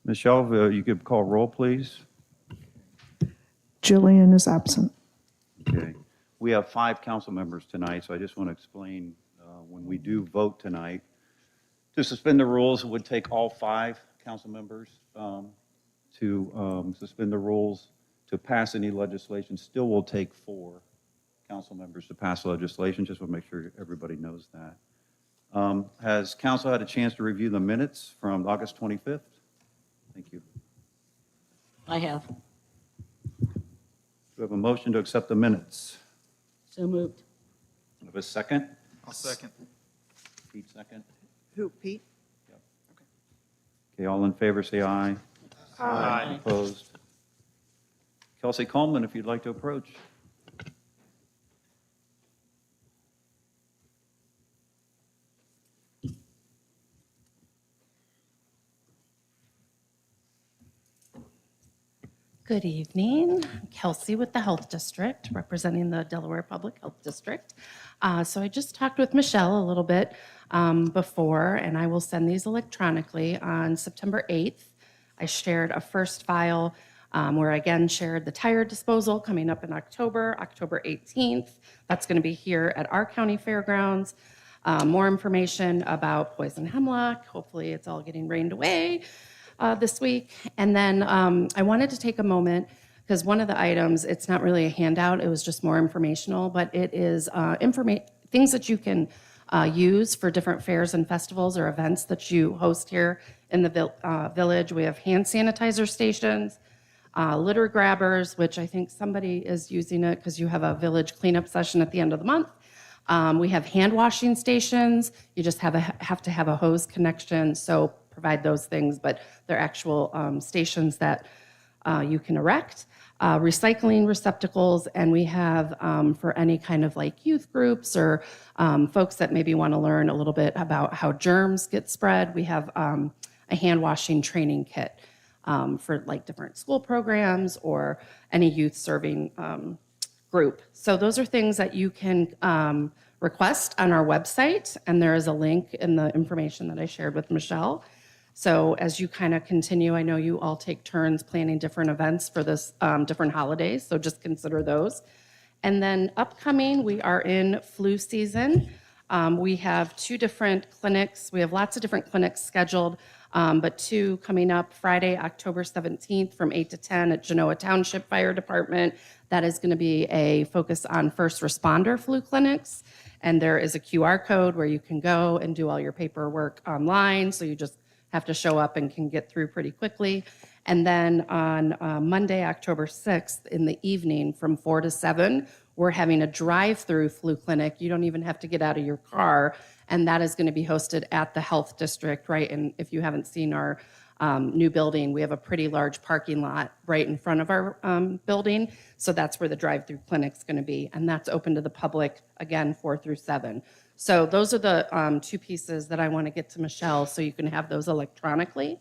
Michelle, you could call roll, please. Jillian is absent. Okay. We have 5 council members tonight, so I just want to explain when we do vote tonight, to suspend the rules, it would take all 5 council members to suspend the rules. To pass any legislation still will take 4 council members to pass legislation. Just want to make sure everybody knows that. Has council had a chance to review the minutes from August 25th? Thank you. I have. Do we have a motion to accept the minutes? So moved. Do we have a second? I'll second. Pete, second. Who, Pete? Okay, all in favor, say aye. Aye. Opposed? Kelsey Coleman, if you'd like to approach. Good evening. I'm Kelsey with the Health District, representing the Delaware Public Health District. So I just talked with Michelle a little bit before, and I will send these electronically on September 8th. I shared a first file where I again shared the tire disposal coming up in October 18th. That's going to be here at our county fairgrounds. More information about poison hemlock. Hopefully it's all getting rained away this week. And then I wanted to take a moment because one of the items, it's not really a handout, it was just more informational, but it is things that you can use for different fairs and festivals or events that you host here in the village. We have hand sanitizer stations, litter grabbers, which I think somebody is using it because you have a village cleanup session at the end of the month. We have hand washing stations. You just have to have a hose connection, so provide those things, but they're actual stations that you can erect. Recycling receptacles, and we have for any kind of like youth groups or folks that maybe want to learn a little bit about how germs get spread, we have a hand washing training kit for like different school programs or any youth serving group. So those are things that you can request on our website, and there is a link in the information that I shared with Michelle. So as you kind of continue, I know you all take turns planning different events for this different holidays, so just consider those. And then upcoming, we are in flu season. We have 2 different clinics. We have lots of different clinics scheduled, but 2 coming up Friday, October 17th from 8 to 10 at Genoa Township Fire Department. That is going to be a focus on first responder flu clinics. And there is a QR code where you can go and do all your paperwork online. So you just have to show up and can get through pretty quickly. And then on Monday, October 6th in the evening from 4 to 7, we're having a drive-through flu clinic. You don't even have to get out of your car. And that is going to be hosted at the Health District, right? And if you haven't seen our new building, we have a pretty large parking lot right in front of our building. So that's where the drive-through clinic's going to be. And that's open to the public, again, 4 through 7. So those are the 2 pieces that I want to get to Michelle so you can have those electronically.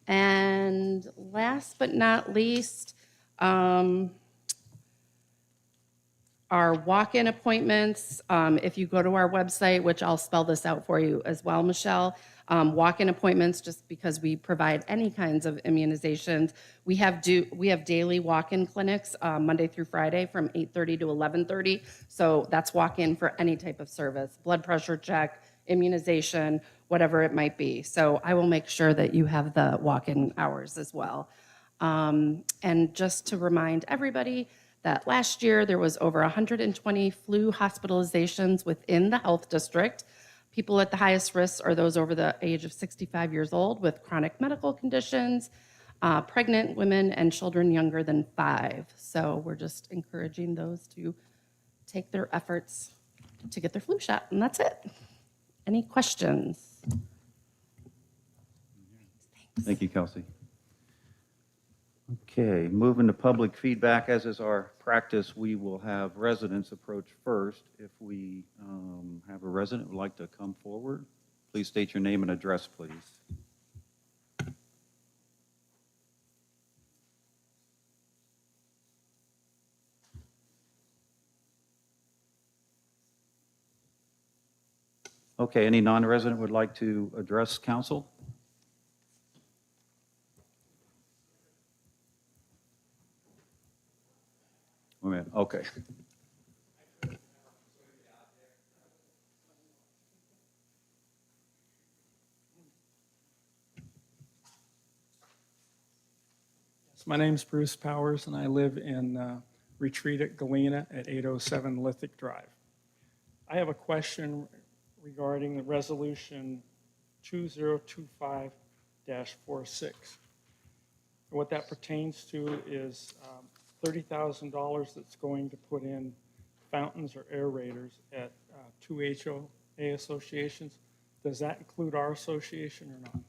And last but not least, our walk-in appointments. If you go to our website, which I'll spell this out for you as well, Michelle, walk-in appointments, just because we provide any kinds of immunizations. We have daily walk-in clinics Monday through Friday from 8:30 to 11:30. So that's walk-in for any type of service, blood pressure check, immunization, whatever it might be. So I will make sure that you have the walk-in hours as well. And just to remind everybody that last year there was over 120 flu hospitalizations within the health district. People at the highest risk are those over the age of 65 years old with chronic medical conditions, pregnant women, and children younger than 5. So we're just encouraging those to take their efforts to get their flu shot, and that's it. Any questions? Thank you, Kelsey. Okay, moving to public feedback. As is our practice, we will have residents approach first. If we have a resident who would like to come forward, please state your name and address, please. Okay, any non-resident would like to address council? Wait a minute, okay. My name's Bruce Powers, and I live in Retreat at Galena at 807 Lithic Drive. I have a question regarding the resolution 2025-46. What that pertains to is $30,000 that's going to put in fountains or aerators at two HOA associations. Does that include our association or not?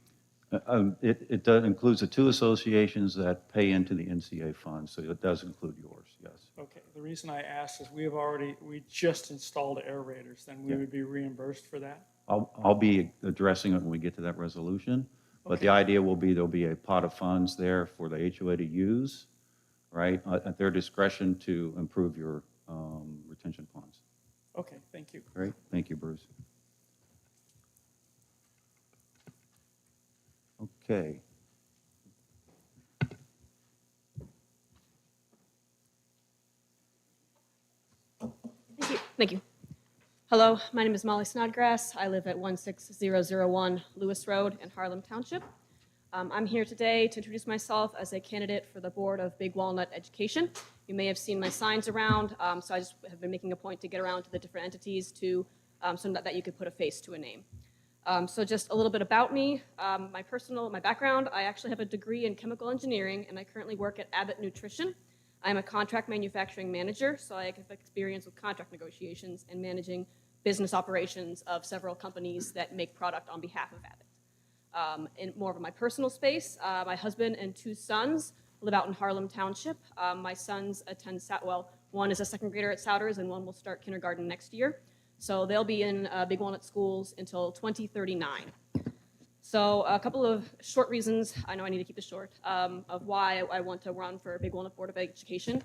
It does includes the two associations that pay into the NCA fund, so it does include yours, yes. Okay, the reason I asked is we just installed aerators, then we Yeah. would be reimbursed for that? I'll be addressing it when we get to that resolution, but the Okay. idea will be there'll be a pot of funds there for the HOA to use, right, at their discretion to improve your retention ponds. Okay, thank you. Great, thank you, Bruce. Okay. Thank you. Hello, my name is Molly Snodgrass. I live at 16001 Lewis Road in Harlem Township. I'm here today to introduce myself as a candidate for the Board of Big Walnut Education. You may have seen my signs around, so I just have been making a point to get around to the different entities to, so that you could put a face to a name. So just a little bit about me, my background, I actually have a degree in chemical engineering, and I currently work at Abbott Nutrition. I'm a contract manufacturing manager, so I have experience with contract negotiations and managing business operations of several companies that make product on behalf of Abbott. In more of my personal space, my husband and two sons live out in Harlem Township. My sons attend, one is a second grader at Souders, and one will start kindergarten next year. So they'll be in Big Walnut schools until 2039. So a couple of short reasons, I know I need to keep this short, of why I want to run for Big Walnut Board of Education,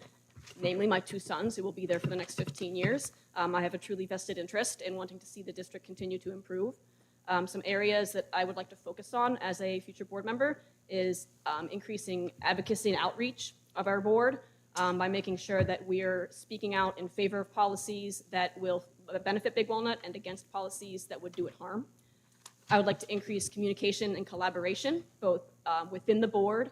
namely my two sons who will be there for the next 15 years. I have a truly vested interest in wanting to see the district continue to improve. Some areas that I would like to focus on as a future board member is increasing advocacy and outreach of our board by making sure that we're speaking out in favor of policies that will benefit Big Walnut and against policies that would do it harm. I would like to increase communication and collaboration, both within the board,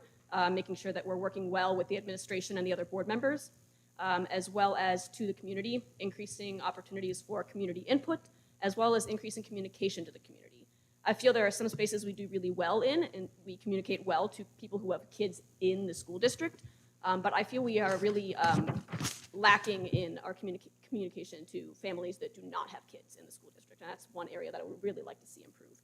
making sure that we're working well with the administration and the other board members, as well as to the community, increasing opportunities for community input, as well as increasing communication to the community. I feel there are some spaces we do really well in, and we communicate well to people who have kids in the school district, but I feel we are really lacking in our communication to families that do not have kids in the school district, and that's one area that I would really like to see improved.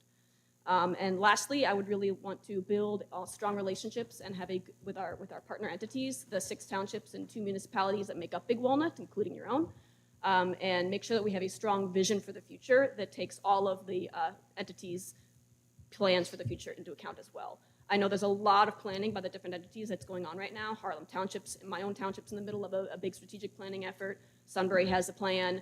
And lastly, I would really want to build strong relationships and have with our partner entities, the 6 townships and 2 municipalities that make up Big Walnut, including your own, and make sure that we have a strong vision for the future that takes all of the entities' plans for the future into account as well. I know there's a lot of planning by the different entities that's going on right now. Harlem Township's, my own township's in the middle of a big strategic planning effort. Sunbury has a plan.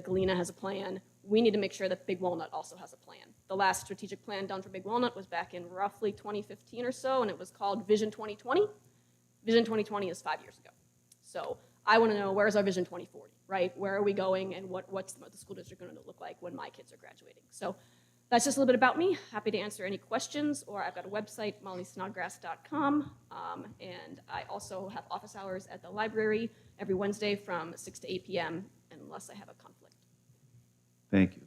Galena has a plan. We need to make sure that Big Walnut also has a plan. The last strategic plan done for Big Walnut was back in roughly 2015 or so, and it was called Vision 2020. Vision 2020 is 5 years ago. So I want to know, where's our Vision 2040, right? Where are we going, and what's the school district going to look like when my kids are graduating? So that's just a little bit about me. Happy to answer any questions, or I've got a website, mollysnodgrass.com, and I also have office hours at the library every Wednesday from 6 to 8 p.m. unless I have a conflict. Thank you.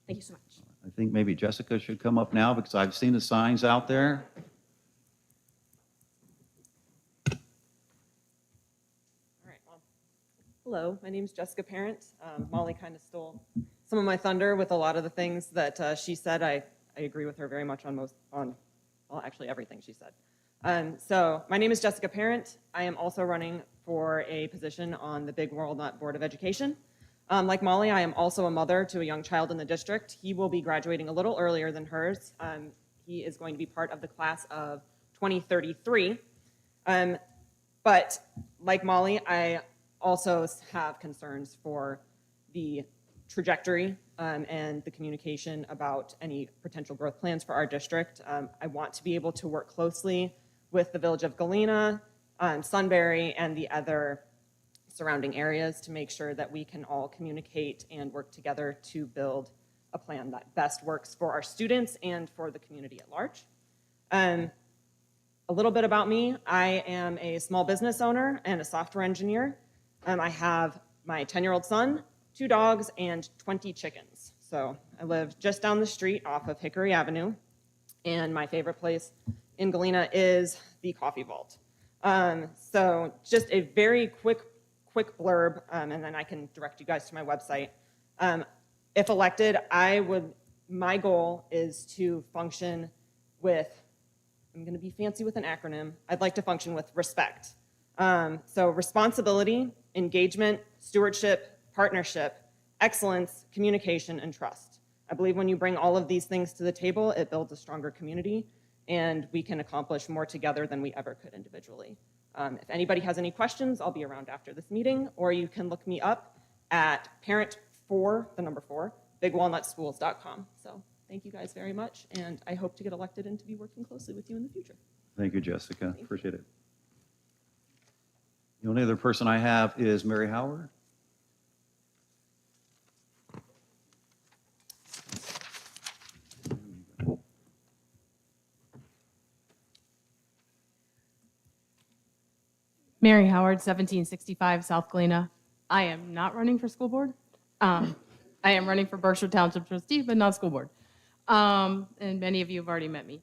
Thank you so much. I think maybe Jessica should come up now because I've seen the signs out there. All right, well, hello, my name is Jessica Parent. Molly kind of stole some of my thunder with a lot of the things that she said. I agree with her very much on well, actually everything she said. So my name is Jessica Parent. I am also running for a position on the Big Walnut Board of Education. Like Molly, I am also a mother to a young child in the district. He will be graduating a little earlier than hers. He is going to be part of the class of 2033. But like Molly, I also have concerns for the trajectory and the communication about any potential growth plans for our district. I want to be able to work closely with the village of Galena, Sunbury, and the other surrounding areas to make sure that we can all communicate and work together to build a plan that best works for our students and for the community at large. A little bit about me. I am a small business owner and a software engineer. I have my 10-year-old son, 2 dogs, and 20 chickens. So I live just down the street off of Hickory Avenue. And my favorite place in Galena is the Coffee Vault. So just a very quick blurb, and then I can direct you guys to my website. If elected, my goal is to function with, I'm going to be fancy with an acronym. I'd like to function with respect. So responsibility, engagement, stewardship, partnership, excellence, communication, and trust. I believe when you bring all of these things to the table, it builds a stronger community, and we can accomplish more together than we ever could individually. If anybody has any questions, I'll be around after this meeting, or you can look me up at parent4, the number 4, bigwalnutschools.com. So thank you guys very much, and I hope to get elected and to be working closely with you in the future. Thank you, Jessica. Appreciate it. The only other person I have is Mary Howard. Mary Howard, 1765 South Galena. I am not running for school board. I am running for Berkshire Township trustee, but not school board. And many of you have already met me.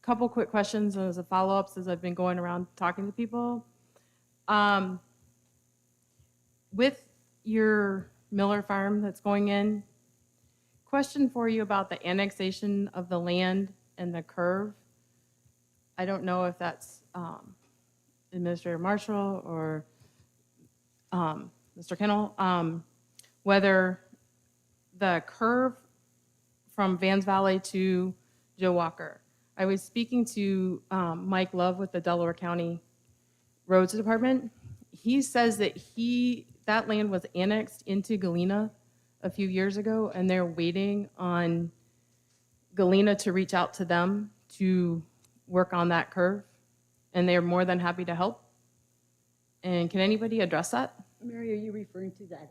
Couple quick questions as a follow-up as I've been going around talking to people. With your Miller farm that's going in, question for you about the annexation of the land and the curve. I don't know if that's Administrator Marshall or Mr. Kennel, whether the curve from Vans Valley to Joe Walker. I was speaking to Mike Love with the Delaware County Roads Department. He says that that land was annexed into Galena a few years ago, and they're waiting on Galena to reach out to them to work on that curve, and they're more than happy to help. And can anybody address that? Mary, are you referring to that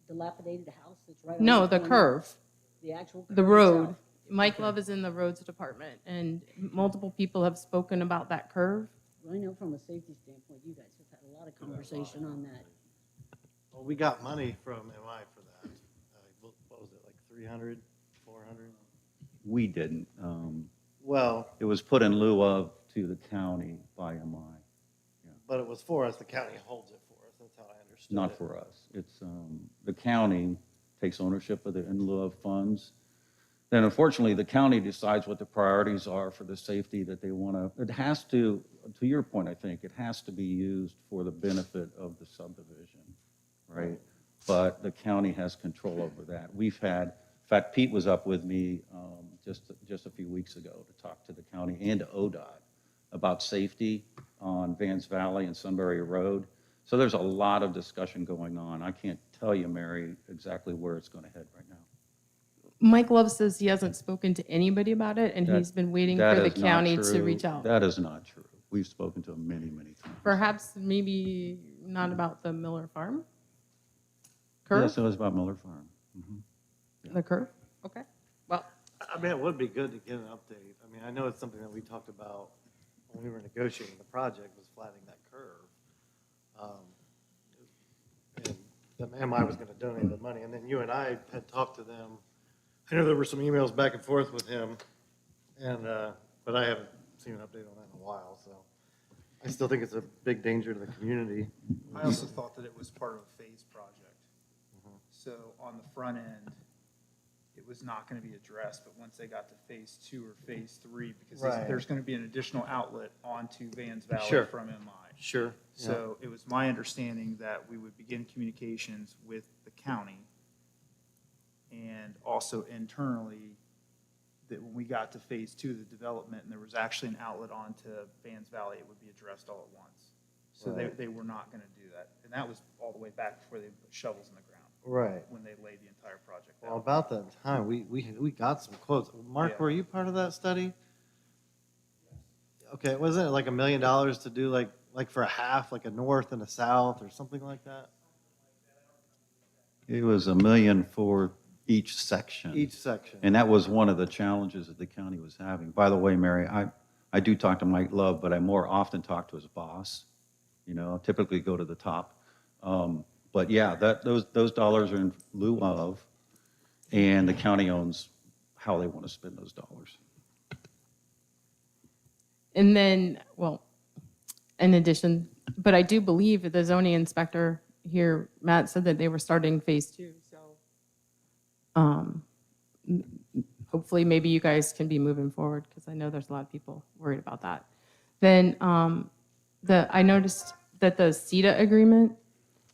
dilapidated house that's right on No, the corner? curve, The actual the curve road. itself? Mike Love is in the roads department, and multiple people have spoken about that curve. Well, I know from a safety standpoint, you guys have had a lot of conversation on that. Well, we got money from MI for that. What was it, like 300, 400? We didn't. Well, It was put in lieu of to the county by MI, but it was for us. The county holds it for us. That's how I understood it. not for us. It's, the county takes ownership of the in lieu of funds. Then unfortunately, the county decides what the priorities are for the safety that they want to, it has to your point, I think, it has to be used for the benefit of the subdivision, right? But the county has control over that. We've had, in fact, Pete was up with me just a few weeks ago to talk to the county and to ODOT about safety on Vans Valley and Sunbury Road. So there's a lot of discussion going on. I can't tell you, Mary, exactly where it's going to head right now. Mike Love says he hasn't spoken to anybody about it, and he's been waiting for the That is not county to true. reach out. That is not true. We've spoken to him many, many times. Perhaps maybe not about the Miller Farm? Curve? Yes, it was about Miller Farm. The curve? Okay. Well, I mean, it would be good to get an update. I mean, I know it's something that we talked about when we were negotiating the project, was flattening that curve. And the MI was going to donate the money, and then you and I had talked to them. I know there were some emails back and forth with him, and but I haven't seen an update on that in a while, so I still think it's a big danger to the community. I also thought that it was part of a phase project. So on the front end, it was not going to be addressed, but once they got to phase 2 or phase 3, because Right. there's going to be an additional outlet onto Vans Valley Sure. from MI. Sure. So it was my understanding that we would begin communications with the county and also internally, that when we got to phase 2 of the development and there was actually an outlet onto Vans Valley, it would be addressed all at once. So Right. they were not going to do that. And that was all the way back before they put shovels in the ground, Right. when they laid the entire project Well, out. about that time, we got some quotes. Mark, Yeah. were you part of that study? Okay, wasn't it like $1 million to do like like for a half, like a north and a south or something like that? It was $1 million for each section. Each section. And that was one of the challenges that the county was having. By the way, Mary, I do talk to Mike Love, but I more often talk to his boss. Typically go to the top. But yeah, those dollars are in lieu of, and the county owns how they want to spend those dollars. And then, well, in addition, but I do believe that the zoning inspector here, Matt, said that they were starting phase 2, so hopefully maybe you guys can be moving forward, because I know there's a lot of people worried about that. Then I noticed that the CETA agreement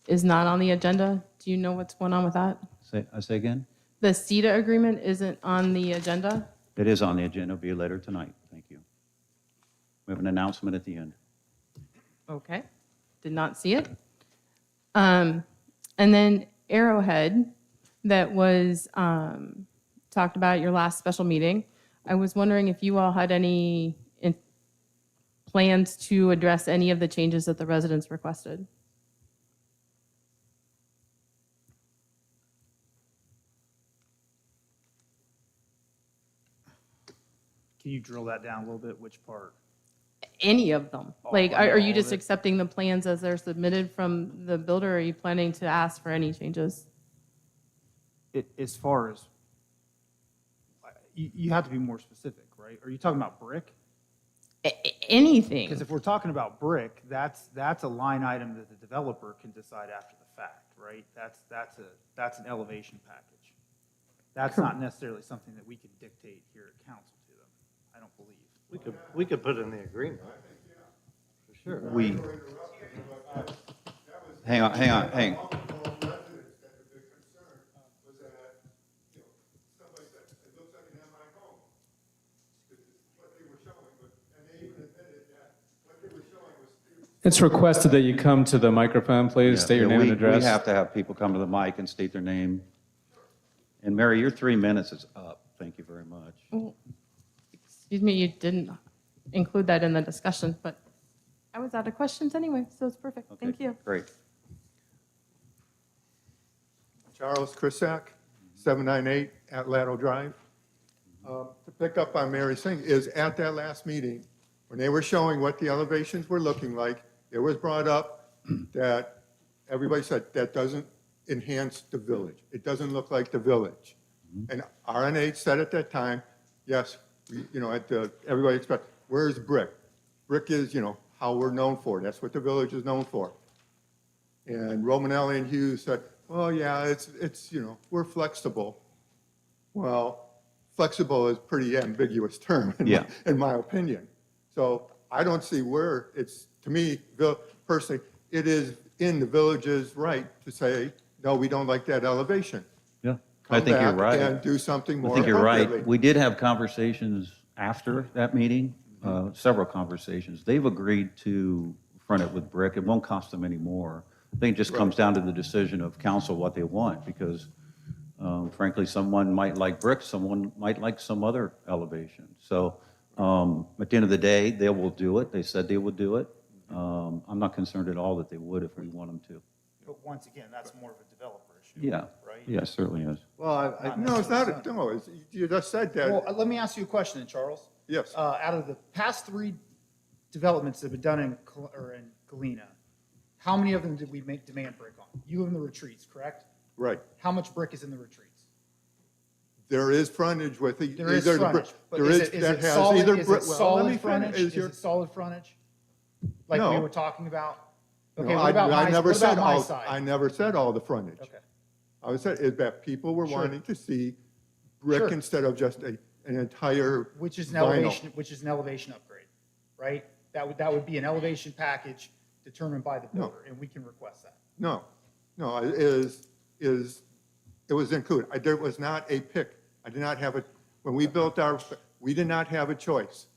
is not on the agenda. Do you know what's going on with that? Say again? The CETA agreement isn't on the agenda? It is on the agenda. It'll be later tonight. Thank you. We have an announcement at the end. Okay, did not see it. And then Arrowhead, that was talked about at your last special meeting. I was wondering if you all had any plans to address any of the changes that the residents requested. Can you drill that down a little bit? Which part? Any of them? All- Like, are you all just of it? accepting the plans as they're submitted from the builder, or are you planning to ask for any changes? As far as, you have to be more specific, right? Are you talking about brick? Anything? Because if we're talking about brick, that's a line item that the developer can decide after the fact, right? That's an elevation package. That's not necessarily something that we can dictate here at council to them, I don't believe. We could put it in the agreement. For sure. Hang on. It's requested that you come to the microphone, please, Yeah, state your yeah, name and address. We have to have people come to the mic and state their name. And Mary, your 3 minutes is up. Thank you very much. Excuse me, you didn't include that in the discussion, but I was out of questions anyway, so it's perfect. Okay, Thank you. Great. Charles Krisak, 798 Atlato Drive. To pick up on Mary's thing, is at that last meeting, when they were showing what the elevations were looking like, it was brought up that everybody said that doesn't enhance the village. It doesn't look like the village. And RNH said at that time, yes, everybody expects, where's brick? Brick is, how we're known for. That's what the village is known for. And Romanelli and Hughes said, well, yeah, it's we're flexible. Well, flexible is a pretty ambiguous term in my opinion. So I don't see where it's, to me, personally, it is in the village's right to say, no, we don't like that elevation. Yeah, I think you're right. And do something more I think you're right. appropriately. We did have conversations after that meeting, several conversations. They've agreed to front it with brick. It won't cost them any more. I think it just comes down to the decision of council what they want, because frankly, someone might like brick, someone might like some other elevation. So at the end of the day, they will do it. They said they would do it. I'm not concerned at all that they would if we want them to. But once again, that's more of a developer issue. Yeah, Right? yeah, it certainly is. Well, No, it's not, you just said that. Well, let me ask you a question then, Charles. Yes. Out of the past 3 developments that have been done in Galena, how many of them did we demand brick on? You live in the retreats, correct? Right. How much brick is in the retreats? There is frontage with the. There is either the frontage, brick- but there is is- it that has solid, either is brick- it well, let me solid frontage? finish. Is it solid frontage? Like we No. were talking about? No, Okay, what about I my, never what said about my all. side? I never said all the frontage. Okay. I was saying is that people were Sure. wanting to see brick Sure. instead of just an entire Which is an vinyl. elevation upgrade, right? That would be an elevation package determined by the builder, and we can request that. No, it was included. There was not a pick. I did not have when we built we did not have a choice.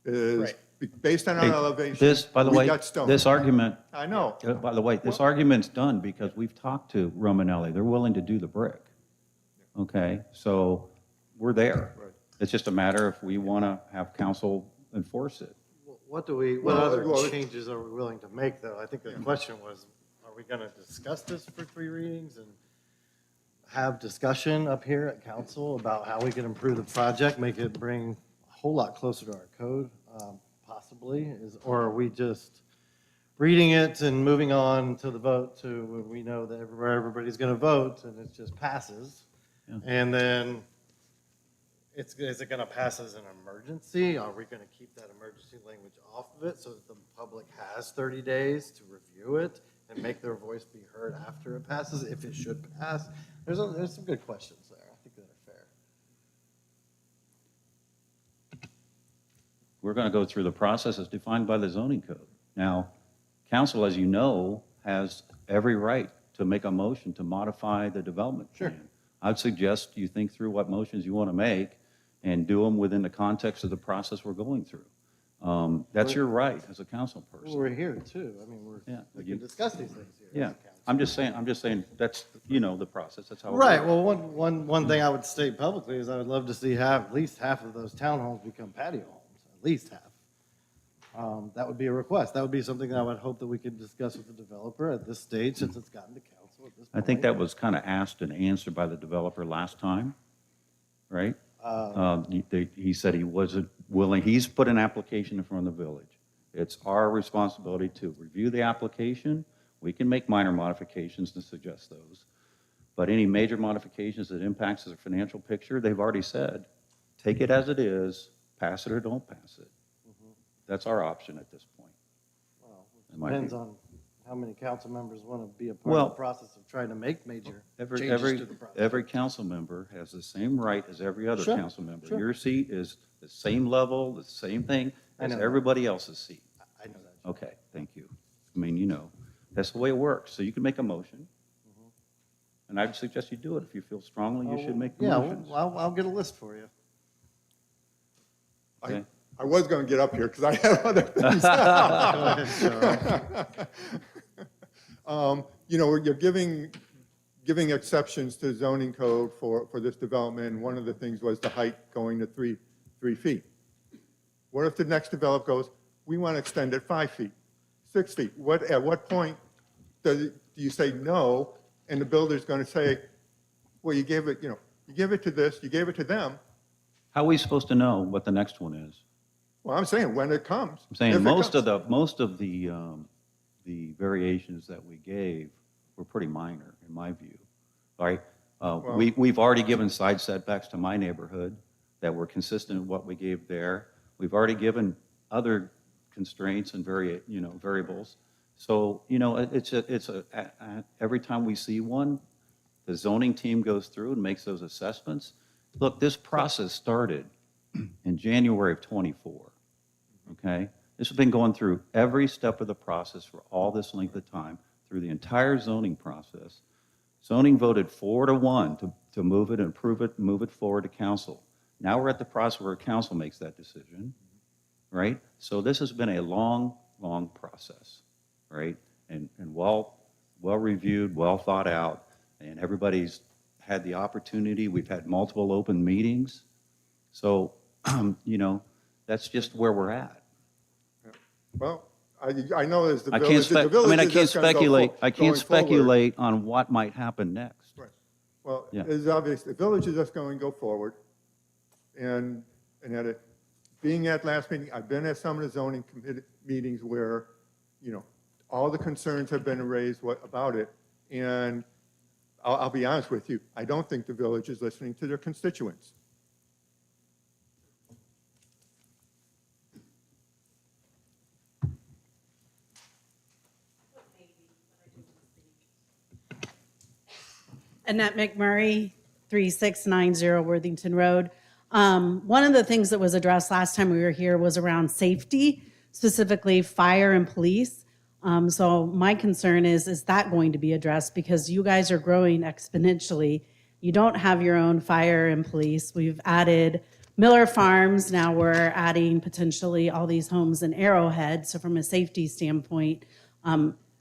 Right. Based on our Hey, elevation. This, by the we way, got stone. this argument, I know. by the way, this argument's done because we've talked to Romanelli. They're willing to do the brick. Okay, so we're there. Right. It's just a matter if we want to have council enforce it. what Well, other well, changes are we willing to make, though? I think the question was, are we gonna discuss this for 3 readings and have discussion up here at council about how we can improve the project, make it bring a whole lot closer to our code, possibly? Or are we just reading it and moving on to the vote to when we know that everybody's gonna vote and it just passes? Yeah. And then is it gonna pass as an emergency? Are we gonna keep that emergency language off of it so that the public has 30 days to review it and make their voice be heard after it passes, if it should pass? There's some good questions there. I think that are fair. We're going to go through the process as defined by the zoning code. Now, council, as you know, has every right to make a motion to modify the development plan. I'd suggest you think through what motions you want to make and do them within the context of the process we're going through. That's your right as a council Well, person. we're here too. I mean, Yeah, we you- can discuss these things here. Yeah, as a council. I'm just saying, that's, the process, that's how. it Right, works. well, one thing I would state publicly is I would love to see at least half of those townhomes become patio homes, at least half. That would be a request. That would be something that I would hope that we could discuss with the developer at this stage, since it's gotten to council at this I point. think that was kind of asked and answered by the developer last time, right? He said he wasn't willing, he's put an application in front of the village. It's our responsibility to review the application. We can make minor modifications to suggest those. But any major modifications that impacts the financial picture, they've already said, take it as it is, pass it or don't pass it. That's our option at this point. Well, It might depends be. on how many council members want to be a part Well, of the process of trying to make major Every, changes every, to the process. every council member has the same right as every other Sure, council member. sure. Your seat is the same level, the same thing I as know that. everybody else's seat. I know that. Okay, thank you. I mean, that's the way it works. So you can make a motion. And I'd suggest you do it. If you feel strongly, you should make the Yeah, motions. well, I'll get a list for you. Okay. I was going to get up here because I had other things. Go ahead, Charles. You're giving exceptions to zoning code for this development, and one of the things was the height going to 3 feet. What if the next developer goes, we want to extend it 5 feet, 6 feet? At what point do you say no, and the builder's going to say, well, you gave it to this, you gave it to them. How are we supposed to know what the next one is? Well, I'm saying when it comes. I'm saying if it most comes. of the variations that we gave were pretty minor, in my view. All right? We've already given side setbacks to my neighborhood that were consistent with what we gave there. We've already given other constraints and variables. So, every time we see one, the zoning team goes through and makes those assessments. Look, this process started in January of '24, okay? This has been going through every step of the process for all this length of time, through the entire zoning process. Zoning voted 4-1 to move it and approve it, and move it forward to council. Now we're at the process where council makes that decision, right? So this has been a long, long process, right? And well-reviewed, well thought out, and everybody's had the opportunity. We've had multiple open meetings. So, that's just where we're at. Well, I know as the I village. can't speculate. I can't speculate on what might happen next. Right. Well, Yeah. it's obvious, the village is just going to go forward. And at it, being at last meeting, I've been at some of the zoning committee meetings where, all the concerns have been raised about it. And I'll be honest with you, I don't think the village is listening to their constituents. Annette McMurray, 3690 Worthington Road. One of the things that was addressed last time we were here was around safety, specifically fire and police. So my concern is that going to be addressed? Because you guys are growing exponentially. You don't have your own fire and police. We've added Miller Farms. Now we're adding potentially all these homes in Arrowhead. So from a safety standpoint,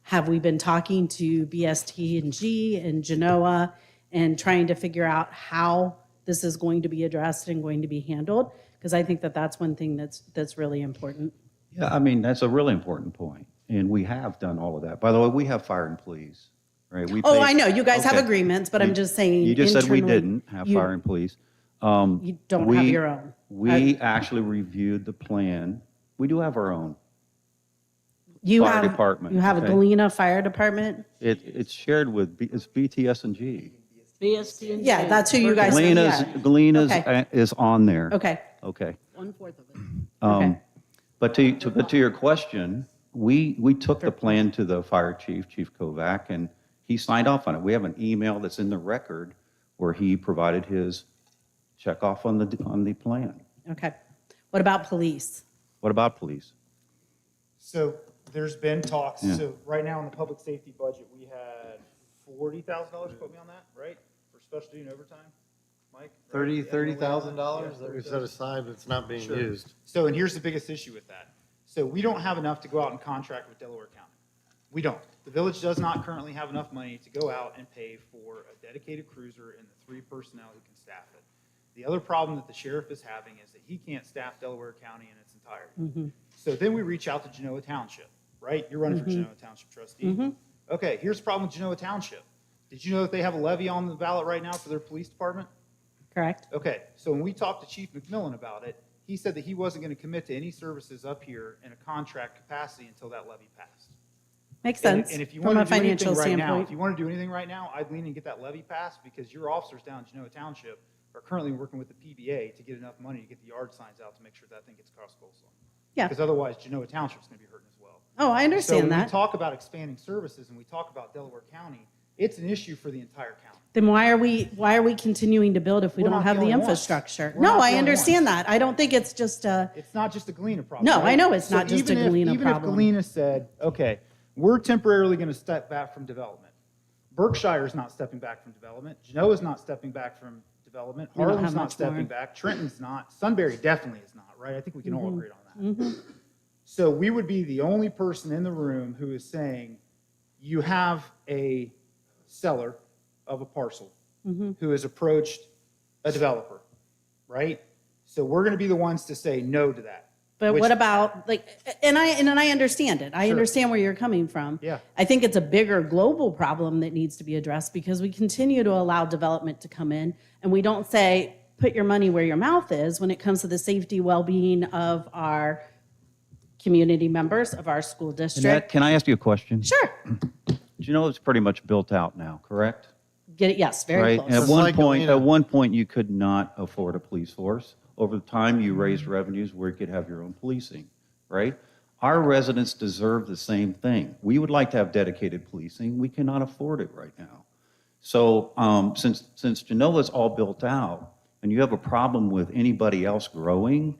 have we been talking to BST&G and Genoa and trying to figure out how this is going to be addressed and going to be handled? Because I think that that's one thing that's really important. Yeah, I mean, that's a really important point, and we have done all of that. By the way, we have fire and police, right? We Oh, pay- I know, you guys have Okay. agreements, but I'm just saying. You just said we internally, didn't have you- fire and police. You don't have your own. We actually reviewed the plan. We do have our own. You fire have, department, you have a okay. Galena Fire Department? It's shared with, it's BTS and G. Yeah, that's who you guys. Galena's Okay. is on there. Okay. Okay. 1/4 of it. Um, But to your question, we took the plan to the fire chief, Chief Kovac, and he signed off on it. We have an email that's in the record where he provided his check off on the plan. Okay. What about police? What about police? So there's been talks, Yeah. so right now in the public safety budget, we had $40,000, quote me on that, right? For specialty and overtime, Mike? Right? $30,000 Yeah, that we set aside, but it's not being Sure. used. So, and here's the biggest issue with that. So we don't have enough to go out and contract with Delaware County. We don't. The village does not currently have enough money to go out and pay for a dedicated cruiser and the 3 personnel who can staff it. The other problem that the sheriff is having is that he can't staff Delaware County in its entirety. So then we reach out to Genoa Township, right? You're running for Genoa Township trustee. Okay, here's the problem with Genoa Township. Did you know that they have a levy on the ballot right now for their police department? Correct? Okay, so when we talked to Chief McMillan about it, he said that he wasn't going to commit to any services up here in a contract capacity until that levy passed. Makes And- sense And if you from want a to do anything financial right now, standpoint. if you want to do anything right now, I'd lean and get that levy passed because your officers down in Genoa Township are currently working with the PBA to get enough money to get the yard signs out to make sure that thing gets across goal line. Yeah. Because otherwise Genoa Township's going to be hurting as well. Oh, I So understand when we that. talk about expanding services and we talk about Delaware County, it's an issue for the entire county. Then why are we continuing to build if we We're don't not have the the only ones. infrastructure? We're No, not the I only understand ones. that. I don't think it's just a, It's not just a Galena problem. No, right? I know it's So not just a even if- Galena Even if problem. Galena said, okay, we're temporarily going to step back from development. Berkshire's not stepping back from development. Genoa's not stepping back from development. We don't have Harlem's not much more. stepping back. Trenton's not. Sunbury definitely is not, right? I think we can Mm-hmm. all agree on that. So we would be the only person in the room who is saying, you have a seller of a parcel Mm-hmm. who has approached a developer, right? So we're going to be the ones to say no to that. but Which- what about, like, and I understand it. I Sure. understand where you're coming from. Yeah. I think it's a bigger global problem that needs to be addressed because we continue to allow development to come in and we don't say, put your money where your mouth is when it comes to the safety, well-being of our community members, of our school Annette, district. can I ask you a question? Sure. Do you know it's pretty much built out now, correct? Get it, yes, very Right? close. At Just one like point, Galena. at one point, you could not afford a police force. Over time, you raised revenues where you could have your own policing, right? Our residents deserve the same thing. We would like to have dedicated policing. We cannot afford it right now. So since Genoa's all built out, and you have a problem with anybody else growing,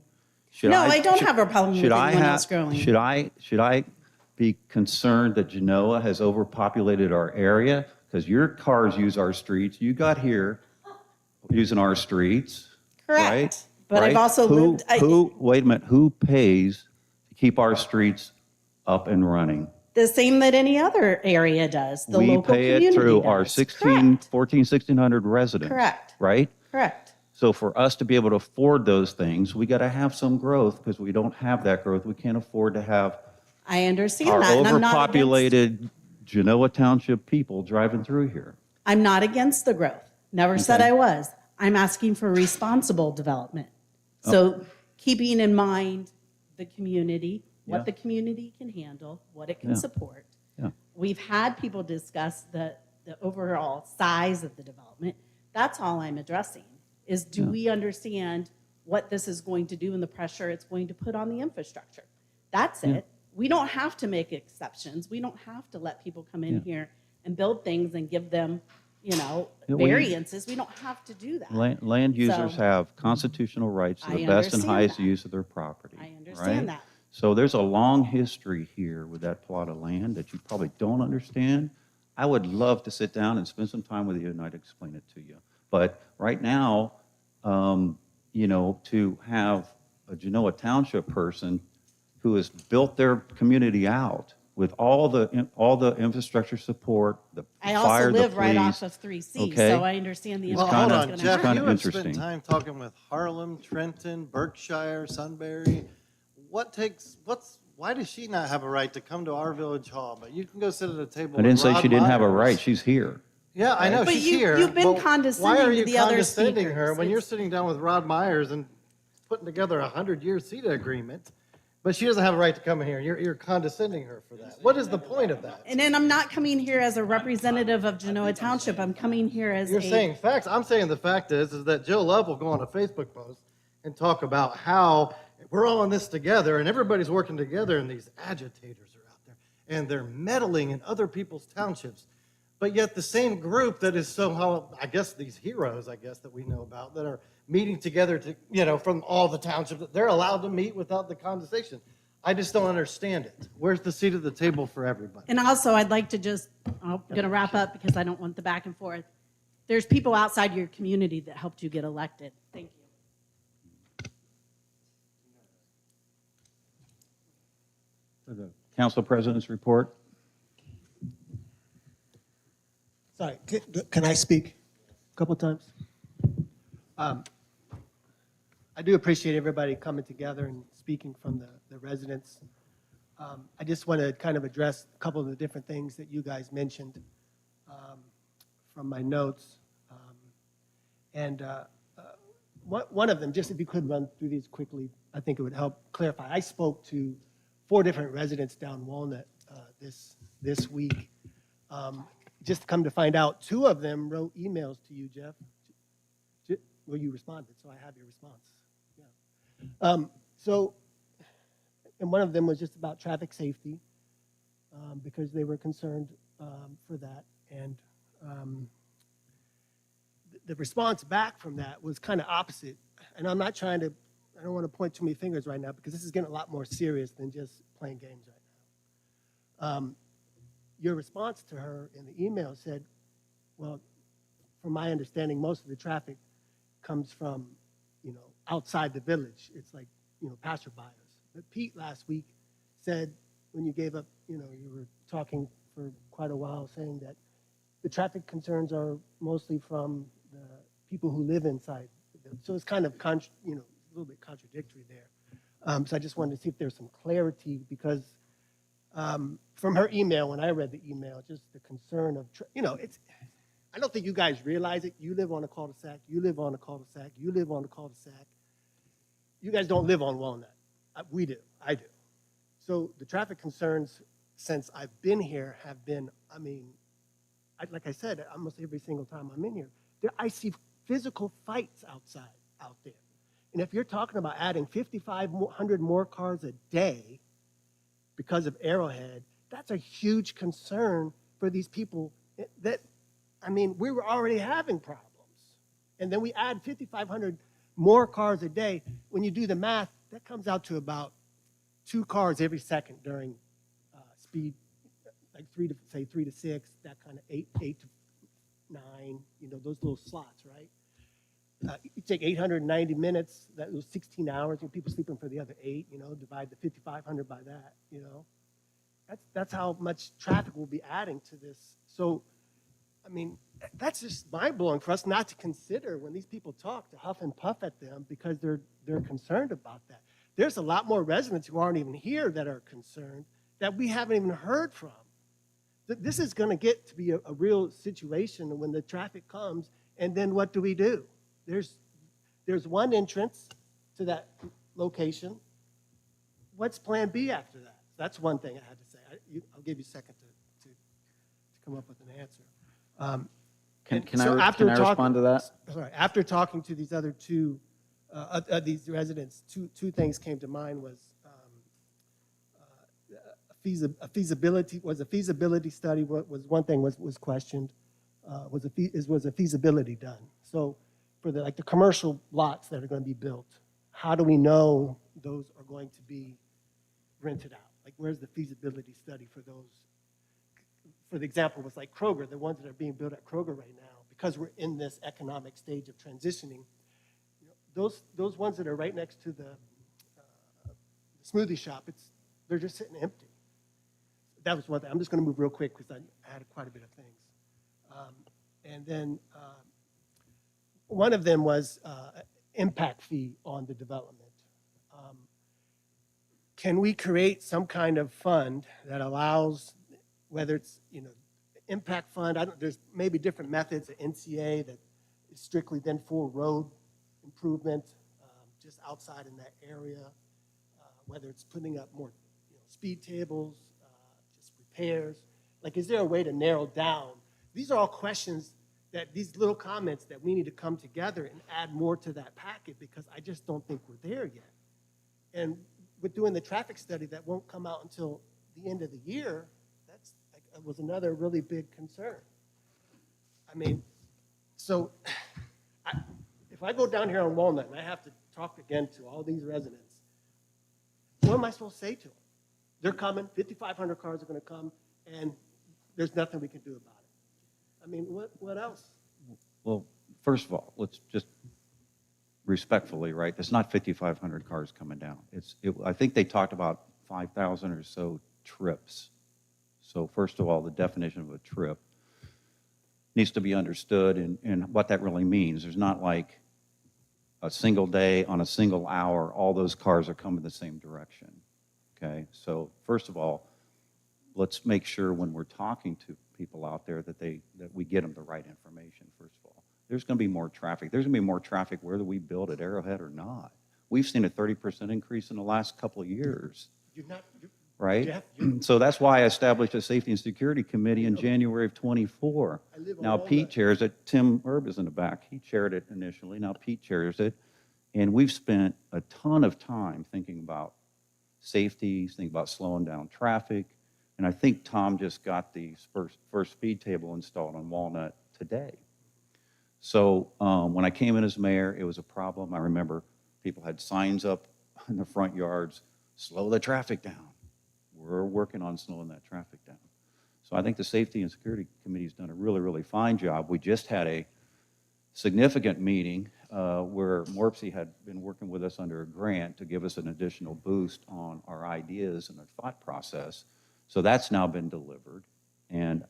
should No, I? I don't should- have a problem with should I anyone have- else growing. Should I be concerned that Genoa has overpopulated our area? Because your cars use our streets. You got here using our streets, right? Correct. But I've Right? also lived. Wait a minute, who pays to keep our streets up and running? The same that any other area does, the We local pay community it through our does. 1,600 residents. Correct. Right? Correct. So for us to be able to afford those things, we got to have some growth because we don't have that growth. We can't afford to have I understand our that, and I'm not against, overpopulated Genoa Township people driving through here. I'm not against the growth. Never said Okay. I was. I'm asking for responsible development. Oh. So keeping in mind the community, what Yeah. the community can handle, what it can Yeah. support. Yeah. We've had people discuss the overall size of the development. That's all I'm addressing, is do we understand what this is going to do and the pressure it's going to put on the infrastructure? That's it. We don't have to make exceptions. We don't have to let people come in here and build things and give them, Yeah, we- variances. We don't have to do that. Land users So- have constitutional rights to I the best and understand highest that. use of their property. I understand right? that. So there's a long history here with that plot of land that you probably don't understand. I would love to sit down and spend some time with you and I'd explain it to you. But right now, to have a Genoa Township person who has built their community out with all the infrastructure support, the I fire, also the live right police. off of 3C, okay? so I understand the It's impact Well, hold kinda- that's on, going to Jeff, happen. kinda you have interesting. spent time talking with Harlem, Trenton, Berkshire, Sunbury. why does she not have a right to come to our village hall? But you can go sit at a table I didn't with say Rod she didn't have a Myers. right, she's here. Yeah, I know, But she's you- here. you've been but condescending Why are to you the other condescending her speakers. when you're It's- sitting down with Rod Myers and putting together a 100-year CETA agreement? But she doesn't have a right to come in here. You're condescending her for that. What is the point of that? And then I'm not coming here as a representative of Genoa Township. I'm coming here as You're a. saying facts. I'm saying the fact is that Joe Love will go on a Facebook post and talk about how we're all in this together and everybody's working together and these agitators are out there and they're meddling in other people's townships. But yet the same group that is somehow, I guess these heroes, I guess, that we know about, that are meeting together to, from all the townships, they're allowed to meet without the condensation. I just don't understand it. Where's the seat at the table for everybody? And also, I'd like to just, I'm going to wrap up because I don't want the back and forth. There's people outside your community that helped you get elected. Thank you. For the council president's report. Sorry, can I speak a couple times? I do appreciate everybody coming together and speaking from the residents. I just want to kind of address a couple of the different things that you guys mentioned from my notes. One of them, just if you could run through these quickly, I think it would help clarify. I spoke to 4 different residents down Walnut this week. Just come to find out, 2 of them wrote emails to you, Jeff. Well, you responded, so I have your response. Yeah. And one of them was just about traffic safety, because they were concerned for that. And the response back from that was kind of opposite. And I don't want to point too many fingers right now, because this is getting a lot more serious than just playing games right now. Your response to her in the email said, well, from my understanding, most of the traffic comes from, outside the village. It's like, passerbyers. But Pete last week said, when you gave up, you were talking for quite a while, saying that the traffic concerns are mostly from the people who live inside the village. So it's kind of, a little bit contradictory there. So I just wanted to see if there's some clarity, because from her email, when I read the email, just the concern of, I don't think you guys realize it. You live on a cul-de-sac. You live on a cul-de-sac. You live on a cul-de-sac. You guys don't live on Walnut. We do. I do. So the traffic concerns since I've been here have been, like I said, almost every single time I'm in here, I see physical fights out there. And if you're talking about adding 5,500 more cars a day because of Arrowhead, that's a huge concern for these people we were already having problems. And then we add 5,500 more cars a day. When you do the math, that comes out to about 2 cars every second during speed, like 3 to 6, that kind of 8 to 9, those little slots, right? You take 890 minutes, that was 16 hours, people sleeping for the other 8, divide the 5,500 by that, That's how much traffic we'll be adding to this. So, that's just mind-blowing for us not to consider when these people talk, to huff and puff at them because they're concerned about that. There's a lot more residents who aren't even here that are concerned that we haven't even heard from. This is going to get to be a real situation when the traffic comes, and then what do? There's one entrance to that location. What's plan B after that? That's one thing I had to say. I'll give you a second to come up with an answer. Can I respond to that? Sorry, after talking to these other 2, these residents, two things came to mind. Was a feasibility study was one thing was questioned. Was a feasibility done? So for the commercial lots that are going to be built, how do we know those are going to be rented out? Like, where's the feasibility study for those? For the example, was like Kroger, the ones that are being built at Kroger right now, because we're in this economic stage of transitioning. Those ones that are right next to the smoothie shop, they're just sitting empty. That was one thing. I'm just going to move real quick because I had quite a bit of things. And then one of them was impact fee on the development. can we create some kind of fund that allows, whether it's, impact fund, there's maybe different methods, at NCA that is strictly then for road improvement, just outside in that area, whether it's putting up more, speed tables, just repairs. Like, is there a way to narrow down? These are all questions that, these little comments that we need to come together and add more to that packet, because I just don't think we're there yet. And with doing the traffic study that won't come out until the end of the year, that was another really big concern. I mean, so if I go down here on Walnut and I have to talk again to all these residents, what am I supposed to say to them? They're coming, 5,500 cars are going to come, and there's nothing we can do about it. I mean, what else? Well, first of all, let's just respectfully, right? There's not 5,500 cars coming down. I think they talked about 5,000 or so trips. So first of all, the definition of a trip needs to be understood and what that really means. There's not like a single day on a single hour, all those cars are coming the same direction, okay? So first of all, let's make sure when we're talking to people out there that we get them the right information, first of all. There's going to be more traffic. There's going to be more traffic whether we build at Arrowhead or not. We've seen a 30% increase in the last couple of years, right? So that's why I established a safety and security committee in January of 24. Now Pete chairs it. Tim Erb is in the back. He chaired it initially. Now Pete chairs it. And we've spent a ton of time thinking about safety, thinking about slowing down traffic. And I think Tom just got the first speed table installed on Walnut today. So when I came in as mayor, it was a problem. I remember people had signs up in the front yards, slow the traffic down. We're working on slowing that traffic down. So I think the Safety and Security Committee's done a really, really fine job. We just had a significant meeting where Morpsey had been working with us under a grant to give us an additional boost on our ideas and our thought process. So that's now been delivered. And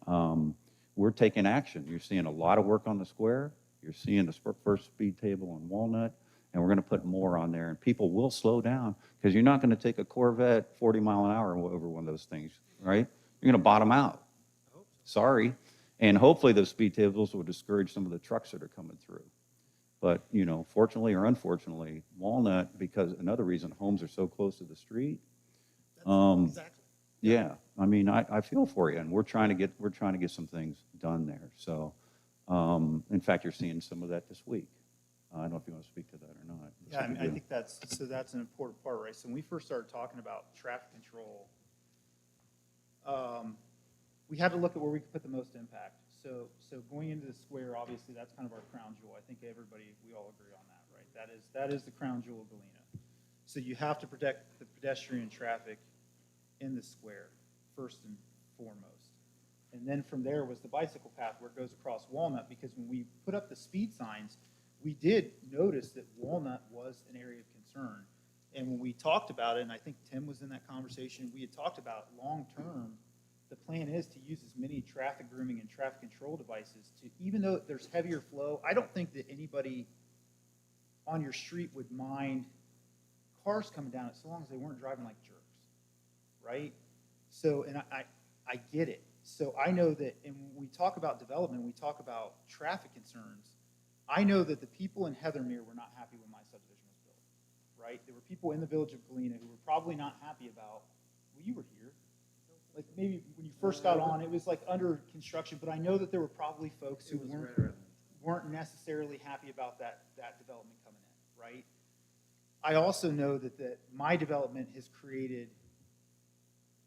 we're taking action. You're seeing a lot of work on the square. You're seeing the first speed table on Walnut. And we're going to put more on there. And people will slow down because you're not going to take a Corvette 40 mile an hour over one of those things, right? You're going to bottom out. Sorry. And hopefully those speed tables will discourage some of the trucks that are coming through. But, fortunately or unfortunately, Walnut, because another reason homes are so close to the street. Exactly. Yeah, I mean, I feel for you, and we're trying to get some things done there. So, in fact, you're seeing some of that this week. I don't know if you want to speak to that or not. Yeah, I mean, I think that's an important part, right? So when we first started talking about traffic control, we had to look at where we could put the most impact. So going into the square, obviously, that's kind of our crown jewel. I think we all agree on that, right? That is the crown jewel of Galena. So you have to protect the pedestrian traffic in the square, first and foremost. And then from there was the bicycle path where it goes across Walnut, because when we put up the speed signs, we did notice that Walnut was an area of concern. And when we talked about it, and I think Tim was in that conversation, we had talked about long-term, the plan is to use as many traffic grooming and traffic control devices to, even though there's heavier flow, I don't think that anybody on your street would mind cars coming down it so long as they weren't driving like jerks, right? So, and I get it. So I know that, and when we talk about development, we talk about traffic concerns, I know that the people in Heathermere were not happy when my subdivision was built, right? There were people in the village of Galena who were probably not happy about, well, you were here. Like maybe when you first got on, it was like under construction, but I know that there were probably folks who weren't necessarily happy about that development coming in, right? I also know that my development has created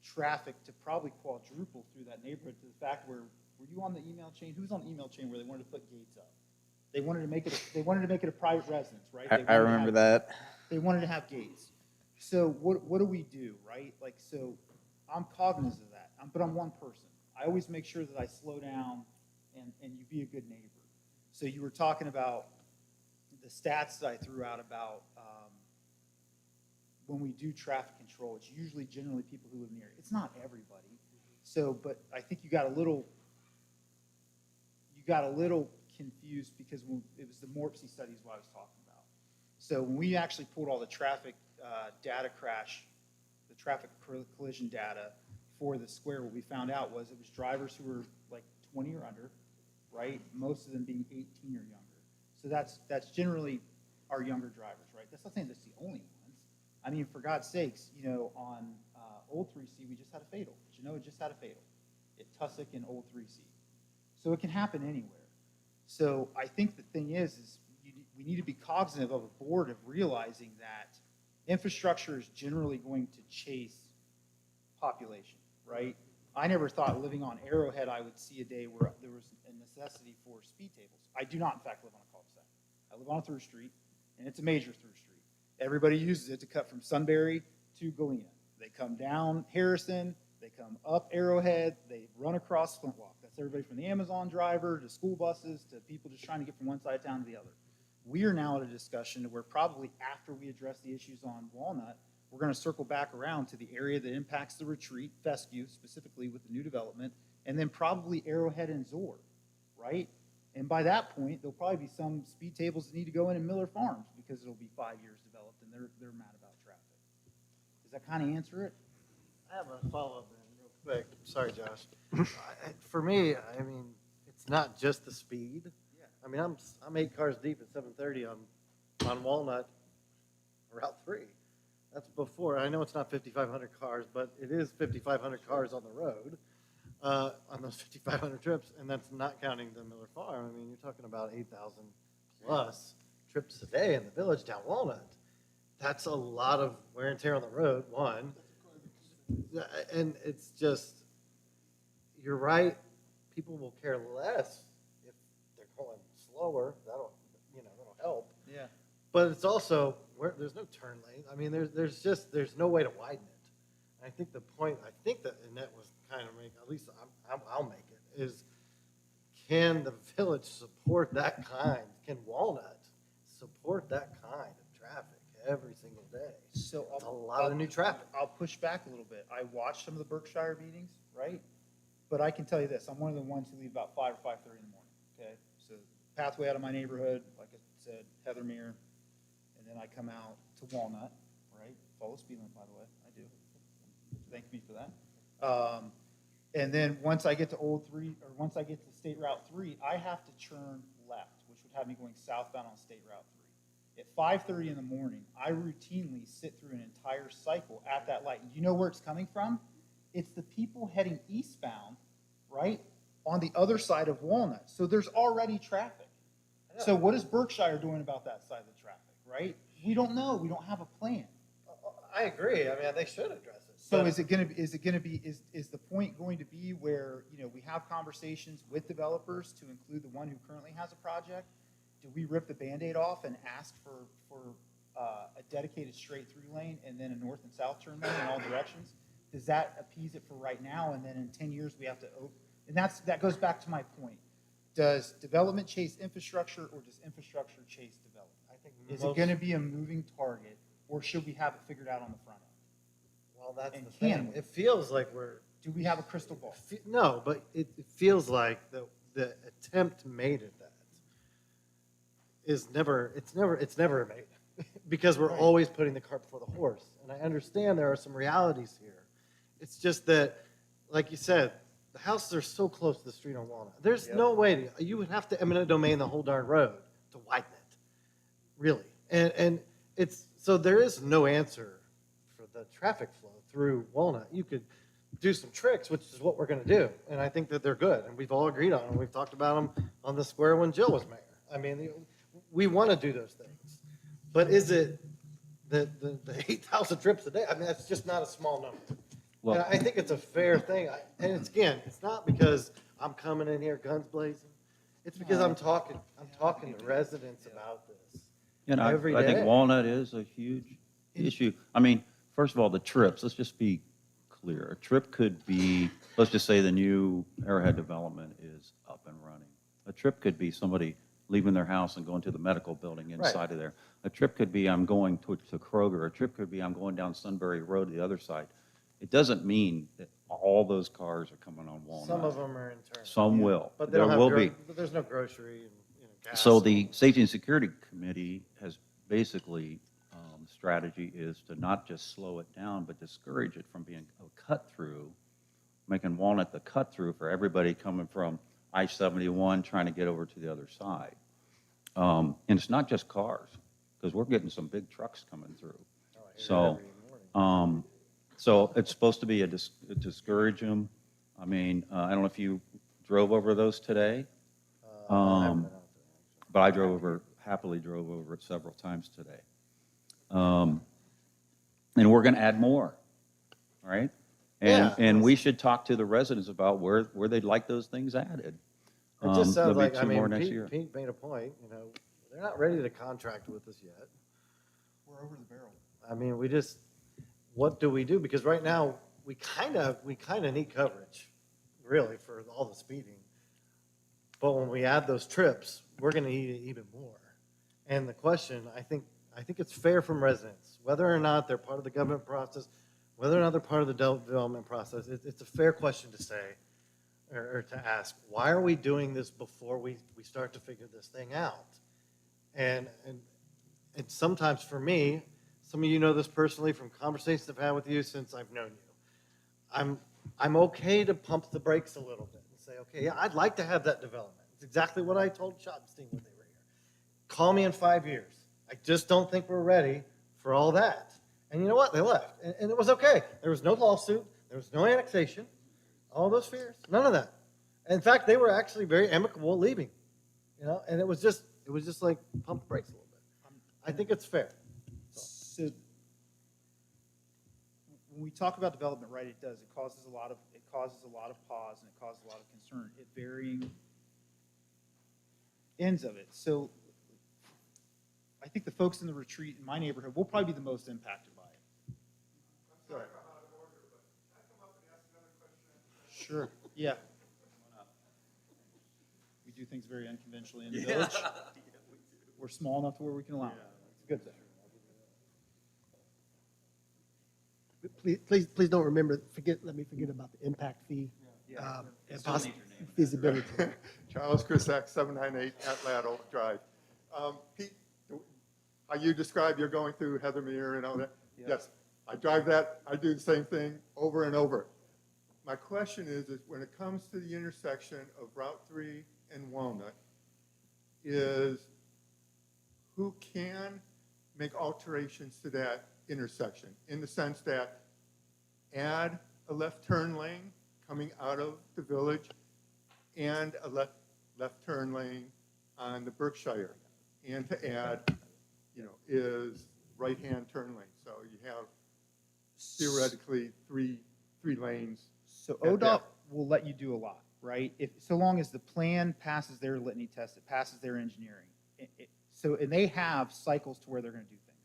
traffic to probably quadruple through that neighborhood, to the fact where, were you on the email chain? Who's on the email chain where they wanted to put gates up? They wanted to make it a private residence, right? I remember that. They wanted to have gates. So what do we do, right? Like, so I'm cognizant of that, but I'm one person. I always make sure that I slow down and you be a good neighbor. So you were talking about the stats that I threw out about when we do traffic control, it's usually generally people who live near it. It's not everybody. So, but I think you got a little confused because it was the Morpsey studies what I was talking about. So when we actually pulled all the traffic data crash, the the traffic collision data for the square, what we found out was it was drivers who were like 20 or under, right? Most of them being 18 or younger. So that's generally our younger drivers, right? That's not saying that's the only ones. I mean, for God's sakes, on Old 3C, we just had a fatal. Genoa just had a fatal at Tussock and Old 3C. So it can happen anywhere. So I think the thing is we need to be cognizant of a board of realizing that infrastructure is generally going to chase population, right? I never thought living on Arrowhead I would see a day where there was a necessity for speed tables. I do not, in fact, live on a cul-de-sac. I live on a through street, and it's a major through street. Everybody uses it to cut from Sunbury to Galena. They come down Harrison, they come up Arrowhead, they run across Flintlock. That's everybody from the Amazon driver to school buses to people just trying to get from one side of town to the other. We are now at a discussion where probably after we address the issues on Walnut, we're going to circle back around to the area that impacts the retreat, Fescue, specifically with the new development, and then probably Arrowhead and Zor, right? And by that point, there'll probably be some speed tables that need to go in Miller Farms because it'll be 5 years developed and they're mad about traffic. Does that kind of answer it? I have a follow-up then, real quick. Sorry, Josh. For me, I mean, it's not just the speed. Yeah. I mean, I'm 8 cars deep at 7:30 on Walnut, Route 3. That's before. I know it's not 5,500 cars, but it is 5,500 cars on the road on those 5,500 trips, and that's not counting the Miller Farm. I mean, you're talking about 8,000 plus trips a day in the village down Walnut. That's a lot of wear and tear on the road, one. And it's just, you're right, people will care less if they're going slower. That'll help. Yeah. But it's also, there's no turn lane. I mean, there's no way to widen it. I think the point, that Annette was kind of making, at least I'll make it, is can the village support that kind, can Walnut support that kind of traffic every single day? So That's a lot of new traffic. I'll push back a little bit. I watched some of the Berkshire meetings, right? But I can tell you this, I'm one of the ones who leave about 5 or 5:30 in the morning, okay? So pathway out of my neighborhood, like I said, Heathermere, and then I come out to Walnut, right? Follow speed limit, by the way, I do. Thank me for that. And then once I get to once I get to State Route 3, I have to turn left, which would have me going southbound on State Route 3. At 5:30 in the morning, I routinely sit through an entire cycle at that light. You know where it's coming from? It's the people heading eastbound, right, on the other side of Walnut. So there's already traffic. So what is Berkshire doing about that side of the traffic, right? We don't know. We don't have a plan. I agree. I mean, they should address it. So is the point going to be where, we have conversations with developers to include the one who currently has a project? Do we rip the Band-Aid off and ask for a dedicated straight through lane and then a north and south turn lane in all directions? Does that appease it for right now? And then in 10 years, we have to and that goes back to my point. Does development chase infrastructure or does infrastructure chase development? I think Is it going to be a moving target or should we have it figured out on the front end? Well, that's And the can thing. we? It feels like Do we have a crystal ball? No, but it feels like the attempt made at that is never made because we're always putting the cart before the horse. And I understand there are some realities here. It's just that, like you said, the houses are so close to the street on Walnut. There's no way you would have to eminent domain the whole darn road to widen it, really. And it's so there is no answer for the traffic flow through Walnut. You could do some tricks, which is what we're going to do, and I think that they're good, and we've all agreed on them. We've talked about them on the square when Jill was mayor. I mean, we want to do those things, but is it the 8,000 trips a day? I mean, that's just not a small number. Well, And I think it's a fair thing. And it's not because I'm coming in here guns blazing. It's because I'm talking to residents about this every I day. think Walnut is a huge issue. I mean, first of all, the trips, let's just be clear. A trip could be, let's just say the new Arrowhead development is up and running. A trip could be somebody leaving their house and going to the medical building inside of there. A trip could be I'm going to Kroger. A trip could be I'm going down Sunbury Road to the other side. It doesn't mean that all those cars are coming on Walnut. Some of them are internal. Some will. But they There don't have will be. but there's no grocery and gas. So the Safety and Security Committee has basically strategy is to not just slow it down, but discourage it from being a cut-through, making Walnut the cut-through for everybody coming from I-71 trying to get over to the other side. And it's not just cars, because we're getting some big trucks coming through. So, so it's supposed to be a discourage them. I mean, I don't know if you drove over those today, but I happily drove over it several times today. And we're going to add more, right? And we should talk to the residents about where they'd like those things added. It just There'll sounds be like, two I more mean, next year. Pete made a point, they're not ready to contract with us yet. We're over the barrel. I mean, what do we do? Because right now, we kind of need coverage, really, for all the speeding. But when we add those trips, we're gonna need it even more. And the question, I think it's fair from residents, whether or not they're part of the government process, whether or not they're part of the development process, it's a fair question to say, or to ask, why are we doing this before we start to figure this thing out? And sometimes for me, some of you know this personally from conversations I've had with you since I've known you. I'm okay to pump the brakes a little bit and say, okay, yeah, I'd like to have that development. It's exactly what I told Schottenstein when they were here. Call me in 5 years. I just don't think we're ready for all that. And you know what? They left. And it was okay. There was no lawsuit. There was no annexation. All those fears. None of that. In fact, they were actually very amicable leaving. And it was just like pump the brakes a little bit. I think it's fair. So when we talk about development, right, it does. It causes a lot of pause and it causes a lot of concern at varying ends of it. So I think the folks in the retreat in my neighborhood will probably be the most impacted by it. Go ahead. Sure. Yeah. We do things very unconventionally in the village. We're small enough to where we can allow it. It's a good thing. Please don't let me forget about the impact fee. And possible feasibility. Charles Krisak, 798 Atlato Drive. Pete, how you describe you're going through Heathermere and all that? Yes, I drive that. I do the same thing over and over. My question is when it comes to the intersection of Route 3 and Walnut, is who can make alterations to that intersection in the sense that add a left turn lane coming out of the village and a left turn lane on the Berkshire, and to add, is right-hand turn lane. So you have theoretically three lanes. So at ODOT that. will let you do a lot, right? So long as the plan passes their litany test, it passes their engineering. And they have cycles to where they're going to do things.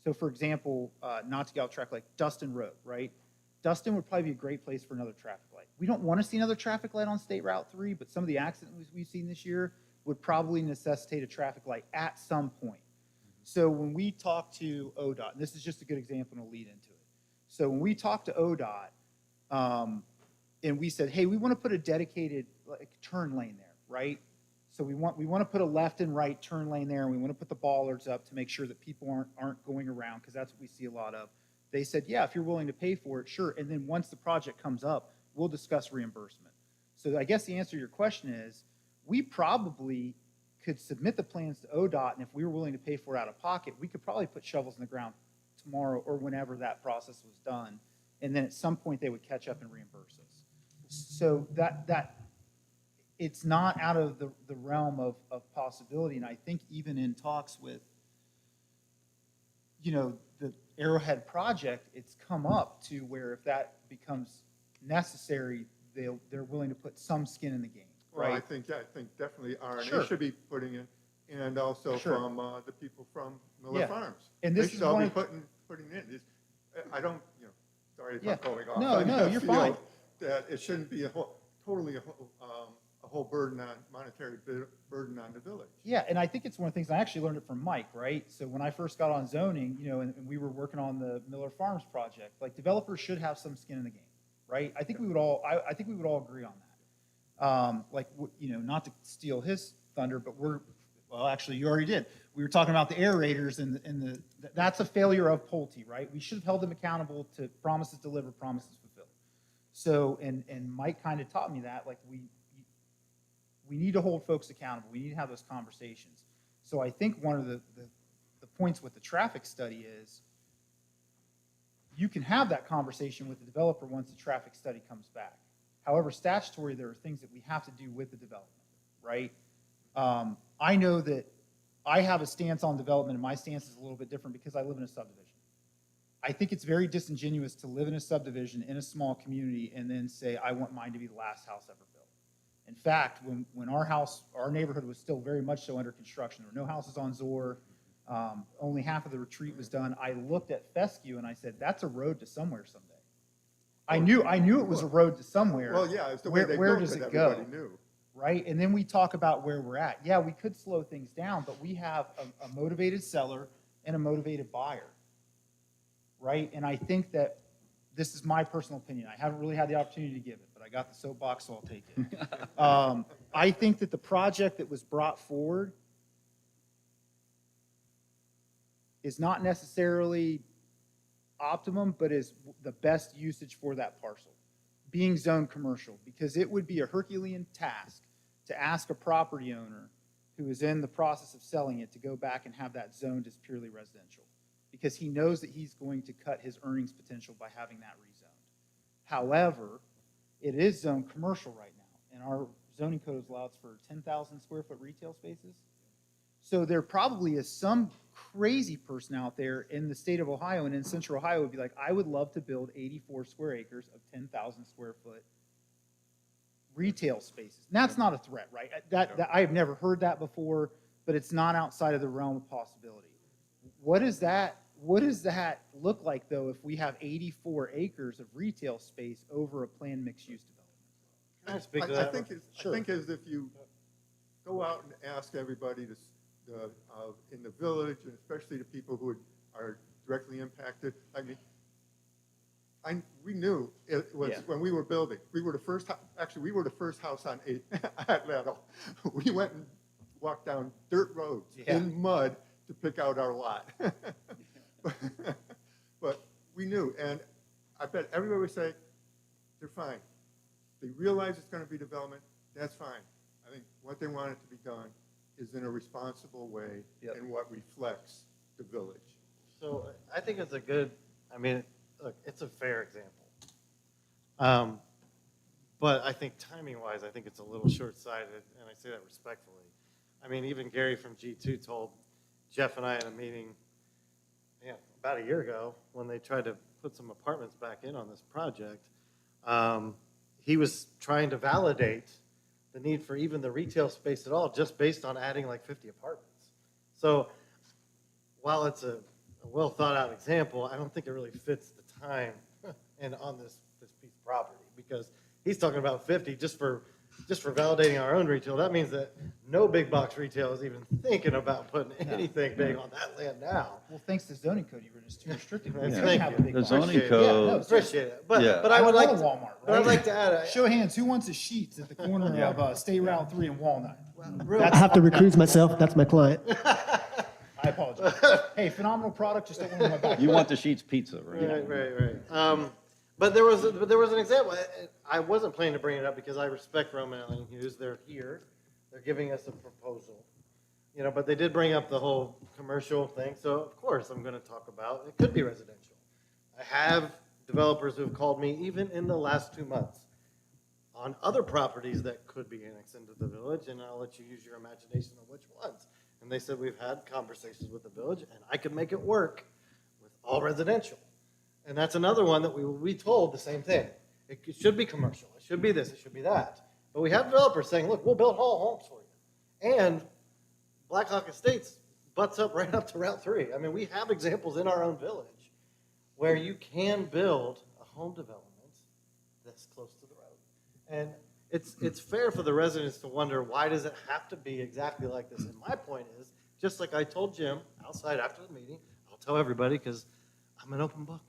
So for example, not to get off track, like Dustin Road, right? Dustin would probably be a great place for another traffic light. We don't want to see another traffic light on State Route 3, but some of the accidents we've seen this year would probably necessitate a traffic light at some point. So when we talk to ODOT, and this is just a good example and we'll lead into it. So when we talk to ODOT, and we said, hey, we want to put a dedicated turn lane there, right? So we want to put a left and right turn lane there, and we want to put the bollards up to make sure that people aren't going around, because that's what we see a lot of. They said, yeah, if you're willing to pay for it, sure. And then once the project comes up, we'll discuss reimbursement. So I guess the answer to your question is, we probably could submit the plans to ODOT, and if we were willing to pay for it out of pocket, we could probably put shovels in the ground tomorrow or whenever that process was done. And then at some point they would catch up and reimburse us. So that it's not out of the realm of possibility. And I think even in talks with, the Arrowhead project, it's come up to where if that becomes necessary, they're willing to put some skin in the game, right? Well, I think definitely R&A Sure. should be putting in, and also Sure. from the people from Miller Yeah. Farms. And They this is should all one be of- putting in. I don't, sorry if Yeah. I'm going off. No, I no, just you're feel fine. That it shouldn't be totally a whole monetary burden on the village. Yeah, and I think it's one of the things, I actually learned it from Mike, right? So when I first got on zoning, and we were working on the Miller Farms project, like developers should have some skin in the game, right? I think we would all agree on that. Not to steal his thunder, but Well, actually, you already did. We were talking about the aerators and that's a failure of Pulte, right? We should have held them accountable to promises delivered, promises fulfilled. So, and Mike kind of taught me that, like, we need to hold folks accountable. We need to have those conversations. So I think one of the points with the traffic study is you can have that conversation with the developer once the traffic study comes back. However, statutory, there are things that we have to do with the development, right? I know that I have a stance on development, and my stance is a little bit different because I live in a subdivision. I think it's very disingenuous to live in a subdivision in a small community and then say, I want mine to be the last house ever built. In fact, when our neighborhood was still very much so under construction, there were no houses on Zor, only half of the retreat was done, I looked at Fescue and I said, that's a road to somewhere someday. I knew it was a road to somewhere. Well, yeah, it's the way they Where built does it, it go? everybody knew. Right? And then we talk about where we're at. Yeah, we could slow things down, but we have a motivated seller and a motivated buyer. Right? And I think that this is my personal opinion. I haven't really had the opportunity to give it, but I got the soapbox, so I'll take it. I think that the project that was brought forward is not necessarily optimum, but is the best usage for that parcel, being zoned commercial, because it would be a Herculean task to ask a property owner who is in the process of selling it to go back and have that zoned as purely residential, because he knows that he's going to cut his earnings potential by having that rezoned. However, it is zoned commercial right now, and our zoning code allows for 10,000 square foot retail spaces. So there probably is some crazy person out there in the state of Ohio and in central Ohio would be like, I would love to build 84 square acres of 10,000 square foot retail spaces. And that's not a threat, right? That I have never heard that before, but it's not outside of the realm of possibility. What does that look like, though, if we have 84 acres of retail space over a planned mixed-use development? Can I speak to that? I think as if you go out and ask everybody in the village, and especially the people who are directly impacted. I mean, we knew it was when we were building. We were the first. Actually, we were the first house on 8 at Lattle. We went and walked down dirt roads in mud to pick out our lot. But we knew, and I bet everybody would say they're fine. They realize it's going to be development. That's fine. I think what they want it to be done is in a responsible way and what reflects the village. So I think it's a good, I mean, look, it's a fair example. But I think timing-wise, I think it's a little short-sighted, and I say that respectfully. I mean, even Gary from G2 told Jeff and I in a meeting about a year ago when they tried to put some apartments back in on this project, he was trying to validate the need for even the retail space at all, just based on adding like 50 apartments. So while it's a well thought out example, I don't think it really fits the time and on this piece of property, because he's talking about 50 just for validating our own retail. That means that no big box retail is even thinking about putting anything big on that land now. Well, thanks to zoning code, you were just too restrictive. Thank you. The zoning Appreciate it. code, Appreciate it. But Yeah. but I would like to, Walmart, right? but I'd like to add. Show of hands, who wants a Sheetz at the corner of State Route 3 and Walnut? I have to recuse myself. That's my client. I apologize. Hey, phenomenal product, just don't want my back. you want the Sheets pizza, right? Right. But there was an example. I wasn't planning to bring it up because I respect Roman Allen Hughes. They're here. They're giving us a proposal. But they did bring up the whole commercial thing. So of course I'm going to talk about it. Could be residential. I have developers who have called me even in the last 2 months on other properties that could be annexed into the village, and I'll let you use your imagination on which ones. And they said we've had conversations with the village, and I could make it work with all residential. And that's another one that we told the same thing. It should be commercial. It should be this. It should be that. But we have developers saying, look, we'll build whole homes for you. And Black Hawk Estates butts up right up to Route 3. I mean, we have examples in our own village where you can build a home development that's close to the road. And it's fair for the residents to wonder, why does it have to be exactly like this? And my point is, just like I told Jim outside after the meeting, I'll tell everybody because I'm an open book.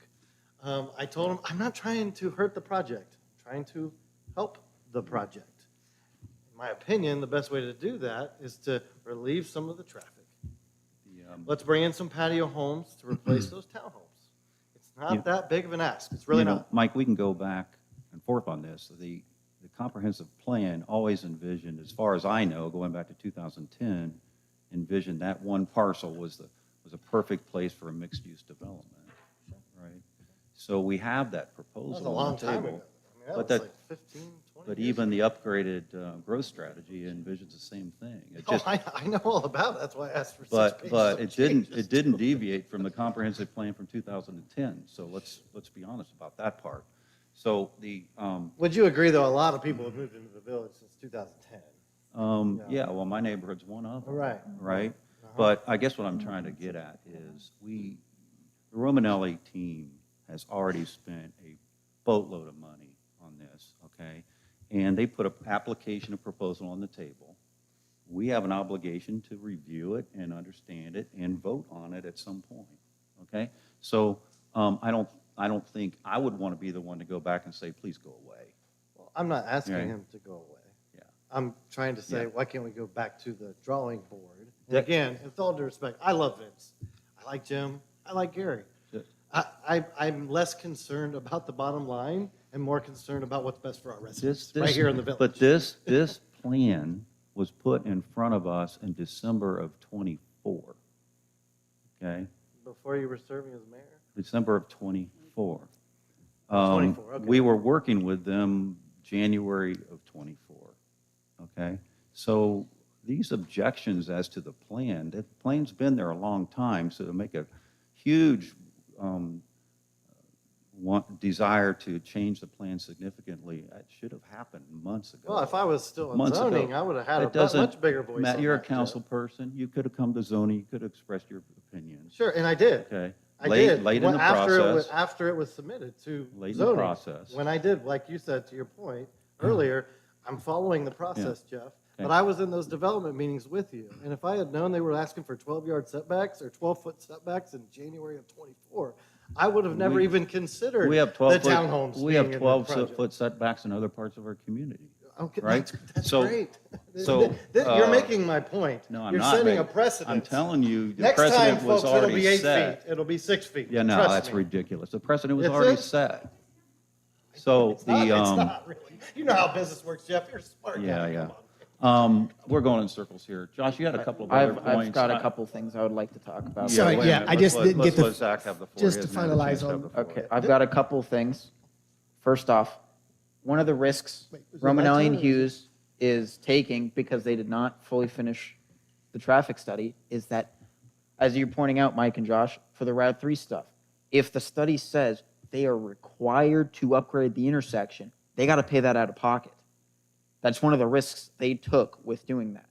I told him, I'm not trying to hurt the project. I'm trying to help the project. in my opinion, the best way to do that is to relieve some of the traffic. Let's bring in some patio homes to replace those townhomes. It's not that big of an ask. It's really not. Mike, we can go back and forth on this. The comprehensive plan always envisioned, as far as I know, going back to 2010, envisioned that one parcel was a perfect place for a mixed-use development, right? So we have that proposal That was a on long the time table. ago. I mean, But that was that- like 15, 20 But years even ago. the upgraded growth strategy envisions the same thing. It just, I know all about it. That's why I asked for such but pages but of it changes. didn't deviate from the comprehensive plan from 2010. So let's be honest about that part. So Would you agree, though, a lot of people have moved into the village since 2010? yeah, well, my neighborhood's one of them. Right. Right? But I guess what I'm trying to get at is the Romanelli team has already spent a boatload of money on this, okay? And they put an application, a proposal on the table. We have an obligation to review it and understand it and vote on it at some point, okay? So I don't think I would want to be the one to go back and say, please go away. Well, I'm not asking Right. him to go away. Yeah. I'm trying to say, Yeah. why can't we go back to the drawing board? And That- again, with all due respect, I love Vince. I like Jim. I like Gary. I'm less concerned about the bottom line and more concerned about what's best for our residents right here in the village. But this plan was put in front of us in December of '24, okay? Before you were serving as mayor? December of '24. 24, okay. We were working with them January of '24, okay? So these objections as to the plan's been there a long time, so to make a huge desire to change the plan significantly, that should have happened months ago. Well, if I was still in Months ago. zoning, I would have had That a doesn't- much bigger voice Matt, on you're a that, council Jeff. person. You could have come to zoning. You could have expressed your opinion. Sure, and I did. Okay. I Late- did. late in the After it was- process. After it was submitted to Late in the zoning. process. When I did, like you said, to your point earlier, I'm following the process, Jeff. But I was in those development meetings with you. And if I had known they were asking for 12-yard setbacks or 12-foot setbacks in January of '24, I would have never even considered We have the 12 townhomes foot, we have being in the 12 project. foot setbacks in other parts of our community. Okay, right? That's So- great. so, You're making my point. No, I'm You're not. setting a making- precedent. I'm telling you, the Next time, precedent was folks, it'll already be 8 set. feet. It'll be 6 feet. Yeah, no, Trust that's me. ridiculous. The precedent was Is already it? set. So It's not, the, it's not really. You know how business works, Jeff. You're a smart guy. yeah, yeah. Come on. We're going in circles here. Josh, you had a couple of other points. I've got a couple things I would like to talk about. Sorry, wait a yeah, minute. I just Let's didn't let- get the- let's let Zach have the floor. just He to hasn't had a chance finalize to have on- the floor. Okay, I've got a couple of things. First off, one of the risks Wait, was it my Romanelli turn and or- Hughes is taking because they did not fully finish the traffic study is that, as you're pointing out, Mike and Josh, for the Route 3 stuff, if the study says they are required to upgrade the intersection, they got to pay that out of pocket. That's one of the risks they took with doing that.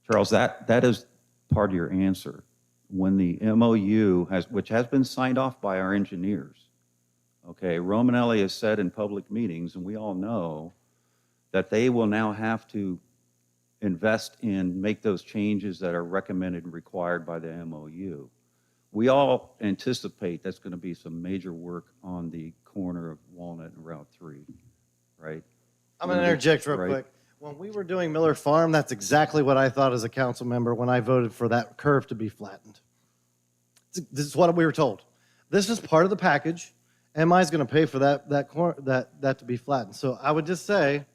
Charles, that is part of your answer. When the MOU which has been signed off by our engineers, okay, Romanelli has said in public meetings, and we all know, that they will now have to invest in, make those changes that are recommended and required by the MOU. We all anticipate that's going to be some major work on the corner of Walnut and Route 3, right? I'm going to interject real Right. quick. When we were doing Miller Farm, that's exactly what I thought as a council member when I voted for that curve to be flattened. This is what we were told. This is part of the package. MI is going to pay for that to be flattened. So I would just say,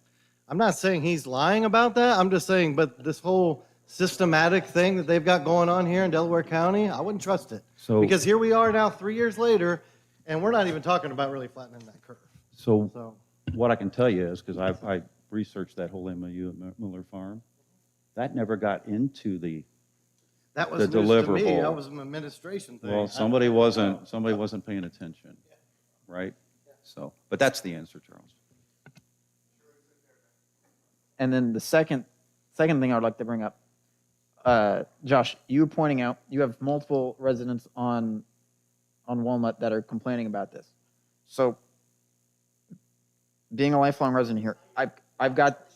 I'm not saying he's lying about that. I'm just saying, but this whole systematic thing that they've got going on here in Delaware County, I wouldn't trust it. So- Because here we are now 3 years later, and we're not even talking about really flattening that curve. So So what I can tell you is, because I researched that whole MOU at Miller Farm, that never got into the, that was the news to me. deliverable. That was an administration thing. well, somebody wasn't paying attention, right? So, but that's the answer, Charles. And then the second thing I would like to bring up, Josh, you were pointing out you have multiple residents on Walnut that are complaining about this. So, being a lifelong resident here, I've got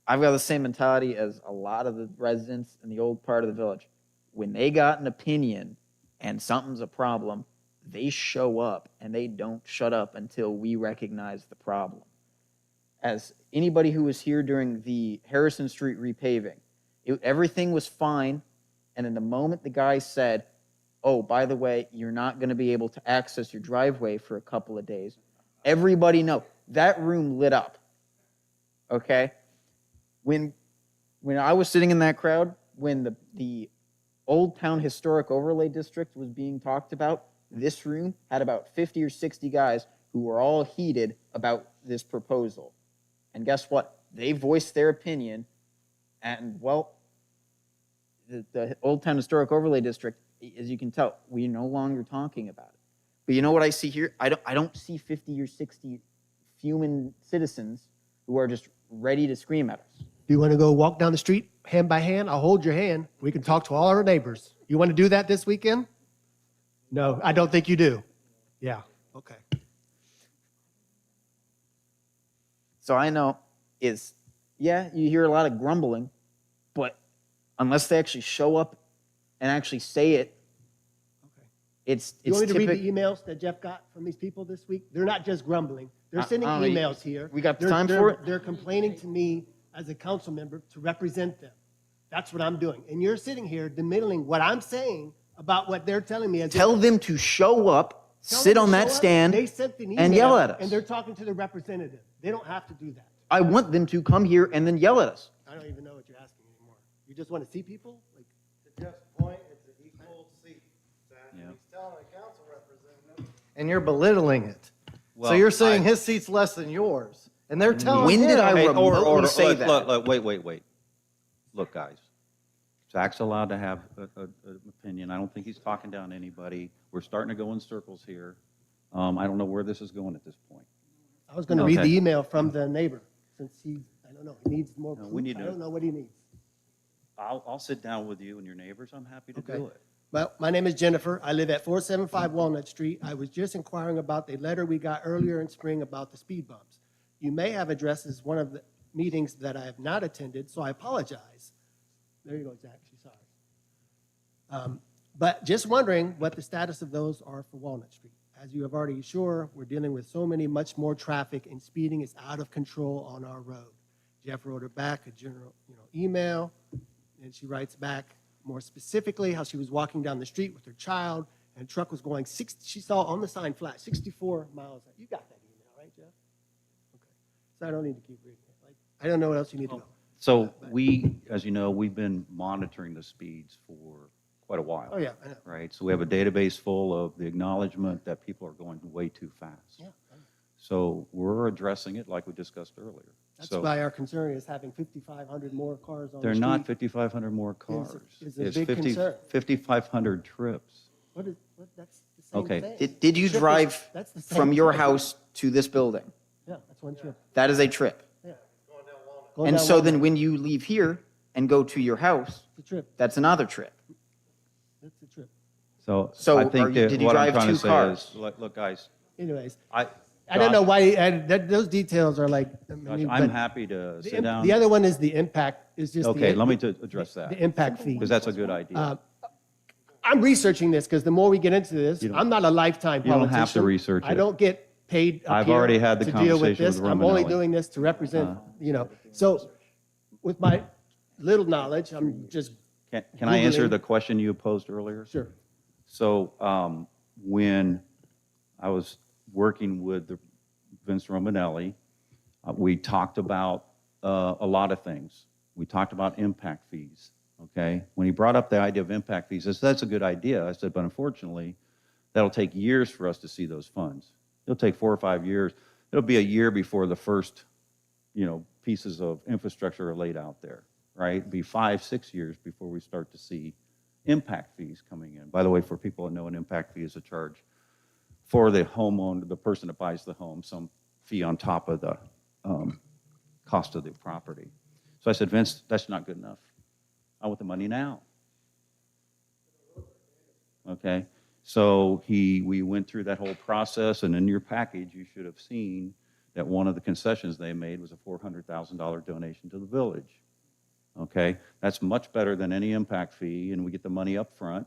the same mentality as a lot of the residents in the old part of the village. When they got an opinion and something's a problem, they show up and they don't shut up until we recognize the problem. as anybody who was here during the Harrison Street repaving, everything was fine. And in the moment the guy said, oh, by the way, you're not going to be able to access your driveway for a couple of days, everybody know that room lit up. Okay? When I was sitting in that crowd, when the Old Town Historic Overlay District was being talked about, this room had about 50 or 60 guys who were all heated about this proposal. And guess what? They voiced their opinion, and, well, the Old Town Historic Overlay District, as you can tell, we're no longer talking about it. But you know what I see here? I don't see 50 or 60 human citizens who are just ready to scream at us. Do you want to go walk down the street hand by hand? I'll hold your hand. We can talk to all our neighbors. You want to do that this weekend? No, I don't think you do. Yeah, okay. So I know you hear a lot of grumbling, but unless they actually show up and actually say it, it's You want me to read typical. the emails that Jeff got from these people this week? They're not just grumbling. They're sending I don't know. emails here. We got the They're- time they're- for it? They're complaining to me as a council member to represent them. That's what I'm doing. And you're sitting here belittling what I'm saying about what they're telling me. Tell them to show up, sit on that stand, They sent an and email, yell at us. And they're talking to the representative. They don't have to do that. I want them to come here and then yell at us. I don't even know what you're asking anymore. You just want to see people? Like, To Jeff's point, it's an equal seat. Zach. Yeah. He's telling a council representative, and you're belittling it. So Well, you're saying his seat's less than yours, and they're telling When did him- I Hey, remotely say look, that? Look, wait. Look, guys, Zach's allowed to have an opinion. I don't think he's talking down anybody. We're starting to go in circles here. I don't know where this is going at this point. I was going to read Okay. the email from the neighbor since he needs more No, proof. we need I to- don't know what he needs. I'll sit down with you and your neighbors. I'm happy to Okay. do it. Well, my name is Jennifer. I live at 475 Walnut Street. I was just inquiring about the letter we got earlier in spring about the speed bumps. You may have addressed this one of the meetings that I have not attended, so I apologize. There you go, Zach. She's sorry. But just wondering what the status of those are for Walnut Street. As you have already sure, we're dealing with much more traffic, and speeding is out of control on our road. Jeff wrote her back a general email, and she writes back more specifically how she was walking down the street with her child, and a truck was going 60, she saw on the sign flat, 64 miles. You got that email, right, Jeff? Okay. So I don't need to keep reading it. Like, I don't know what else you need to know. So we, as you know, we've been monitoring the speeds for quite a while. Oh, yeah, I know. Right? So we have a database full of the acknowledgement that people are going way too fast. Yeah, I know. So we're addressing it like we discussed earlier. That's So why our concern is having 5,500 more cars on the they're street. not 5,500 more cars. is a It's big concern. 5,500 trips. What, that's the same Okay. thing. Did you Trip is- drive that's the same from your thing. house to this building? Yeah, that's one trip. That is a trip. Yeah. And down so Walnut. then when you leave here and go to your house, It's a trip. that's another trip. That's a trip. So So I are think you- that did you what I'm drive trying to two say cars? is, look, guys, Anyways, I don't know Josh- why, those details are like. I Josh, mean, I'm but happy to the sit im- down. The other one is the impact, is just. Okay, the- let me address that. The impact fee. Because that's a good idea. I'm researching this because the more we get into this, You don't- I'm not a lifetime you don't politician. have to research I it. don't get paid up I've here already had the to deal with conversation this. with I'm only Romanelli. doing this to represent, So with my little knowledge, I'm just, Can I answer Googling. the question you posed earlier? sure. So when I was working with Vince Romanelli, we talked about a lot of things. We talked about impact fees, okay? When he brought up the idea of impact fees, I said, that's a good idea. I said, but unfortunately, that'll take years for us to see those funds. It'll take 4 or 5 years. It'll be a year before the first, pieces of infrastructure are laid out there, right? It'll be 5, 6 years before we start to see impact fees coming in. By the way, for people that know, an impact fee is a charge for the homeowner, the person that buys the home, some fee on top of the cost of the property. So I said, Vince, that's not good enough. I want the money now. Okay, so we went through that whole process, and in your package, you should have seen that one of the concessions they made was a $400,000 donation to the village. Okay, that's much better than any impact fee, and we get the money up front.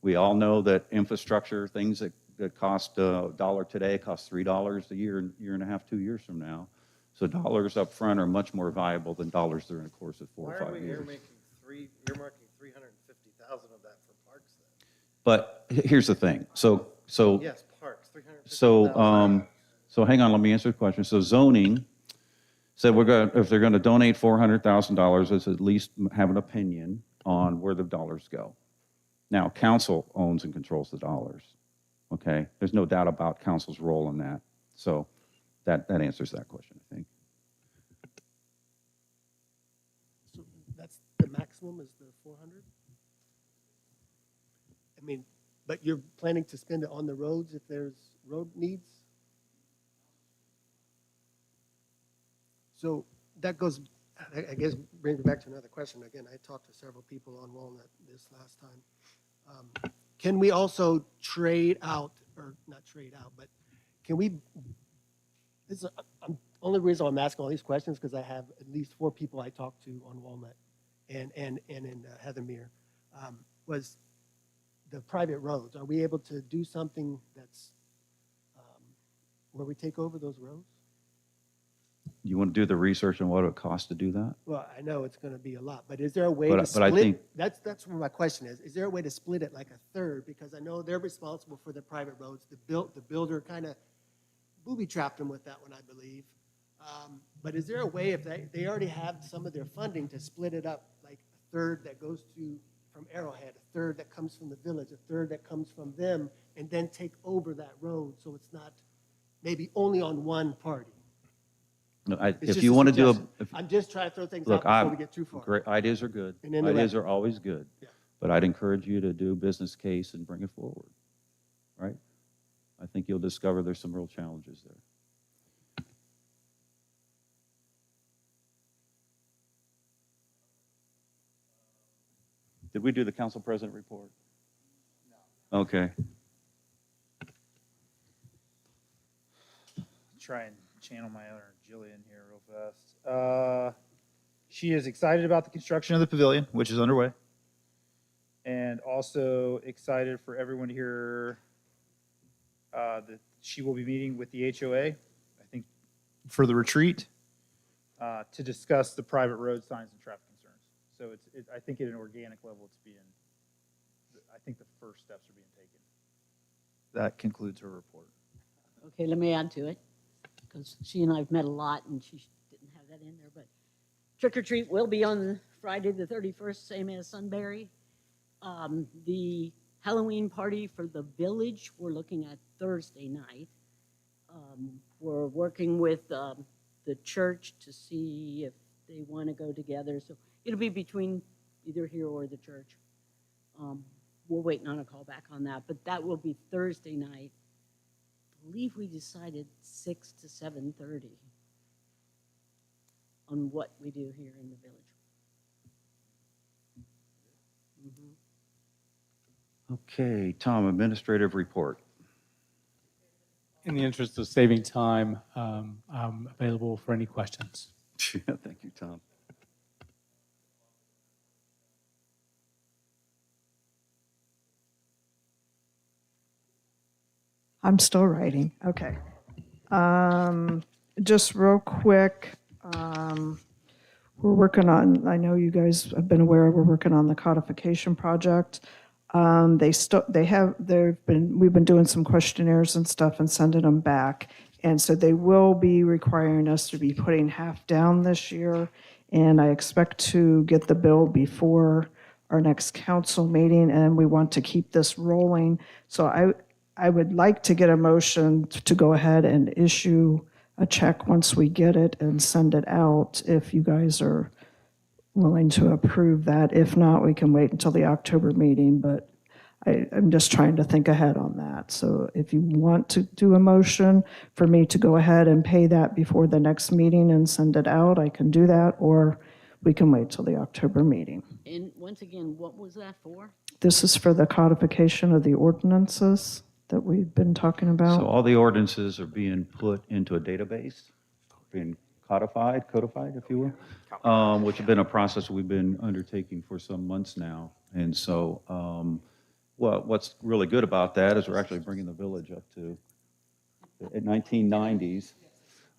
We all know that infrastructure, things that cost $1 today, cost $3 a year and a half, 2 years from now. So dollars up front are much more valuable than dollars during the course of 4 Why or are 5 we years. earmarking 350,000 of that for parks then? But here's the thing. So Yes, parks, 350,000. So hang on, let me answer the question. So zoning said if they're going to donate $400,000, let's at least have an opinion on where the dollars go. Now, council owns and controls the dollars, okay? There's no doubt about council's role in that. So that answers that question, I think. So that's the maximum is the 400? I mean, but you're planning to spend it on the roads if there's road needs? So that goes, I guess, brings me back to another question. Again, I talked to several people on Walnut this last time. Can we also trade out, or not trade out, but can we, only reason I'm asking all these questions because I have at least 4 people I talked to on Walnut and in Heathermere, was the private roads. Are we able to do something that's where we take over those roads? You want to do the research on what it costs to do that? Well, I know it's going to be a lot, but is there a way But to I split? think- That's where my question is. Is there a way to split it like a third? Because I know they're responsible for the private roads. The builder kind of booby-trapped them with that one, I believe. But is there a way, if they already have some of their funding, to split it up, like a third that goes from Arrowhead, a third that comes from the village, a third that comes from them, and then take over that road so it's not maybe only on one party? No, It's if just you a want to do suggestion. a, I'm just trying to throw things look, out before we get too far. great, ideas are good. And then the Ideas rest. are always good. Yeah. But I'd encourage you to do a business case and bring it forward, right? I think you'll discover there's some real challenges there. Did we do the council president report? No. Okay. Try and channel my other Jillian here real fast. She is excited about the construction of the pavilion, which is underway. And also excited for everyone to hear that she will be meeting with the HOA, I think, for the retreat, to discuss the private road signs and traffic concerns. So I think at an organic level, I think the first steps are being taken. That concludes her report. Okay, let me add to it, because she and I have met a lot, and she didn't have that in there, but trick or treat will be on Friday the 31st, same as Sunbury. The Halloween party for the village, we're looking at Thursday night. We're working with the church to see if they want to go together, so it'll be between either here or the church. We're waiting on a call back on that, but that will be Thursday night. I believe we decided 6 to 7:30 on what we do here in the village. Okay, Tom, administrative report. In the interest of saving time, I'm available for any questions. Thank you, Tom. I'm still writing. Okay. Just real quick, we're working on, I know you guys have been aware, we're working on the codification project. We've been doing some questionnaires and stuff and sending them back. And so they will be requiring us to be putting half down this year. And I expect to get the bill before our next council meeting, and we want to keep this rolling. So I would like to get a motion to go ahead and issue a check once we get it and send it out, if you guys are willing to approve that. If not, we can wait until the October meeting, but I'm just trying to think ahead on that. So if you want to do a motion for me to go ahead and pay that before the next meeting and send it out, I can do that, or we can wait till the October meeting. And once again, what was that for? This is for the codification of the ordinances that we've been talking about. So all the ordinances are being put into a database, being codified, if you will, which has been a process we've been undertaking for some months now. And so what's really good about that is we're actually bringing the village up to the 1990s.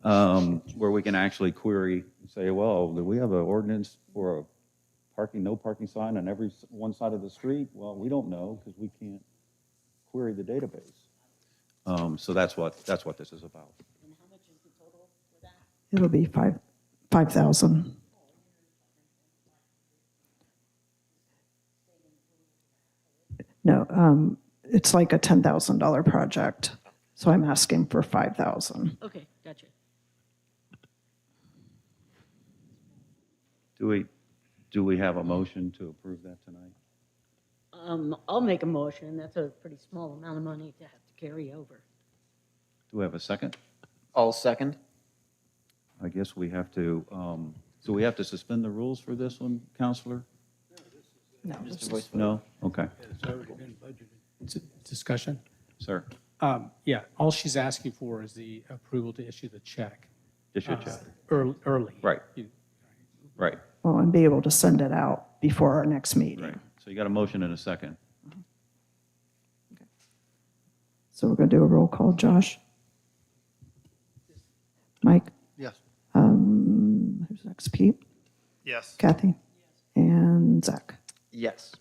where we can actually query and say, well, do we have an ordinance for a no parking sign on every one side of the street? Well, we don't know because we can't query the database. So that's what this is about. It'll be 5,000. No, it's like a $10,000 project. So I'm asking for 5,000. Okay, gotcha. Do we have a motion to approve that tonight? I'll make a motion. That's a pretty small amount of money to have to carry over. Do we have a second? All second? I guess we have to, so we have to suspend the rules for this one, Counselor? No, Just a voice vote. No? Okay. Discussion? Sir, Yeah, all she's asking for is the approval to issue the check. issue a check. Early. Right. Right, Well, and be able to send it out before our next meeting. right. So you got a motion and a second. So we're going to do a roll call. Josh? Mike? Yes. Who's next? Pete? Yes. Kathy? And Zach? Yes.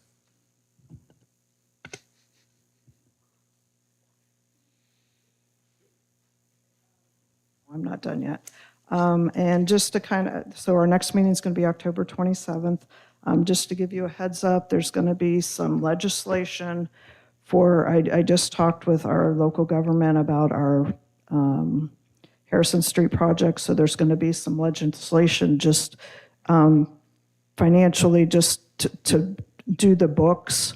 I'm not done yet. And just to kind of, so our next meeting is going to be October 27th. Just to give you a heads up, there's going to be some legislation for, I just talked with our local government about our Harrison Street project. So there's going to be some legislation just financially just to do the books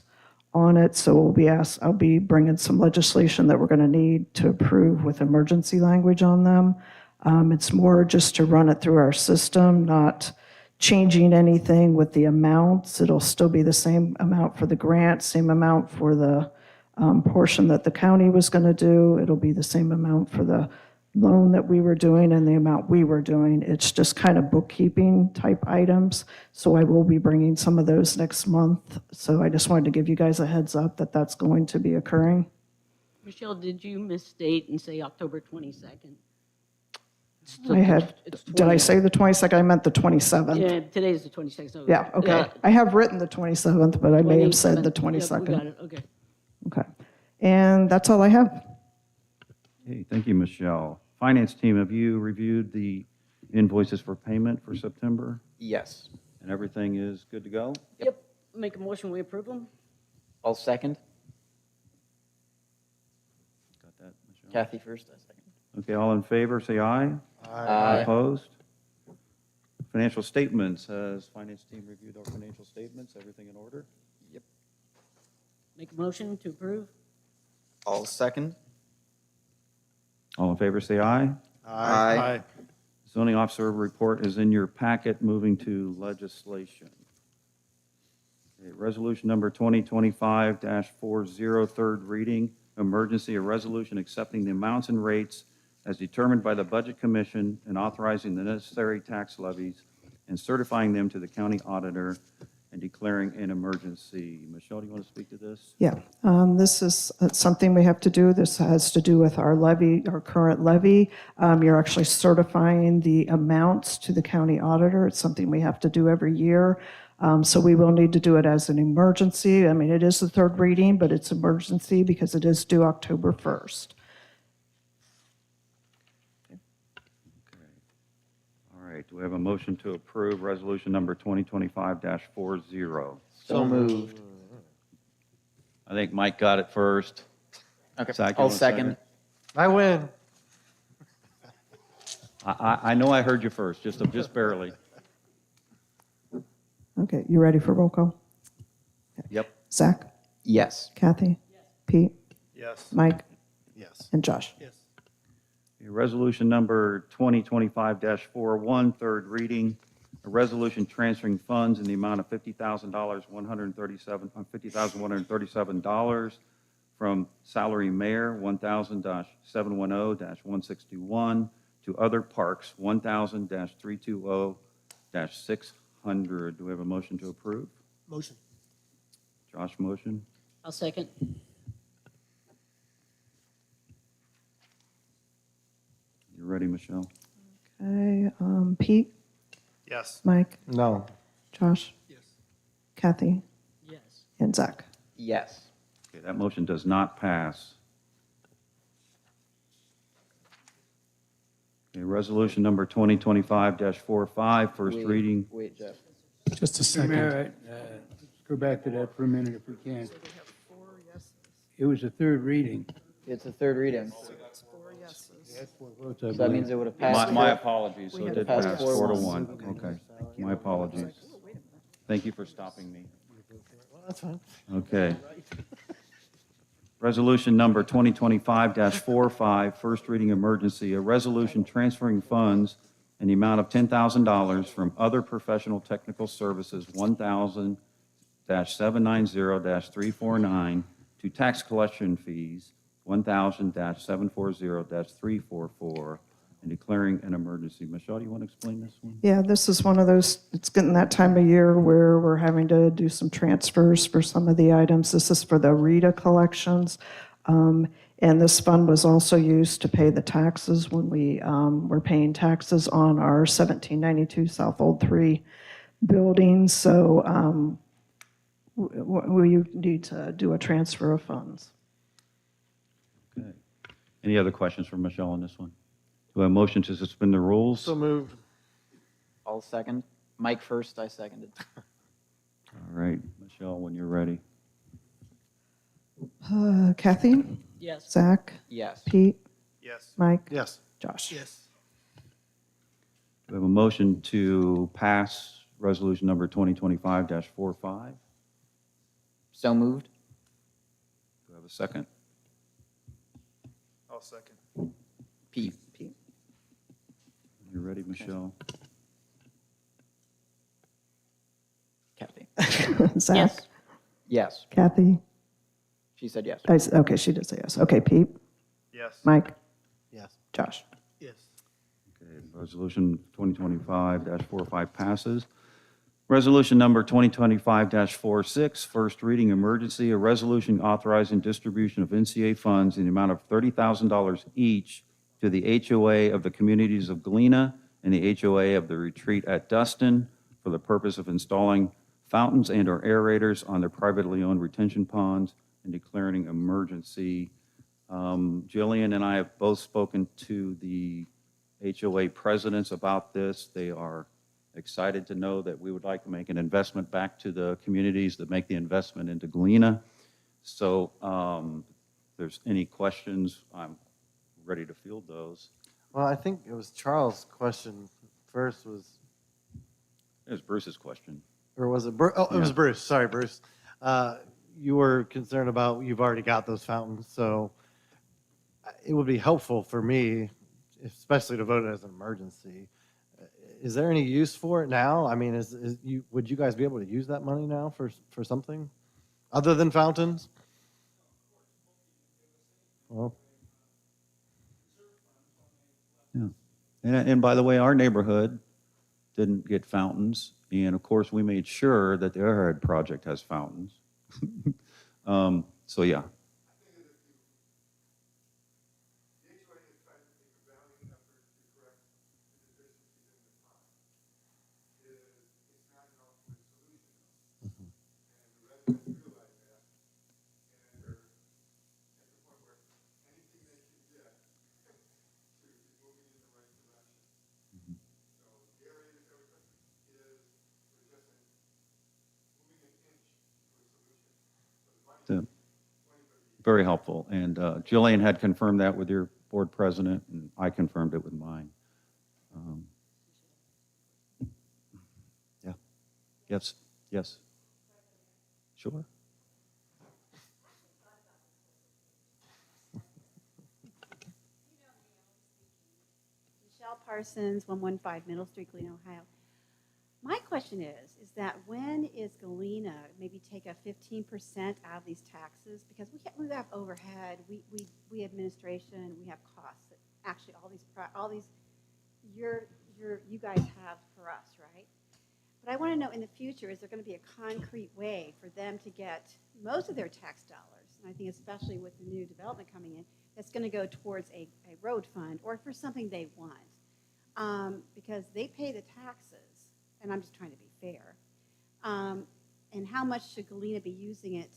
on it. So I'll be bringing some legislation that we're going to need to approve with emergency language on them. It's more just to run it through our system, not changing anything with the amounts. It'll still be the same amount for the grant, same amount for the portion that the county was going to do. It'll be the same amount for the loan that we were doing and the amount we were doing. It's just kind of bookkeeping type items. So I will be bringing some of those next month. So I just wanted to give you guys a heads up that that's going to be occurring. Michelle, did you misstate and say October 22nd? Did I say the 22nd? I meant the 27th. Yeah, today's the 22nd. So Yeah, okay. I have written the 27th, but I may have said the 27th. Yep, we got 22nd. it, okay. Okay. And that's all I have. Okay, thank you, Michelle. Finance team, have you reviewed the invoices for payment for September? Yes. And everything is good to go? Yep, make a motion, we approve them? All second? Got that, Michelle? Kathy first, I second. Okay, all in favor, say aye. Aye. Opposed? Financial statements, has finance team reviewed our financial statements? Everything in order? Yep. Make a motion to approve? All second? All in favor, say aye. Aye. Zoning officer report is in your packet. Moving to legislation. Okay, resolution number 2025-40, third reading, emergency, a resolution accepting the amounts and rates as determined by the Budget Commission and authorizing the necessary tax levies and certifying them to the county auditor and declaring an emergency. Michelle, do you want to speak to this? Yeah, this is something we have to do. This has to do with our levy, our current levy. You're actually certifying the amounts to the county auditor. It's something we have to do every year. So we will need to do it as an emergency. I mean, it is the third reading, but it's emergency because it is due October 1st. All right, do we have a motion to approve resolution number 2025-40? So moved. I think Mike got it first. Okay. Zach, you All want a second? I win. I know I heard you first, just barely. Okay, you ready for roll call? Yep. Zach? Yes. Kathy? Pete? Yes. Mike? Yes. And Josh? Yes. Resolution number 2025-41, third reading, a resolution transferring funds in the amount of $50,137 from salary mayor 1,000-710-161 to other parks 1,000-320-600. Do we have a motion to approve? Motion. Josh, motion. I'll second. You ready, Michelle? Okay, Pete, Yes. Mike, No. Josh, Yes. Kathy, Yes. and Zach. Yes. Okay, that motion does not pass. Okay, resolution number 2025-45, first Wait, reading. Wait, Jeff. Just a Mr. second. Mayor, let's go back to that for a minute if we can. It was a third reading. It's a third reading. That's four votes, I So that believe. means it would have passed. My apologies, so We it had did passed pass 4-1. 4-1. Okay, my apologies. Thank you for stopping me. Well, that's fine. Okay. Resolution number 2025-45, first reading emergency, a resolution transferring funds in the amount of $10,000 from other professional technical services 1,000-790-349 to tax collection fees 1,000-740-344 and declaring an emergency. Michelle, do you want to explain this one? Yeah, this is one of those, it's getting that time of year where we're having to do some transfers for some of the items. This is for the RETA collections. And this fund was also used to pay the taxes when we were paying taxes on our 1792 South Old 3 building. So we need to do a transfer of funds. Okay. Any other questions for Michelle on this one? Do I have a motion to suspend the rules? So moved. I'll second. Mike first, I seconded. All right, Michelle, when you're ready. Kathy, Yes. Zach, Yes. Pete, Yes. Mike, Yes. Josh. Yes. We have a motion to pass resolution number 2025-45. So moved. Do I have a second? I'll second. Pete. You ready, Michelle? Kathy. Zach, Yes. Yes. Kathy. She said yes. Okay, she did say yes. Okay, Pete, Yes. Mike, Yes. Josh. Yes. Okay, resolution 2025-45 passes. Resolution number 2025-46, first reading emergency, a resolution authorizing distribution of NCA funds in the amount of $30,000 each to the HOA of the communities of Galena and the HOA of the Retreat at Dustin for the purpose of installing fountains and/or aerators on their privately owned retention ponds and declaring emergency. Jillian and I have both spoken to the HOA presidents about this. They are excited to know that we would like to make an investment back to the communities that make the investment into Galena. So if there's any questions, I'm ready to field those. Well, I think it was Charles' question first was, It was Bruce's question. or was it Bruce? Oh, it was Yeah. Bruce. Sorry, Bruce. You were concerned about, you've already got those fountains, so it would be helpful for me, especially to vote it as an emergency. Is there any use for it now? I mean, would you guys be able to use that money now for something other than fountains? Well, Yeah. And by the way, our neighborhood didn't get fountains. And of course, we made sure that the Arrowhead project has fountains. So yeah. Very helpful. And Jillian had confirmed that with your board president, and I confirmed it with mine. Yeah. Yes. Yes. Sure. Michelle Parsons, 115 Middle Street, Galena, Ohio. My question is that when is Galena maybe take a 15% out of these taxes? Because we have overhead, we administration, we have costs that actually all these you guys have for us, right? But I want to know in the future, is there going to be a concrete way for them to get most of their tax dollars? And I think especially with the new development coming in, that's going to go towards a road fund or for something they want. because they pay the taxes, and I'm just trying to be fair. And how much should Galena be using it,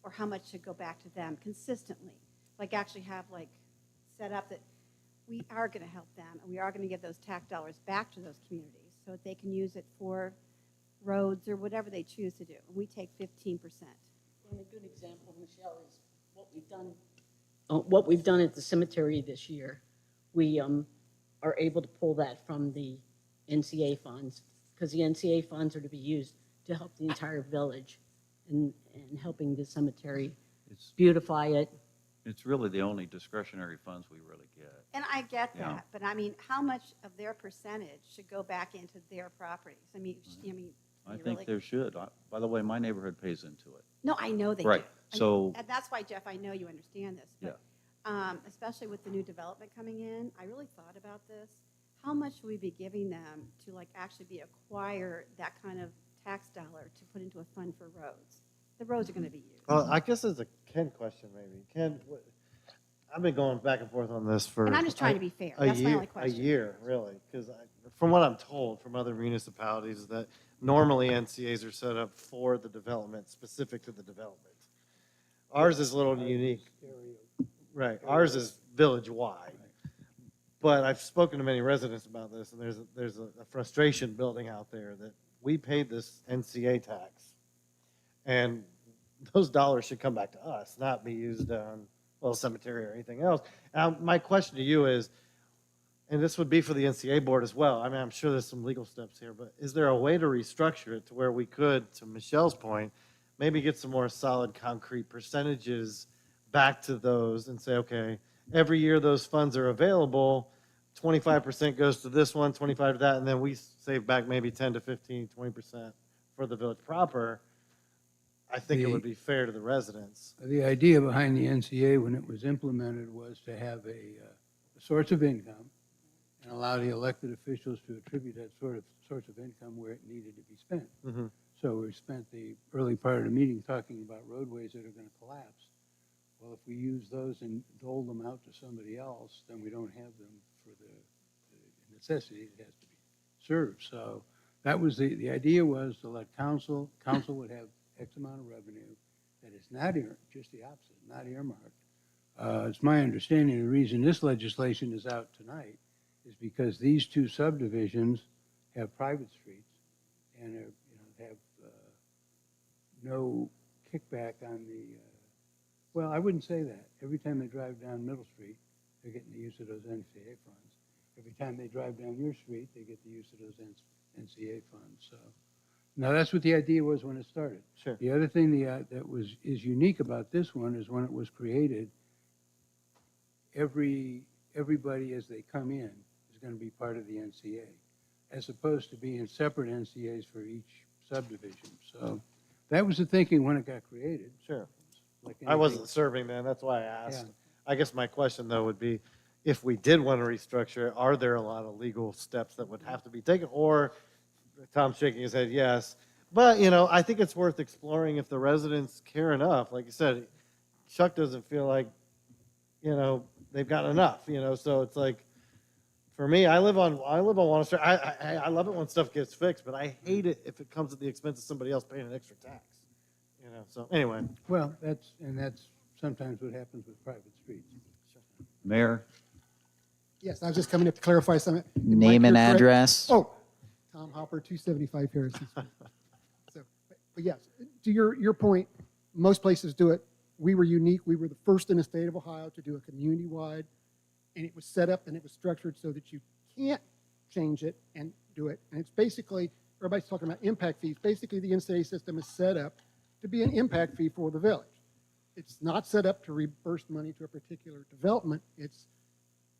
or how much should go back to them consistently? Like actually have like set up that we are going to help them, and we are going to give those tax dollars back to those communities so that they can use it for roads or whatever they choose to do. And we take 15%. And a good example, Michelle, is what we've done. What we've done at the cemetery this year. We are able to pull that from the NCA funds, because the NCA funds are to be used to help the entire village and helping the cemetery beautify it. It's really the only discretionary funds we really get. And I get Yeah. that, but I mean, how much of their percentage should go back into their properties? I mean, I you think really- there should. By the way, my neighborhood pays into it. No, I know they Right. do. So- And that's why, Jeff, I know you understand this. But, especially with the new development coming in, I really thought about this. How much should we be giving them to like actually be acquire that kind of tax dollar to put into a fund for roads? The roads are going to be used. Well, I guess it's a Ken question, maybe. Ken, I've been going back and forth on this for. And I'm just trying to be fair. That's my only question. A year, really, because from what I'm told from other municipalities, is that normally NCAs are set up for the development, specific to the development. Ours is a little unique. Right, ours is village-wide. But I've spoken to many residents about this, and there's a frustration building out there that we paid this NCA tax, and those dollars should come back to us, not be used on, well, cemetery or anything else. Now, my question to you is, and this would be for the NCA board as well, I mean, I'm sure there's some legal steps here, but is there a way to restructure it to where we could, to Michelle's point, maybe get some more solid, concrete percentages back to those and say, okay, every year those funds are available, 25% goes to this one, 25 to that, and then we save back maybe 10 to 15, 20% for the village proper. I think it would be fair to the residents. The idea behind the NCA when it was implemented was to have a source of income and allow the elected officials to attribute that source of income where it needed to be spent. Mhm. So we spent the early part of the meeting talking about roadways that are going to collapse. Well, if we use those and dole them out to somebody else, then we don't have them for the necessity that has to be served. So that was the idea was to let council would have X amount of revenue that is not just the opposite, not earmarked. It's my understanding the reason this legislation is out tonight is because these two subdivisions have private streets and have no kickback on the, well, I wouldn't say that. Every time they drive down Middle Street, they're getting the use of those NCA funds. Every time they drive down your street, they get the use of those NCA funds. So now that's what the idea was when it started. Sure. The other thing that is unique about this one is when it was created, everybody as they come in is going to be part of the NCA, as opposed to being separate NCAs for each subdivision. So that was the thinking when it got created. Sure. Like I wasn't serving then, that's why I asked. Yeah. I guess my question, though, would be, if we did want to restructure it, are there a lot of legal steps that would have to be taken? Or, Tom's shaking his head, yes. But, I think it's worth exploring if the residents care enough. Like you said, Chuck doesn't feel like, they've got enough, so it's like, for me, I live on Walnut Street. I love it when stuff gets fixed, but I hate it if it comes at the expense of somebody else paying an extra tax. So anyway. Well, that's sometimes what happens with private streets. Mayor? Yes, I was just coming up to clarify something. Name and Mike, you're correct. address. Oh, Tom Hopper, 275 Harrison Street. But yes, to your point, most places do it. We were unique. We were the first in the state of Ohio to do a community-wide, and it was set up and it was structured so that you can't change it and do it. And it's basically, everybody's talking about impact fees. Basically, the NCA system is set up to be an impact fee for the village. It's not set up to reimburse money to a particular development. It's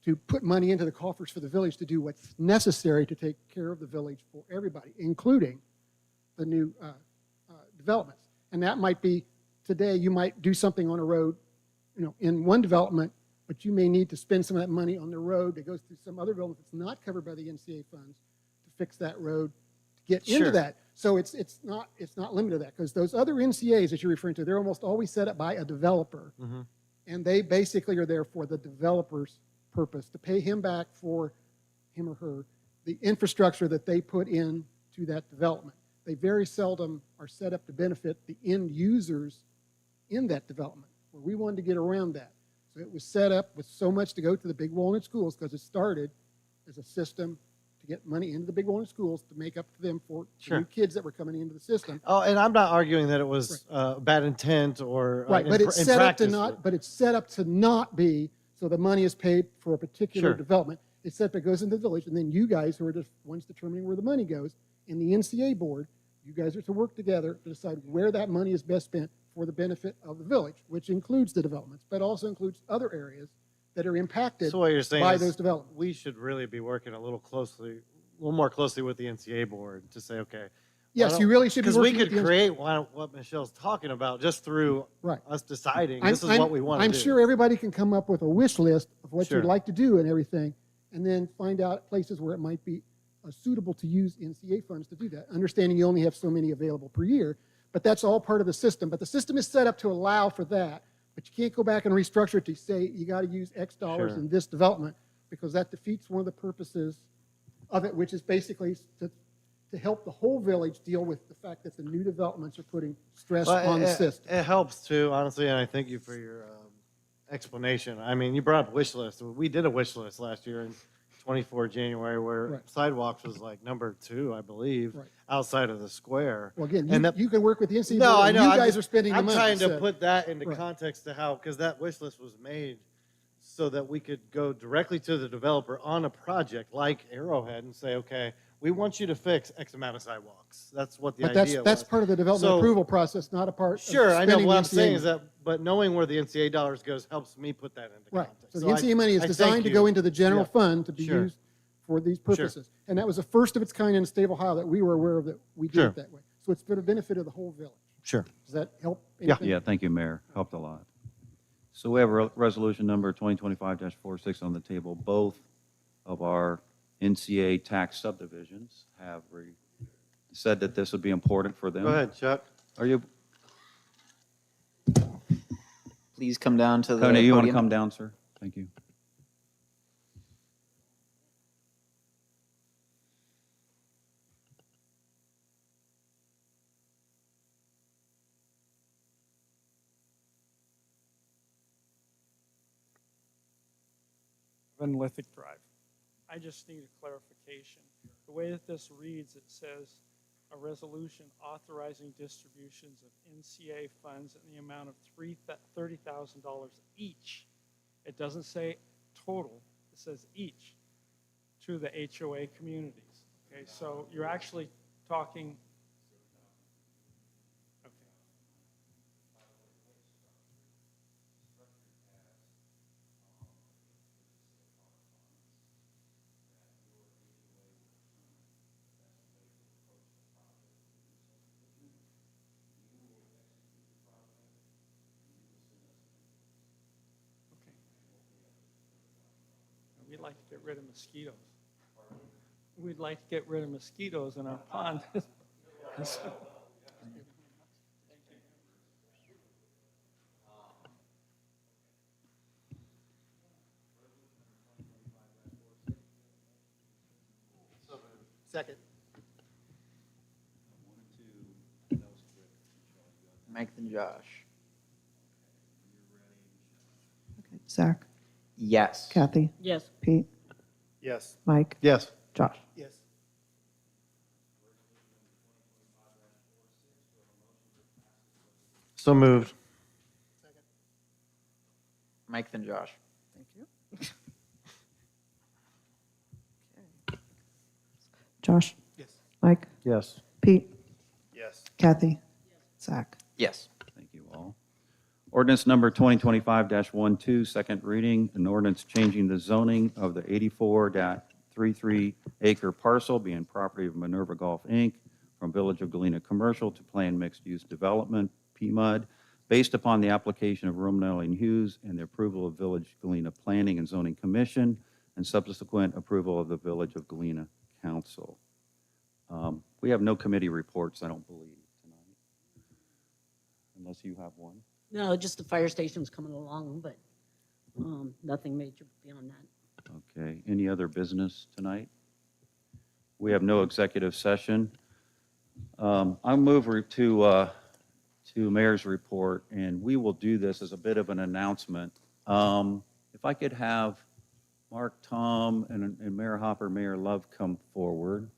to put money into the coffers for the village to do what's necessary to take care of the village for everybody, including the new developments. And that might be, today you might do something on a road, in one development, but you may need to spend some of that money on the road that goes through some other development that's not covered by the NCA funds to fix that road, to get into that. So it's not limited to that, because those other NCAs that you're referring to, they're almost always set up by a developer. Mm-hmm. And they basically are there for the developer's purpose, to pay him back for him or her, the infrastructure that they put in to that development. They very seldom are set up to benefit the end users in that development, where we wanted to get around that. So it was set up with so much to go to the Big Walnut schools because it started as a system to get money into the Big Walnut schools to make up to them for the new kids that were coming into the system. Oh, and I'm not arguing that it was bad intent or Right, but it's in set up to practice, not, but it's set up to not be, so the money is paid for a particular Sure. development. It's set up, it goes into the village, and then you guys who are the ones determining where the money goes, in the NCA board, you guys are to work together to decide where that money is best spent for the benefit of the village, which includes the developments, but also includes other areas that are impacted So what you're saying by is those developments. we should really be working a little more closely with the NCA board to say, okay. Yes, you really should be because we working with could the NCA. create what Michelle's talking about just through us deciding this is what we want to do. I'm sure everybody can come up with a wish list of what Sure. you'd like to do and everything, and then find out places where it might be suitable to use NCA funds to do that. Understanding you only have so many available per year, but that's all part of the system. But the system is set up to allow for that, but you can't go back and restructure it to say you got to use X dollars Sure. in this development, because that defeats one of the purposes of it, which is basically to help the whole village deal with the fact that the new developments are putting stress Well, on the system. It helps too, honestly, and I thank you for your explanation. I mean, you brought up wish list. We did a wish list last year in 24 January where sidewalks was like number 2, I believe, outside of the square. Well, again, And you can work with the NCA No, board, I and know. you I'm guys just- are spending the I'm money. trying to so- put that into Right. context to how, because that wish list was made so that we could go directly to the developer on a project like Arrowhead and say, okay, we want you to fix X amount of sidewalks. That's what the But idea was. that's part of the development So- approval process, not a part of Sure, I know. spending What the I'm NCA saying is money. that, but knowing where the NCA dollars goes helps me put that into Right. context. So the NCA money is I designed thank to you. go into the general Yeah. fund to be Sure. used for these purposes. And that was the first of its kind in the state of Ohio that we were aware of, that we did Sure. it that way. So it's for the benefit of the whole village. Sure. Does that help? Yeah. anything? Yeah, thank you, Mayor. Helped a lot. So we have resolution number 2025-46 on the table. Both of our NCA tax subdivisions have said that this would be important for them. Go ahead, Chuck. Are you, Please come down to the Coney, you want to podium. come down, sir? Thank you. Lithic Drive. I just need a clarification. The way that this reads, it says a resolution authorizing distributions of NCA funds in the amount of $30,000 each. It doesn't say total, it says each to the HOA communities. Okay, so you're actually talking. We'd like to get rid of mosquitoes. We'd like to get rid of mosquitoes in our pond. Second. Mike and Josh. Zach, Yes. Kathy, Yes. Pete, Yes. Mike, Yes. Josh. Yes. So moved. Mike and Josh. Thank you. Josh, Yes. Mike, Yes. Pete, Yes. Kathy, Zach. Yes. Thank you all. Ordinance number 2025-12, second reading, an ordinance changing the zoning of the 84.33 acre parcel being property of Minerva Golf, Inc., from Village of Galena Commercial to Planned Mixed Use Development, PMUD, based upon the application of Romanelli and Hughes and the approval of Village Galena Planning and Zoning Commission and subsequent approval of the Village of Galena Council. We have no committee reports, I don't believe, tonight, unless you have one. No, just the fire station's coming along, but nothing major beyond that. Okay, any other business tonight? We have no executive session. I'll move to mayor's report, and we will do this as a bit of an announcement. If I could have Mark, Tom, and Mayor Hopper, Mayor Love come forward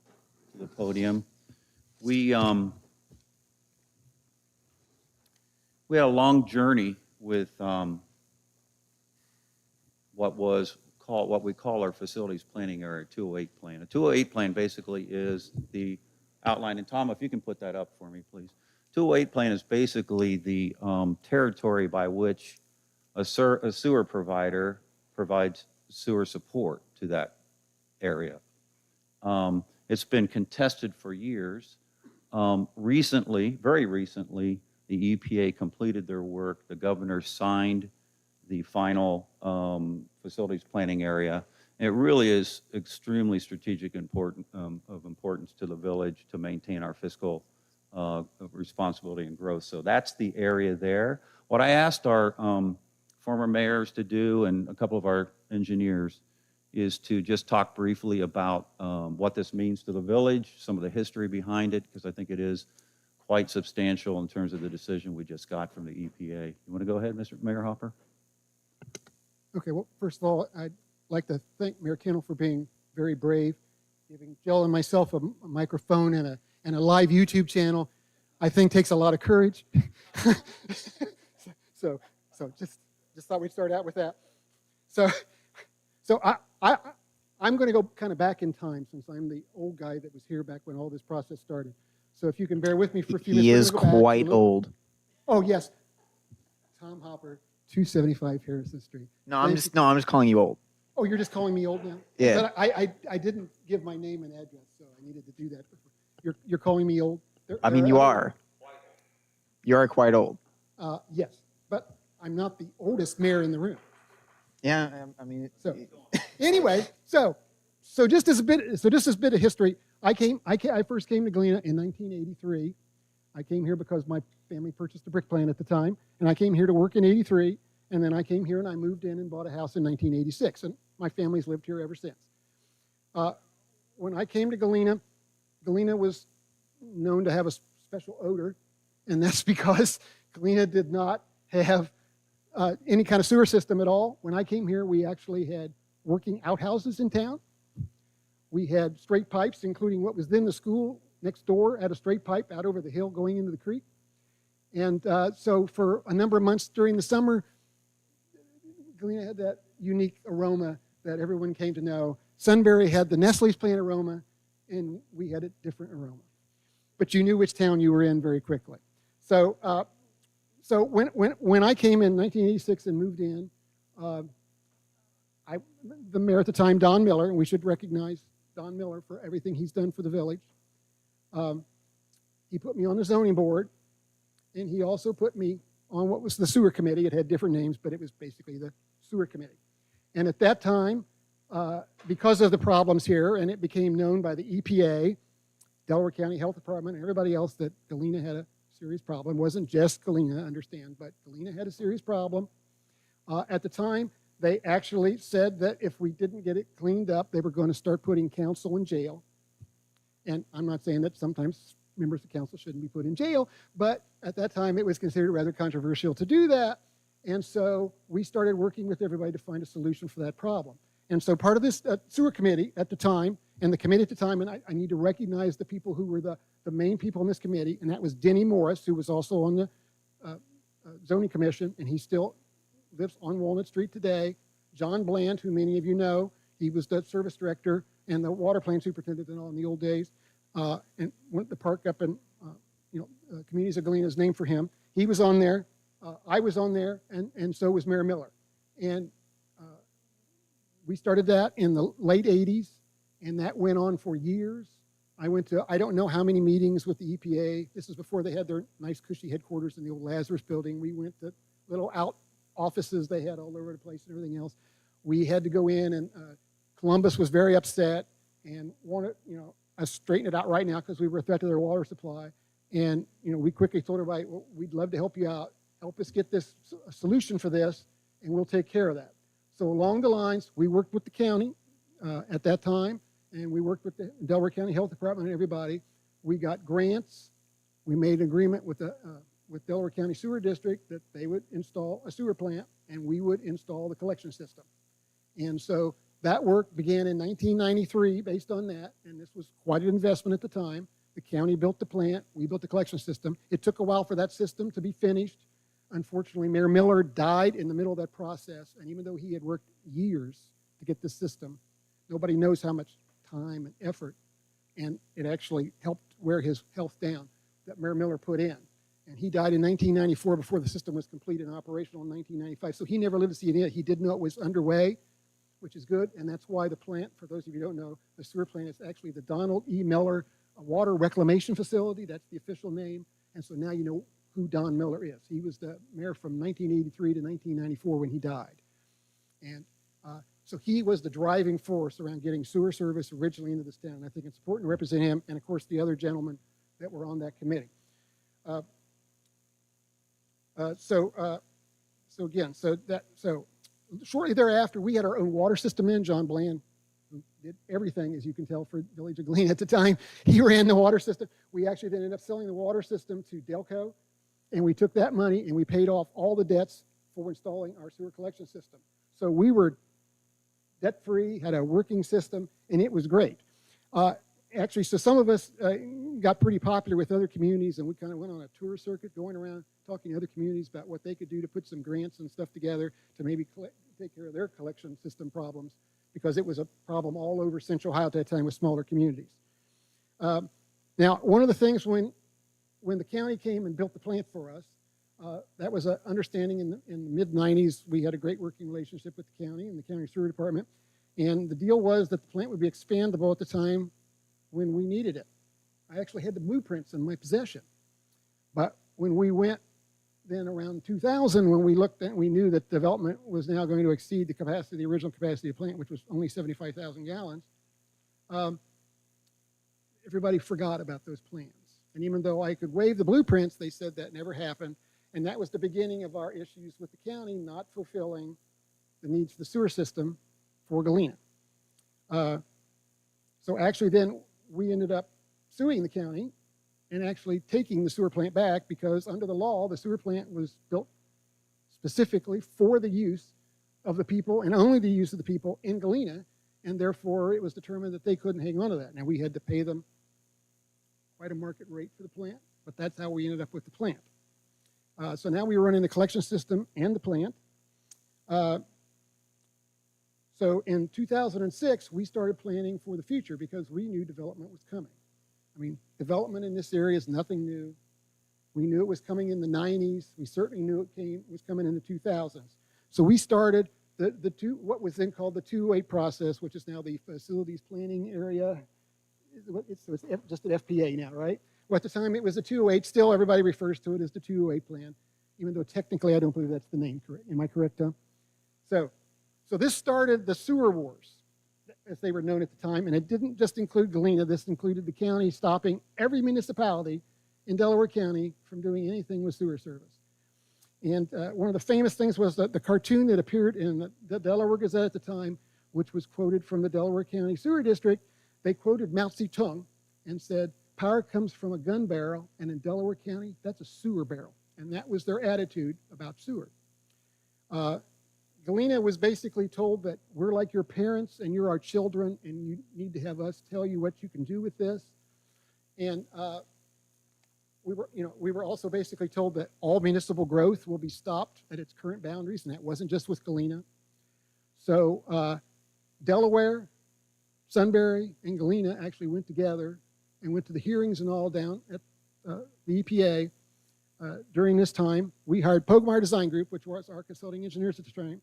to the podium. We had a long journey with what we call our facilities planning area 208 plan. A 208 plan basically is the outline, and Tom, if you can put that up for me, please. 208 plan is basically the territory by which a sewer provider provides sewer support to that area. It's been contested for years. Recently, very recently, the EPA completed their work. The governor signed the final facilities planning area. And it really is extremely strategic of importance to the village to maintain our fiscal responsibility and growth. So that's the area there. What I asked our former mayors to do and a couple of our engineers is to just talk briefly about what this means to the village, some of the history behind it, because I think it is quite substantial in terms of the decision we just got from the EPA. You want to go ahead, Mr. Mayor Hopper? Okay, well, first of all, I'd like to thank Mayor Kendall for being very brave, giving Jill and myself a microphone and a live YouTube channel. I think takes a lot of courage. so just thought we'd start out with that. So I'm going to go kind of back in time since I'm the old guy that was here back when all this process started. So if you can bear with me for a few minutes. He is quite old. Oh, yes. Tom Hopper, 275 Harrison Street. No, I'm just calling you old. Oh, you're just calling me old now? Yeah. But I didn't give my name and address, so I needed to do that. You're calling me old? I mean, you are. You are quite old. Yes, but I'm not the oldest mayor in the room. Yeah, I mean. So anyway, so just as a bit of history, I first came to Galena in 1983. I came here because my family purchased a brick plant at the time, and I came here to work in '83, and then I came here and I moved in and bought a house in 1986, and my family's lived here ever since. When I came to Galena, Galena was known to have a special odor, and that's because Galena did not have any kind of sewer system at all. When I came here, we actually had working outhouses in town. We had straight pipes, including what was then the school next door, had a straight pipe out over the hill going into the creek. And so for a number of months during the summer, Galena had that unique aroma that everyone came to know. Sunbury had the Nestle's plant aroma, and we had a different aroma. But you knew which town you were in very quickly. So when I came in 1986 and moved in, the mayor at the time, Don Miller, and we should recognize Don Miller for everything he's done for the village. He put me on the zoning board, and he also put me on what was the sewer committee. It had different names, but it was basically the sewer committee. And at that time, because of the problems here, and it became known by the EPA, Delaware County Health Department, and everybody else that Galena had a serious problem. It wasn't just Galena, understand, but Galena had a serious problem. At the time, they actually said that if we didn't get it cleaned up, they were going to start putting council in jail. And I'm not saying that sometimes members of council shouldn't be put in jail, but at that time it was considered rather controversial to do that. And so we started working with everybody to find a solution for that problem. And so part of this sewer committee at the time, and the committee at the time, and I need to recognize the people who were the main people in this committee, and that was Denny Morris, who was also on the zoning commission, and he still lives on Walnut Street today. John Bland, who many of you know, he was the service director and the water plant superintendent in all in the old days, and went the park up in, Communities of Galena is named for him. He was on there. I was on there, and so was Mayor Miller. And we started that in the late 80s, and that went on for years. I went to, I don't know how many meetings with the EPA. This is before they had their nice cushy headquarters in the old Lazarus building. We went to little out offices they had all over the place and everything else. We had to go in, and Columbus was very upset and wanted, us to straighten it out right now because we were a threat to their water supply. And, we quickly told everybody, well, we'd love to help you out. Help us get this a solution for this, and we'll take care of that. So along the lines, we worked with the county at that time, and we worked with the Delaware County Health Department and everybody. We got grants. We made an agreement with Delaware County Sewer District that they would install a sewer plant and we would install the collection system. And so that work began in 1993 based on that, and this was quite an investment at the time. The county built the plant, we built the collection system. It took a while for that system to be finished. Unfortunately, Mayor Miller died in the middle of that process, and even though he had worked years to get this system, nobody knows how much time and effort, and it actually helped wear his health down, that Mayor Miller put in. And he died in 1994 before the system was complete and operational in 1995. So he never lived to see it. He did know it was underway, which is good. And that's why the plant, for those of you who don't know, the sewer plant is actually the Donald E. Miller Water Reclamation Facility. That's the official name. And so now you know who Don Miller is. He was the mayor from 1983 to 1994 when he died. And so he was the driving force around getting sewer service originally into this town. I think it's important to represent him and, of course, the other gentlemen that were on that committee. So shortly thereafter, we had our own water system in. John Bland, who did everything, as you can tell, for Village of Galena at the time, he ran the water system. We actually then ended up selling the water system to Delco, and we took that money and we paid off all the debts for installing our sewer collection system. So we were debt-free, had a working system, and it was great. Actually, so some of us got pretty popular with other communities, and we kind of went on a tour circuit going around talking to other communities about what they could do to put some grants and stuff together to maybe take care of their collection system problems, because it was a problem all over Central Ohio at that time with smaller communities. Now, one of the things when the county came and built the plant for us, that was an understanding in the mid-90s. We had a great working relationship with the county and the county sewer department, and the deal was that the plant would be expandable at the time when we needed it. I actually had the blueprints in my possession. But when we went then around 2000, when we looked at, we knew that development was now going to exceed the capacity, the original capacity of the plant, which was only 75,000 gallons. Everybody forgot about those plans. And even though I could waive the blueprints, they said that never happened. And that was the beginning of our issues with the county not fulfilling the needs of the sewer system for Galena. So actually then we ended up suing the county and actually taking the sewer plant back, because under the law, the sewer plant was built specifically for the use of the people and only the use of the people in Galena, and therefore it was determined that they couldn't hang on to that. Now, we had to pay them quite a market rate for the plant, but that's how we ended up with the plant. So now we were running the collection system and the plant. So in 2006, we started planning for the future because we knew development was coming. I mean, development in this area is nothing new. We knew it was coming in the 90s. We certainly knew it was coming in the 2000s. So we started what was then called the 208 process, which is now the facilities planning area. It's just an FPA now, right? Well, at the time it was a 208. Still, everybody refers to it as the 208 plan, even though technically I don't believe that's the name. Am I correct, Tom? So this started the sewer wars, as they were known at the time, and it didn't just include Galena. This included the county stopping every municipality in Delaware County from doing anything with sewer service. And one of the famous things was the cartoon that appeared in the Delaware Gazette at the time, which was quoted from the Delaware County Sewer District. They quoted Mao Zedong and said, "Power comes from a gun barrel, and in Delaware County, that's a sewer barrel." And that was their attitude about sewer. Galena was basically told that we're like your parents and you're our children, and you need to have us tell you what you can do with this. And we were also basically told that all municipal growth will be stopped at its current boundaries, and that wasn't just with Galena. So Delaware, Sunbury, and Galena actually went together and went to the hearings and all down at the EPA. During this time, we hired Pogmar Design Group, which was our consulting engineers at the time.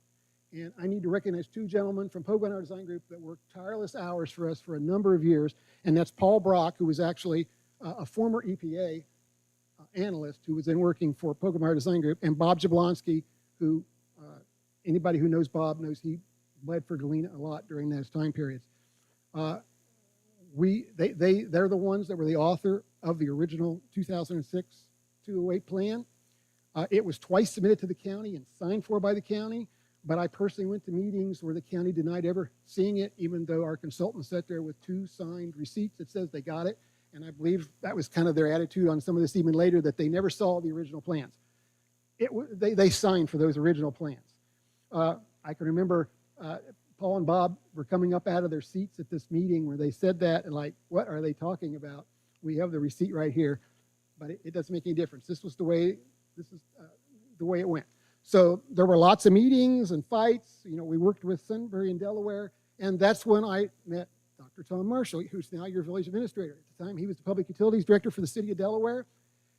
And I need to recognize two gentlemen from Pogmar Design Group that worked tireless hours for us for a number of years. And that's Paul Brock, who was actually a former EPA analyst who was then working for Pogmar Design Group, and Bob Jablonski, who anybody who knows Bob knows he led for Galena a lot during those time periods. They're the ones that were the author of the original 2006 208 plan. It was twice submitted to the county and signed for by the county. but I personally went to meetings where the county denied ever seeing it, even though our consultant sat there with 2 signed receipts that says they got it. And I believe that was kind of their attitude on some of this even later, that they never saw the original plans. They signed for those original plans. I can remember Paul and Bob were coming up out of their seats at this meeting where they said that, and like, what are they talking about? We have the receipt right here, but it doesn't make any difference. This is the way it went. So there were lots of meetings and fights. You know, we worked with Sunbury in Delaware, and that's when I met Dr. Tom Marshall, who's now your village administrator. At the time, he was the public utilities director for the city of Delaware,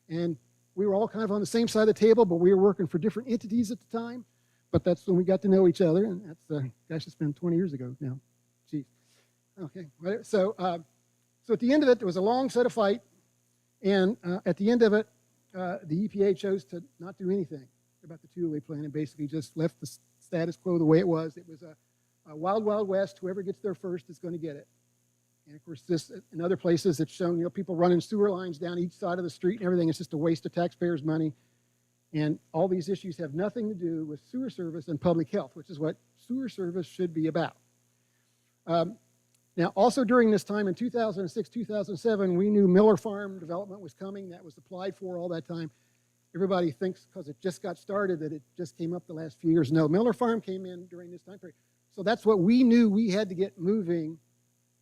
and we were all kind of on the same side of the table, but we were working for different entities at the time. But that's when we got to know each other, and that's, gosh, it's been 20 years ago now. Geez. Okay, so at the end of it, there was a long set of fight, and at the end of it, the EPA chose to not do anything about the two-way plan and basically just left the status quo the way it was. It was a wild, wild west. Whoever gets there first is going to get it. And of course, this in other places, it's shown, you know, people running sewer lines down each side of the street and everything. It's just a waste of taxpayers' money. And all these issues have nothing to do with sewer service and public health, which is what sewer service should be about. Now, also during this time in 2006, 2007, we knew Miller Farm development was coming. That was applied for all that time. Everybody thinks because it just got started that it just came up the last few years. No, Miller Farm came in during this time period. So that's what we knew we had to get moving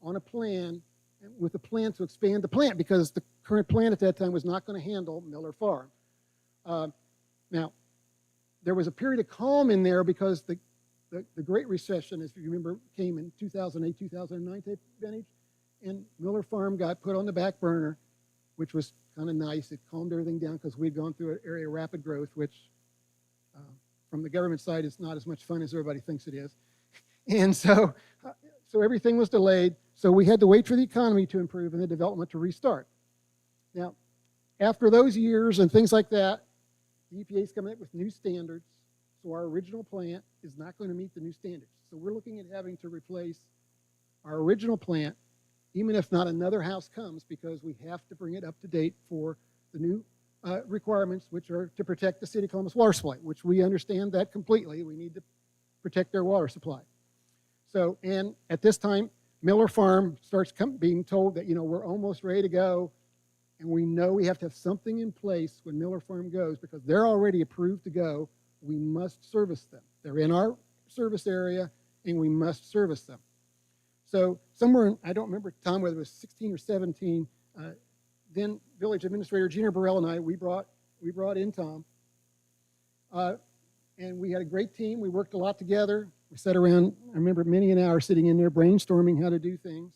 on a plan, with a plan to expand the plant, because the current plant at that time was not going to handle Miller Farm. Now, there was a period of calm in there because the Great Recession, as you remember, came in 2008, 2009 type vintage, and Miller Farm got put on the back burner, which was kind of nice. It calmed everything down because we'd gone through an area of rapid growth, which from the government side is not as much fun as everybody thinks it is. And so everything was delayed. So we had to wait for the economy to improve and the development to restart. Now, after those years and things like that, the EPA is coming up with new standards. So our original plant is not going to meet the new standards. So we're looking at having to replace our original plant, even if not another house comes, because we have to bring it up to date for the new requirements, which are to protect the city of Columbus water supply, which we understand that completely. We need to protect their water supply. So, and at this time, Miller Farm starts being told that, you know, we're almost ready to go, and we know we have to have something in place when Miller Farm goes, because they're already approved to go. We must service them. They're in our service area, and we must service them. So somewhere in, I don't remember, Tom, whether it was 16 or 17, then Village Administrator Gina Burrell and I, we brought in Tom, and we had a great team. We worked a lot together. We sat around, I remember many an hour sitting in there brainstorming how to do things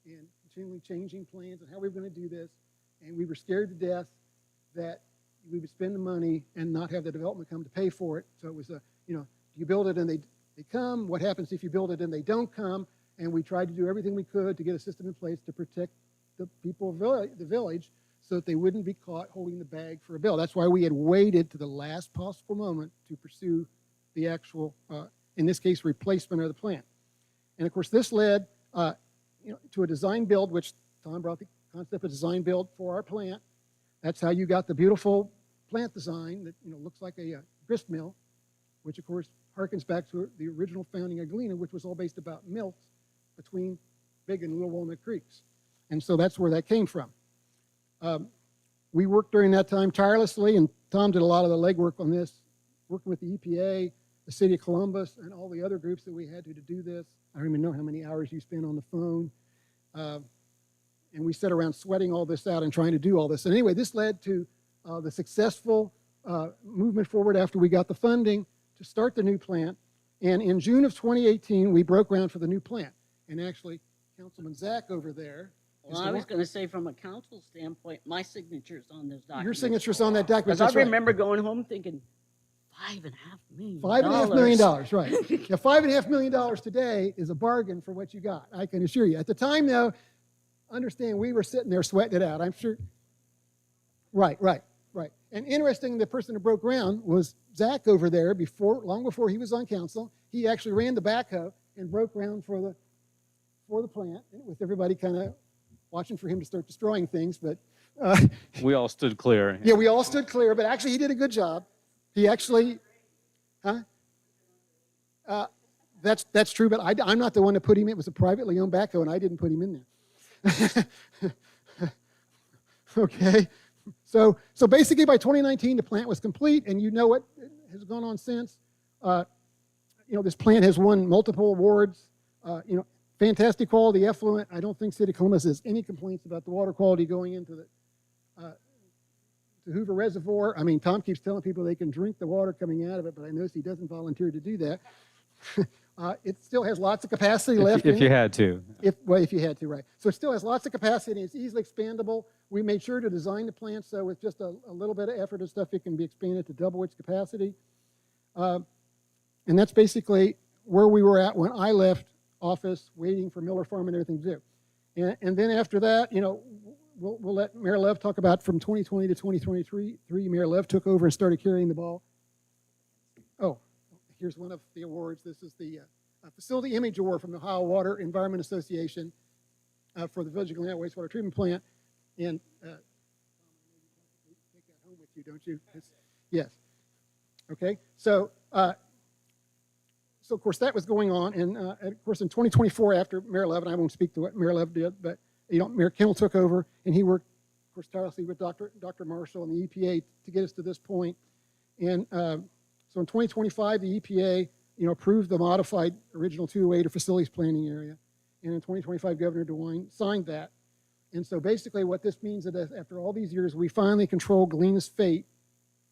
and continually changing plans and how we were going to do this. And we were scared to death that we would spend the money and not have the development come to pay for it. So it was you know, do you build it and they come? What happens if you build it and they don't come? And we tried to do everything we could to get a system in place to protect the people of the village so that they wouldn't be caught holding the bag for a bill. That's why we had waited to the last possible moment to pursue the actual, in this case, replacement of the plant. And of course, this led you know, to a design build, which Tom brought the concept of design build for our plant. That's how you got the beautiful plant design that, you know, looks like a grist mill, which of course harkens back to the original founding of Galena, which was all based about mills between Big and Little Walnut Creeks. And so that's where that came from. We worked during that time tirelessly, and Tom did a lot of the legwork on this, working with the EPA, the city of Columbus, and all the other groups that we had to do this. I don't even know how many hours you spent on the phone. And we sat around sweating all this out and trying to do all this. And anyway, this led to the successful movement forward after we got the funding to start the new plant. And in June of 2018, we broke ground for the new plant. And actually, Councilman Zach over there. Well, I was going to say, from a council standpoint, my signature's on this document. Your signature's on that document. Because I remember going home thinking, $5.5 million. $5.5 million, right. Now, $5.5 million today is a bargain for what you got, I can assure you. At the time, though, understand we were sitting there sweating it out, I'm sure. Right. And interesting, the person who broke ground was Zach over there long before he was on council. He actually ran the backhoe and broke ground for the plant, with everybody kind of watching for him to start destroying things. But we all stood clear. Yeah, we all stood clear, but actually he did a good job. He actually, That's true, but I'm not the one that put him in. It was a privately owned backhoe, and I didn't put him in there. Okay, so basically by 2019, the plant was complete, and you know what has gone on since. This plant has won multiple awards. Fantastic quality effluent. I don't think City of Columbus has any complaints about the water quality going into the to Hoover Reservoir. I mean, Tom keeps telling people they can drink the water coming out of it, but I notice he doesn't volunteer to do that. It still has lots of capacity left. If you had to. If you had to, right. So it still has lots of capacity. It's easily expandable. We made sure to design the plant so with just a little bit of effort and stuff, it can be expanded to double its capacity. And that's basically where we were at when I left office, waiting for Miller Farm and everything to do. And then after that, we'll let Mayor Lev talk about from 2020 to 2023. Mayor Lev took over and started carrying the ball. Oh, here's one of the awards. This is the Facility Image Award from the Ohio Water Environment Association for the Village of Galena Wastewater Treatment Plant. And take that home with you, don't you? Yes. Okay. So of course that was going on, and of course in 2024, after Mayor Lev, and I won't speak to what Mayor Lev did, but Mayor Kendall took over, and he worked, of course, tirelessly with Dr. Marshall and the EPA to get us to this point. And so in 2025, the EPA, approved the modified original 208 or facilities planning area, and in 2025, Governor DeWine signed that. And so basically, what this means is that after all these years, we finally control Galena's fate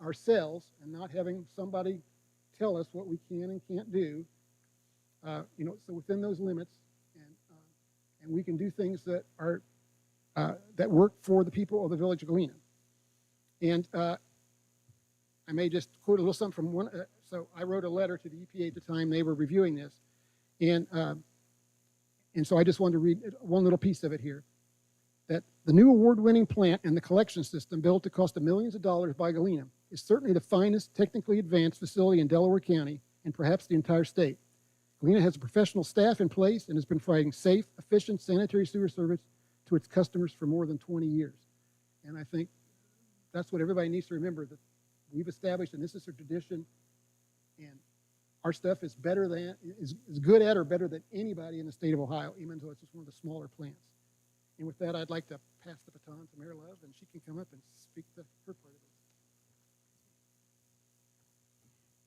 ourselves, and not having somebody tell us what we can and can't do. So within those limits, and we can do things that are that work for the people of the Village of Galena. And I may just quote a little something from one. So I wrote a letter to the EPA at the time they were reviewing this, and so I just wanted to read one little piece of it here. That the new award-winning plant and the collection system built to cost millions of dollars by Galena is certainly the finest technically advanced facility in Delaware County and perhaps the entire state. Galena has a professional staff in place and has been providing safe, efficient sanitary sewer service to its customers for more than 20 years. And I think that's what everybody needs to remember, that we've established, and this is a tradition, and our stuff is better than, is good at or better than anybody in the state of Ohio, even though it's just one of the smaller plants. And with that, I'd like to pass the baton to Mayor Love, and she can come up and speak to her part of it.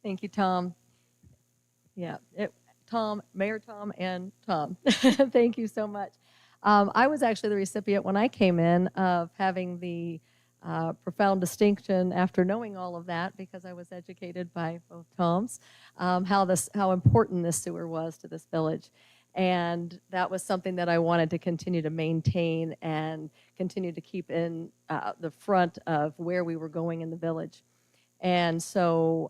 Thank you, Tom. Yeah, Mayor Tom, and Tom. Thank you so much. I was actually the recipient when I came in of having the profound distinction after knowing all of that, because I was educated by both Toms, how important this sewer was to this village. And that was something that I wanted to continue to maintain and continue to keep in the front of where we were going in the village. And so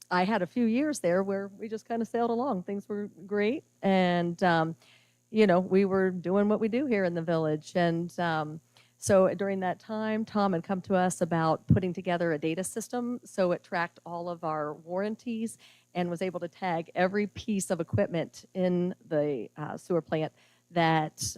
I had a few years there where we just kind of sailed along. Things were great. And, we were doing what we do here in the village. And so during that time, Tom had come to us about putting together a data system so it tracked all of our warranties and was able to tag every piece of equipment in the sewer plant that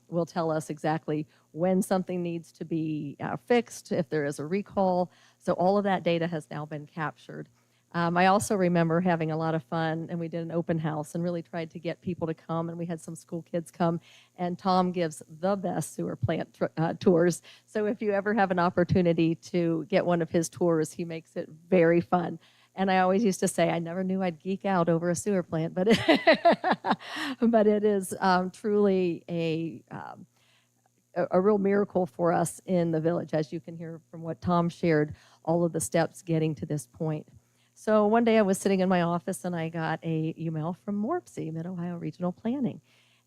will tell us exactly when something needs to be fixed, if there is a recall. So all of that data has now been captured. I also remember having a lot of fun, and we did an open house and really tried to get people to come, and we had some school kids come, and Tom gives the best sewer plant tours. So if you ever have an opportunity to get one of his tours, he makes it very fun. And I always used to say, I never knew I'd geek out over a sewer plant, but but it is truly a real miracle for us in the village, as you can hear from what Tom shared, all of the steps getting to this point. So one day I was sitting in my office and I got a email from MORPC, Mid-Ohio Regional Planning.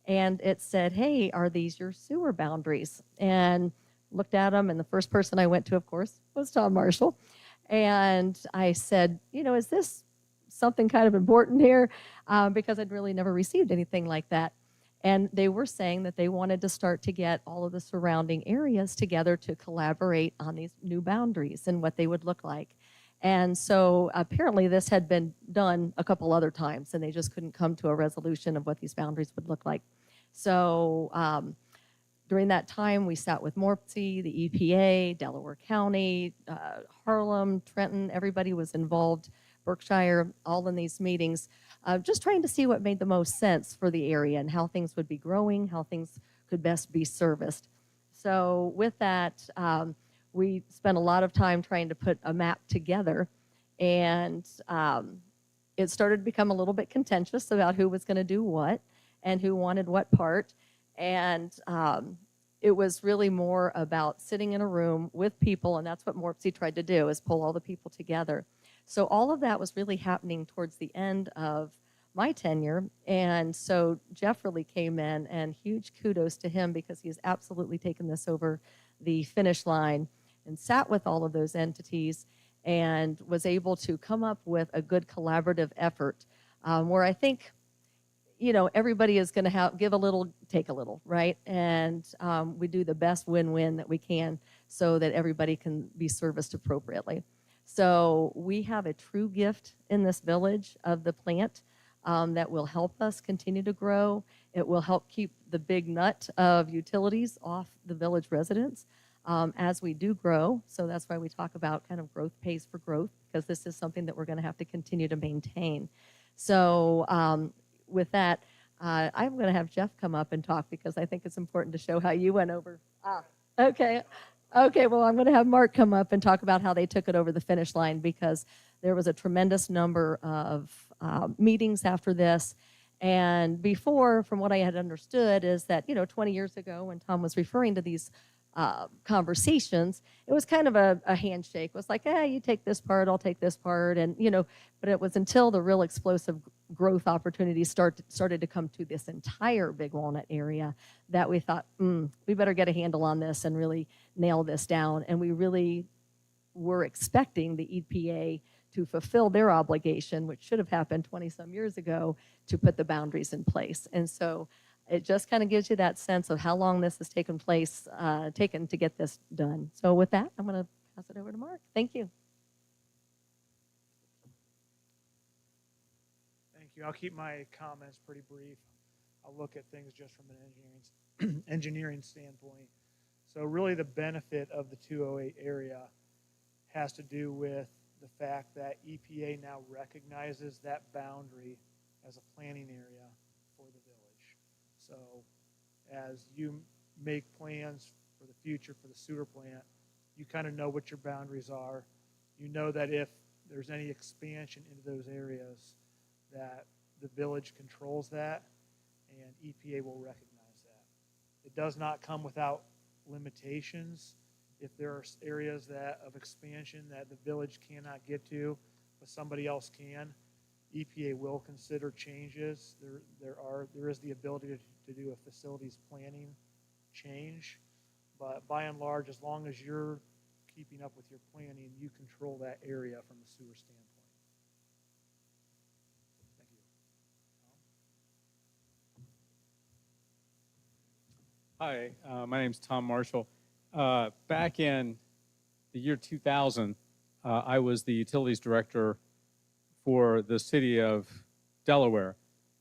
And it said, hey, are these your sewer boundaries? And looked at them, and the first person I went to, of course, was Tom Marshall. And I said, is this something kind of important here? Because I'd really never received anything like that. And they were saying that they wanted to start to get all of the surrounding areas together to collaborate on these new boundaries and what they would look like. And so apparently this had been done a couple other times, and they just couldn't come to a resolution of what these boundaries would look like. So during that time, we sat with MORPC, the EPA, Delaware County, Harlem, Trenton, everybody was involved, Berkshire, all in these meetings, just trying to see what made the most sense for the area and how things would be growing, how things could best be serviced. So with that, we spent a lot of time trying to put a map together, and it started to become a little bit contentious about who was going to do what and who wanted what part. And it was really more about sitting in a room with people, and that's what Morpsey tried to do, is pull all the people together. So all of that was really happening towards the end of my tenure. And so Jeff really came in, and huge kudos to him because he's absolutely taken this over the finish line and sat with all of those entities and was able to come up with a good collaborative effort where I think, you know, everybody is going to give a little, take a little, right? And we do the best win-win that we can so that everybody can be serviced appropriately. So we have a true gift in this village of the plant that will help us continue to grow. It will help keep the big nut of utilities off the village residents as we do grow. So that's why we talk about kind of growth pays for growth, because this is something that we're going to have to continue to maintain. So with that, I'm going to have Jeff come up and talk because I think it's important to show how you went over. Okay. Okay, well, I'm going to have Mark come up and talk about how they took it over the finish line, because there was a tremendous number of meetings after this. And before, from what I had understood, is that, you know, 20 years ago when Tom was referring to these conversations, it was kind of a handshake. It was like, you take this part, I'll take this part. And, you know, but it was until the real explosive growth opportunities started to come to this entire Big Walnut area that we thought, we better get a handle on this and really nail this down. And we really were expecting the EPA to fulfill their obligation, which should have happened 20-some years ago, to put the boundaries in place. And so it just kind of gives you that sense of how long this has taken to get this done. So with that, I'm going to pass it over to Mark. Thank you. Thank you. I'll keep my comments pretty brief. I'll look at things just from an engineering standpoint. So really the benefit of the 208 area has to do with the fact that EPA now recognizes that boundary as a planning area for the village. So as you make plans for the future for the sewer plant, you kind of know what your boundaries are. You know that if there's any expansion into those areas, that the village controls that and EPA will recognize that. It does not come without limitations. If there are areas of expansion that the village cannot get to, but somebody else can, EPA will consider changes. There is the ability to do a facilities planning change, but by and large, as long as you're keeping up with your planning, you control that area from a sewer standpoint. Hi, my name's Tom Marshall. Back in the year 2000, I was the utilities director for the city of Delaware.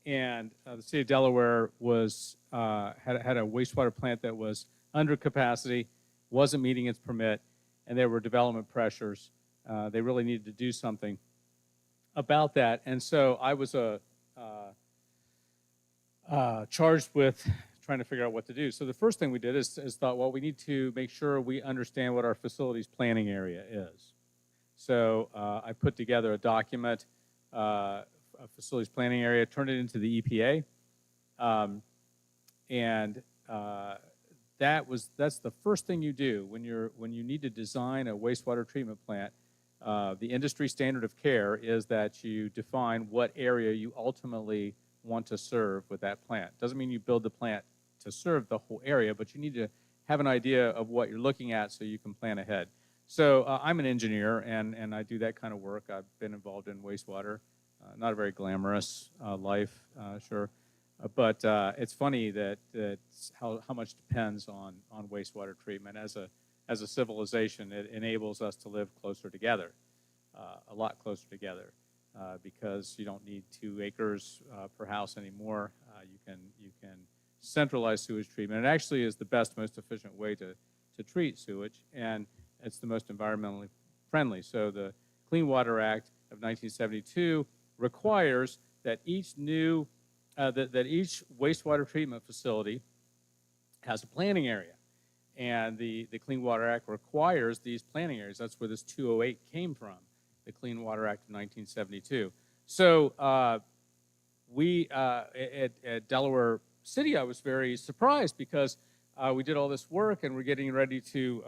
And the city of Delaware was had a wastewater plant that was under capacity, wasn't meeting its permit, and there were development pressures. They really needed to do something about that. And so I was charged with trying to figure out what to do. So the first thing we did is thought, well, we need to make sure we understand what our facilities planning area is. So I put together a document, a facilities planning area, turned it into the EPA. That's the first thing you do when you need to design a wastewater treatment plant. The industry standard of care is that you define what area you ultimately want to serve with that plant. Doesn't mean you build the plant to serve the whole area, but you need to have an idea of what you're looking at so you can plan ahead. So I'm an engineer, and I do that kind of work. I've been involved in wastewater. Not a very glamorous life, sure. But it's funny that how much depends on wastewater treatment. As a civilization, it enables us to live closer together, a lot closer together, because you don't need 2 acres per house anymore. You can centralize sewage treatment. It actually is the best, most efficient way to treat sewage, and it's the most environmentally friendly. So the Clean Water Act of 1972 requires that each new, that each wastewater treatment facility has a planning area. And the Clean Water Act requires these planning areas. That's where this 208 came from, the Clean Water Act of 1972. So we, at Delaware City, I was very surprised because we did all this work and we're getting ready to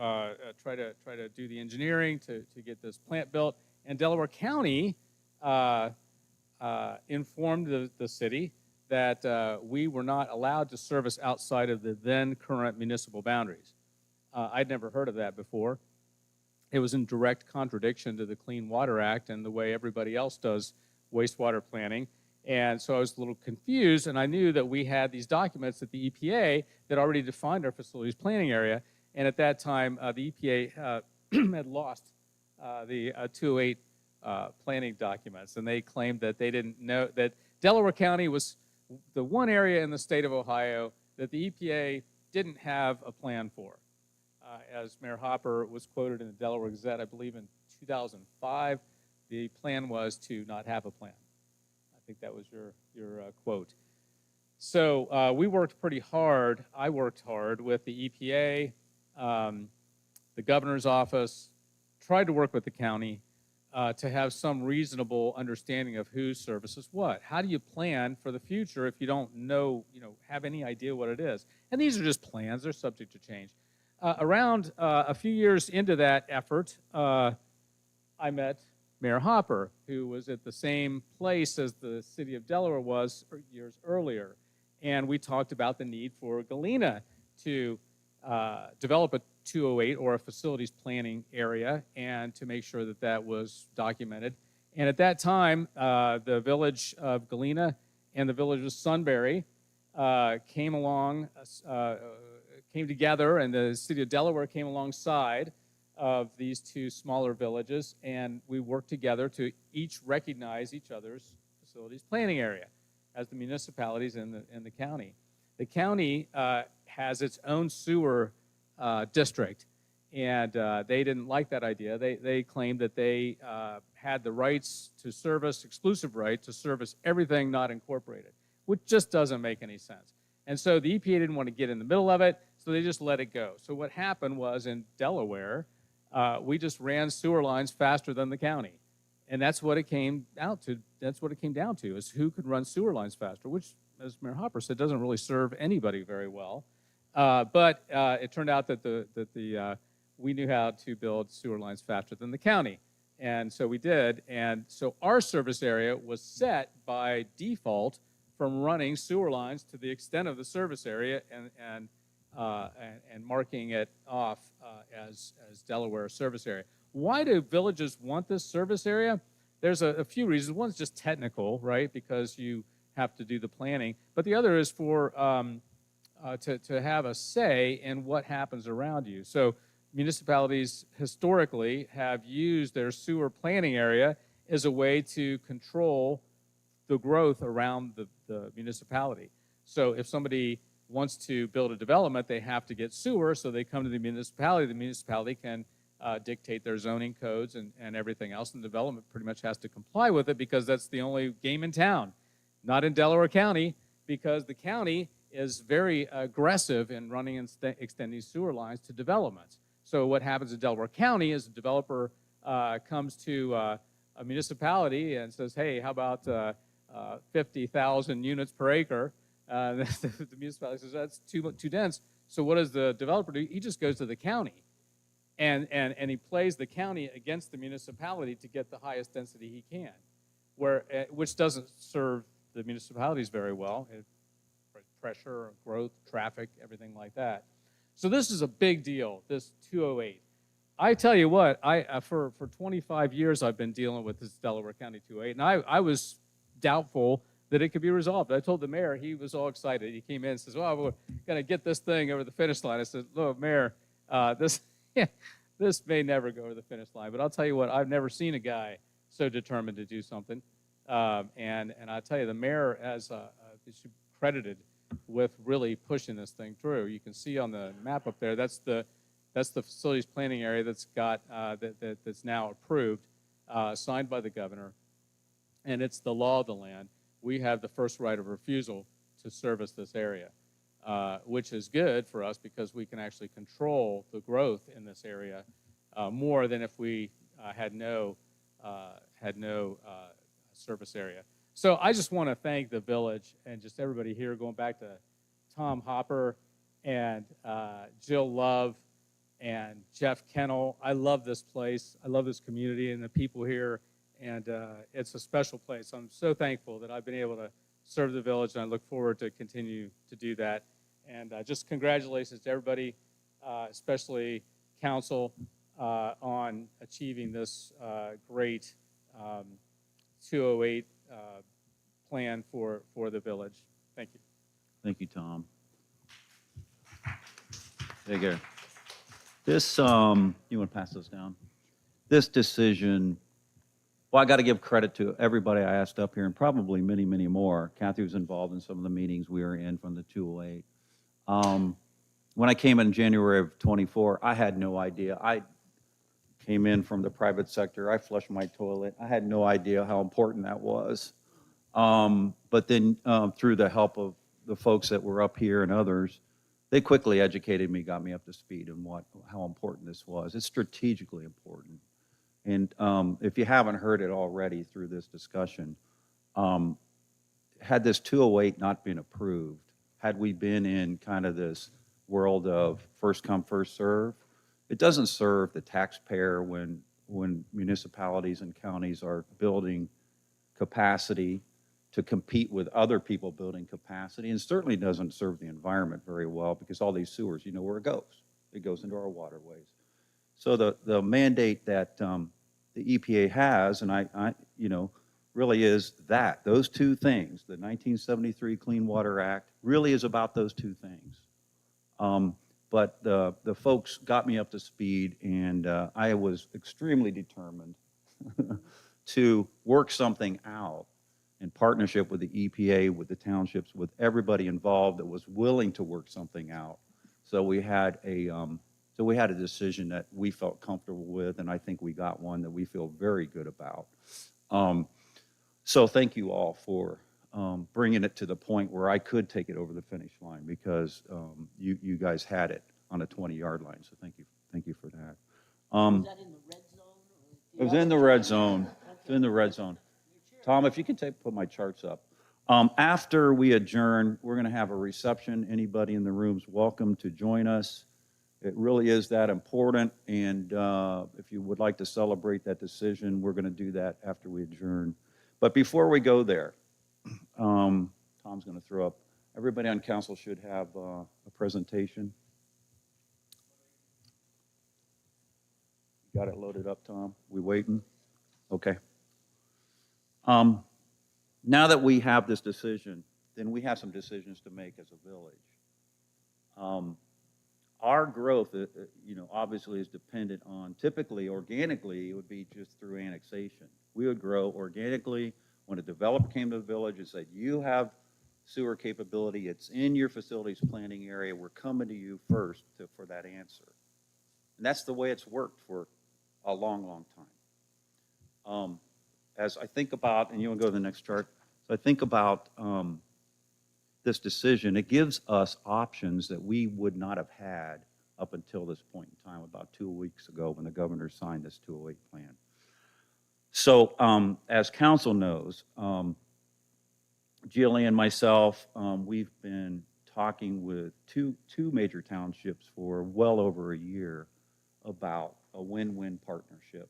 try to do the engineering to get this plant built. And Delaware County informed the city that we were not allowed to service outside of the then current municipal boundaries. I'd never heard of that before. It was in direct contradiction to the Clean Water Act and the way everybody else does wastewater planning. And so I was a little confused, and I knew that we had these documents at the EPA that already defined our facilities planning area. And at that time, the EPA had lost the 208 planning documents, and they claimed that they didn't know that Delaware County was the one area in the state of Ohio that the EPA didn't have a plan for. As Mayor Hopper was quoted in the Delaware Gazette, I believe in 2005, the plan was to not have a plan. I think that was your quote. So we worked pretty hard. I worked hard with the EPA, the governor's office, tried to work with the county to have some reasonable understanding of who services what. How do you plan for the future if you don't know, have any idea what it is? And these are just plans. They're subject to change. Around a few years into that effort, I met Mayor Hopper, who was at the same place as the city of Delaware was years earlier. And we talked about the need for Galena to develop a 208 or a facilities planning area and to make sure that that was documented. And at that time, the village of Galena and the village of Sunbury came together, and the city of Delaware came alongside of these two smaller villages, and we worked together to each recognize each other's facilities planning area as the municipalities in the county. The county has its own sewer district, and they didn't like that idea. They claimed that they had the rights to service, exclusive right to service everything not incorporated, which just doesn't make any sense. And so the EPA didn't want to get in the middle of it, so they just let it go. So what happened was in Delaware, we just ran sewer lines faster than the county. And that's what it came out to. That's what it came down to, is who could run sewer lines faster, which, as Mayor Hopper said, doesn't really serve anybody very well. But it turned out that we knew how to build sewer lines faster than the county. And so we did. And so our service area was set by default from running sewer lines to the extent of the service area and marking it off as Delaware service area. Why do villages want this service area? There's a few reasons. One's just technical, right, because you have to do the planning. But the other is for to have a say in what happens around you. So municipalities historically have used their sewer planning area as a way to control the growth around the municipality. So if somebody wants to build a development, they have to get sewer, so they come to the municipality. The municipality can dictate their zoning codes and everything else, and the development pretty much has to comply with it because that's the only game in town. Not in Delaware County, because the county is very aggressive in running and extending sewer lines to developments. So what happens in Delaware County is a developer comes to a municipality and says, hey, how about 50,000 units per acre? The municipality says, that's too dense. So what does the developer do? He just goes to the county. And he plays the county against the municipality to get the highest density he can, which doesn't serve the municipalities very well. Pressure, growth, traffic, everything like that. So this is a big deal, this 208. I tell you what, for 25 years I've been dealing with this Delaware County 208, and I was doubtful that it could be resolved. I told the mayor, he was all excited. He came in and says, well, we're going to get this thing over the finish line. I said, look, Mayor, this may never go over the finish line, but I'll tell you what, I've never seen a guy so determined to do something. And I'll tell you, the mayor is credited with really pushing this thing through. You can see on the map up there, that's the facilities planning area that's got that's now approved, signed by the governor, and it's the law of the land. we have the first right of refusal to service this area, which is good for us because we can actually control the growth in this area more than if we had no service area. So I just want to thank the village and just everybody here, going back to Tom Hopper and Jill Love and Jeff Kennel. I love this place. I love this community and the people here, and it's a special place. I'm so thankful that I've been able to serve the village, and I look forward to continue to do that. And just congratulations to everybody, especially council, on achieving this great 208 plan for the village. Thank you. Thank you, Tom. Take care. This, you want to pass those down? This decision, well, I got to give credit to everybody I asked up here, and probably many, many more. Kathy was involved in some of the meetings we were in from the 208. When I came in January of 24, I had no idea. I came in from the private sector. I flushed my toilet. I had no idea how important that was. But then through the help of the folks that were up here and others, they quickly educated me, got me up to speed on how important this was. It's strategically important. And if you haven't heard it already through this discussion, had this 208 not been approved, had we been in kind of this world of first come, first serve, it doesn't serve the taxpayer when municipalities and counties are building capacity to compete with other people building capacity, and certainly doesn't serve the environment very well because all these sewers, you know where it goes. It goes into our waterways. So the mandate that the EPA has, and I really is that. Those two things, the 1973 Clean Water Act, really is about those two things. But the folks got me up to speed, and I was extremely determined to work something out in partnership with the EPA, with the townships, with everybody involved that was willing to work something out. So we had a decision that we felt comfortable with, and I think we got one that we feel very good about. So thank you all for bringing it to the point where I could take it over the finish line, because you guys had it on a 20-yard line. So thank you for that. Was that in the red zone? It was in the red zone. It's in the red zone. Tom, if you could put my charts up. After we adjourn, we're going to have a reception. Anybody in the room's welcome to join us. It really is that important, and if you would like to celebrate that decision, we're going to do that after we adjourn. But before we go there, Tom's going to throw up. Everybody on council should have a presentation. Got it loaded up, Tom? We waiting? Okay. Now that we have this decision, then we have some decisions to make as a village. Our growth, obviously is dependent on, typically, organically, it would be just through annexation. We would grow organically. When a developer came to the village and said, you have sewer capability, it's in your facilities planning area, we're coming to you first for that answer. And that's the way it's worked for a long, long time. As I think about, and you want to go to the next chart, so I think about this decision, it gives us options that we would not have had up until this point in time, about 2 weeks ago when the governor signed this 208 plan. So as council knows, Jillian and myself, we've been talking with two major townships for well over a year about a win-win partnership.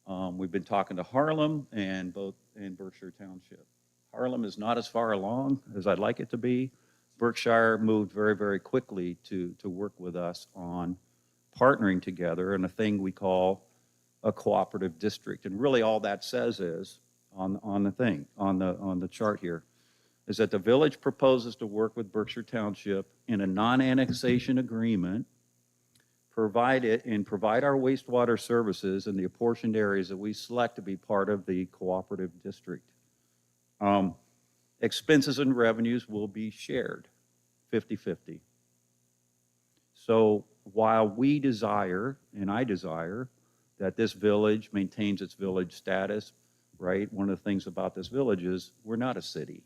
We've been talking to Harlem and Berkshire Township. Harlem is not as far along as I'd like it to be. Berkshire moved very, very quickly to work with us on partnering together in a thing we call a cooperative district. And really all that says is, on the chart here, is that the village proposes to work with Berkshire Township in a non-annexation agreement, provide our wastewater services in the apportioned areas that we select to be part of the cooperative district. Expenses and revenues will be shared 50-50. So while we desire, and I desire, that this village maintains its village status, right? One of the things about this village is we're not a city.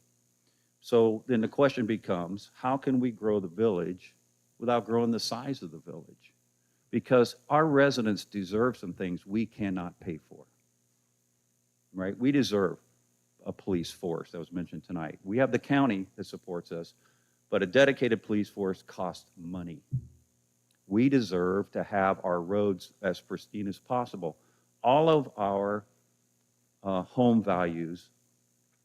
So then the question becomes, how can we grow the village without growing the size of the village? Because our residents deserve some things we cannot pay for, right? We deserve a police force that was mentioned tonight. We have the county that supports us, but a dedicated police force costs money. We deserve to have our roads as pristine as possible. All of our home values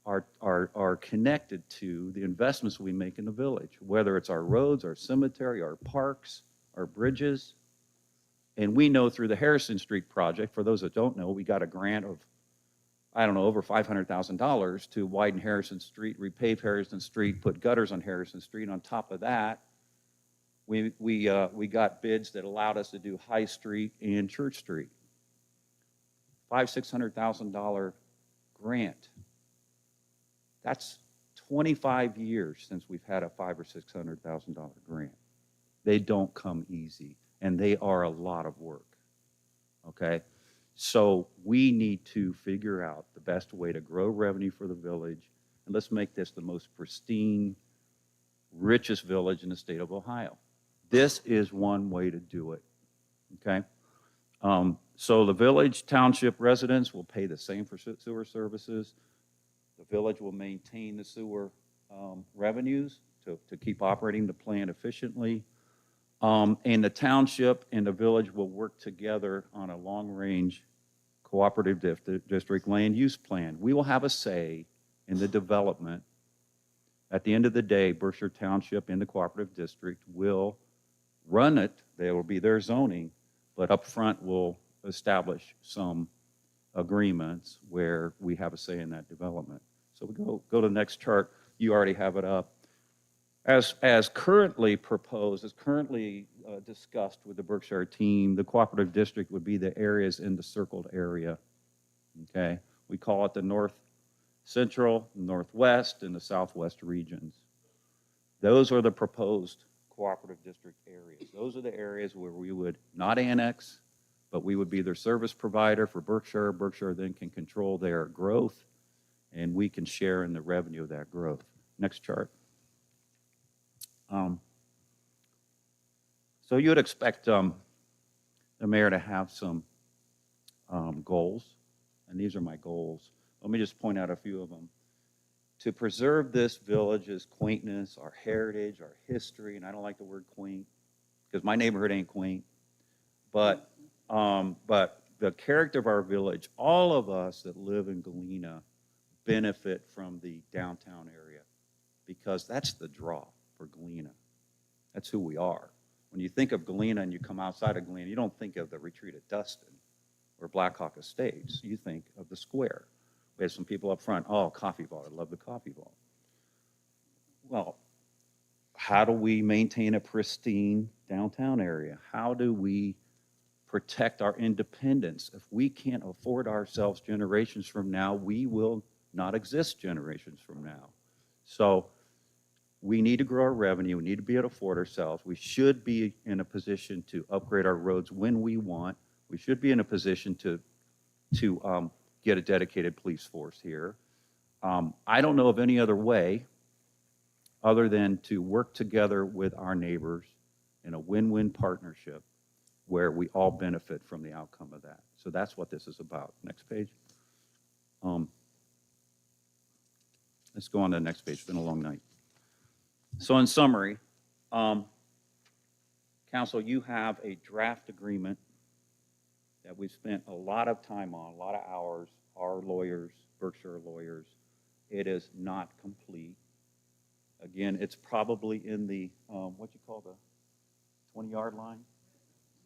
are connected to the investments we make in the village, whether it's our roads, our cemetery, our parks, our bridges. And we know through the Harrison Street project, for those that don't know, we got a grant of, I don't know, over $500,000 to widen Harrison Street, repave Harrison Street, put gutters on Harrison Street. On top of that, we got bids that allowed us to do High Street and Church Street. $600,000 grant. That's 25 years since we've had a $500,000 or $600,000 grant. They don't come easy, and they are a lot of work. Okay, so we need to figure out the best way to grow revenue for the village, and let's make this the most pristine, richest village in the state of Ohio. This is one way to do it. Okay. So the village township residents will pay the same for sewer services. The village will maintain the sewer revenues to keep operating the plant efficiently. And the township and the village will work together on a long-range cooperative district land use plan. We will have a say in the development. At the end of the day, Berkshire Township and the cooperative district will run it. There will be their zoning, but up front we'll establish some agreements where we have a say in that development. So we go to the next chart. You already have it up. As currently proposed, as currently discussed with the Berkshire team, the cooperative district would be the areas in the circled area. Okay, we call it the North Central, Northwest, and the Southwest regions. Those are the proposed cooperative district areas. Those are the areas where we would not annex, but we would be their service provider for Berkshire. Berkshire then can control their growth, and we can share in the revenue of that growth. Next chart. So you would expect the mayor to have some goals, and these are my goals. Let me just point out a few of them. To preserve this village's quaintness, our heritage, our history, and I don't like the word quaint because my neighborhood ain't quaint, but the character of our village, all of us that live in Galena benefit from the downtown area because that's the draw for Galena. That's who we are. When you think of Galena and you come outside of Galena, you don't think of the retreat at Dustin or Black Hawk Estates. You think of the square. We have some people up front, oh, coffee vault, I love the coffee vault. Well, how do we maintain a pristine downtown area? How do we protect our independence? If we can't afford ourselves generations from now, we will not exist generations from now. So we need to grow our revenue. We need to be able to afford ourselves. We should be in a position to upgrade our roads when we want. We should be in a position to get a dedicated police force here. I don't know of any other way other than to work together with our neighbors in a win-win partnership where we all benefit from the outcome of that. So that's what this is about. Next page. Let's go on to the next page. It's been a long night. So in summary, Council, you have a draft agreement that we've spent a lot of time on, a lot of hours, our lawyers, Berkshire lawyers. It is not complete. Again, it's probably in the, what you call the 20-yard line?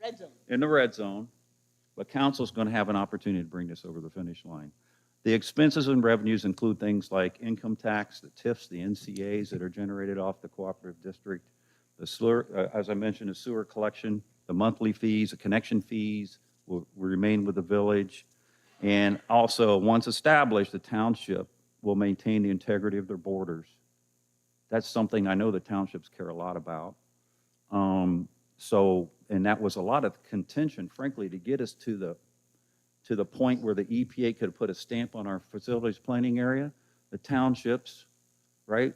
Red zone. In the red zone, but council's going to have an opportunity to bring this over the finish line. The expenses and revenues include things like income tax, the TIFs, the NCAs that are generated off the cooperative district, the sewer, as I mentioned, the sewer collection, the monthly fees, the connection fees will remain with the village. And also, once established, the township will maintain the integrity of their borders. That's something I know the townships care a lot about. And that was a lot of contention, frankly, to get us to to the point where the EPA could put a stamp on our facilities planning area, the townships, right?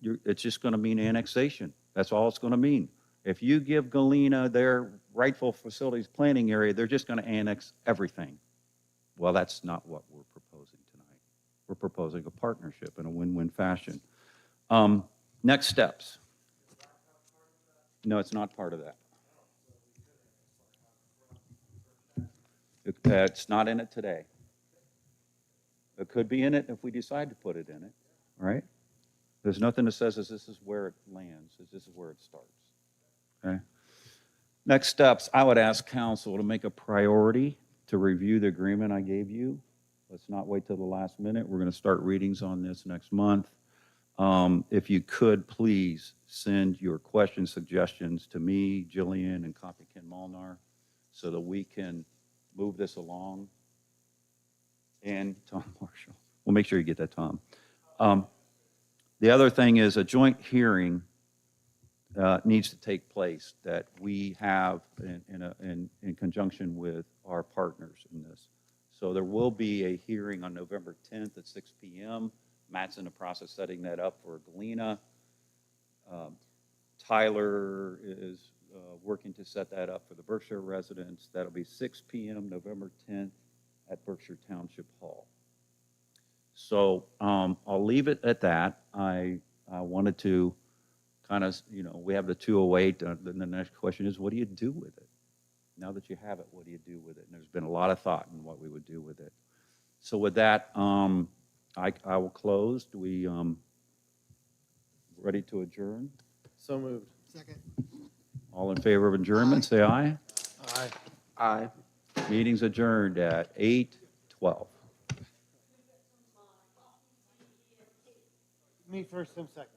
It's just going to mean annexation. That's all it's going to mean. If you give Galena their rightful facilities planning area, they're just going to annex everything. Well, that's not what we're proposing tonight. We're proposing a partnership in a win-win fashion. Next steps. No, it's not part of that. It's not in it today. It could be in it if we decide to put it in it, right? There's nothing that says this is where it lands, this is where it starts, okay? Next steps, I would ask council to make a priority to review the agreement I gave you. Let's not wait till the last minute. We're going to start readings on this next month. If you could, please send your questions, suggestions to me, Jillian, and copy Ken Molnar so that we can move this along. And Tom Marshall. We'll make sure you get that, Tom. The other thing is a joint hearing needs to take place that we have in conjunction with our partners in this. So there will be a hearing on November 10th at 6 p.m. Matt's in the process of setting that up for Galena. Tyler is working to set that up for the Berkshire residents. That'll be 6 p.m. November 10th at Berkshire Township Hall. So I'll leave it at that. I wanted to kind of, we have the 208. Then the next question is, what do you do with it? Now that you have it, what do you do with it? And there's been a lot of thought in what we would do with it. So with that, I will close. Do we ready to adjourn? So moved. Second. All in favor of adjournment, say aye. Aye. Aye. Meeting's adjourned at 8:12. Me first, him second.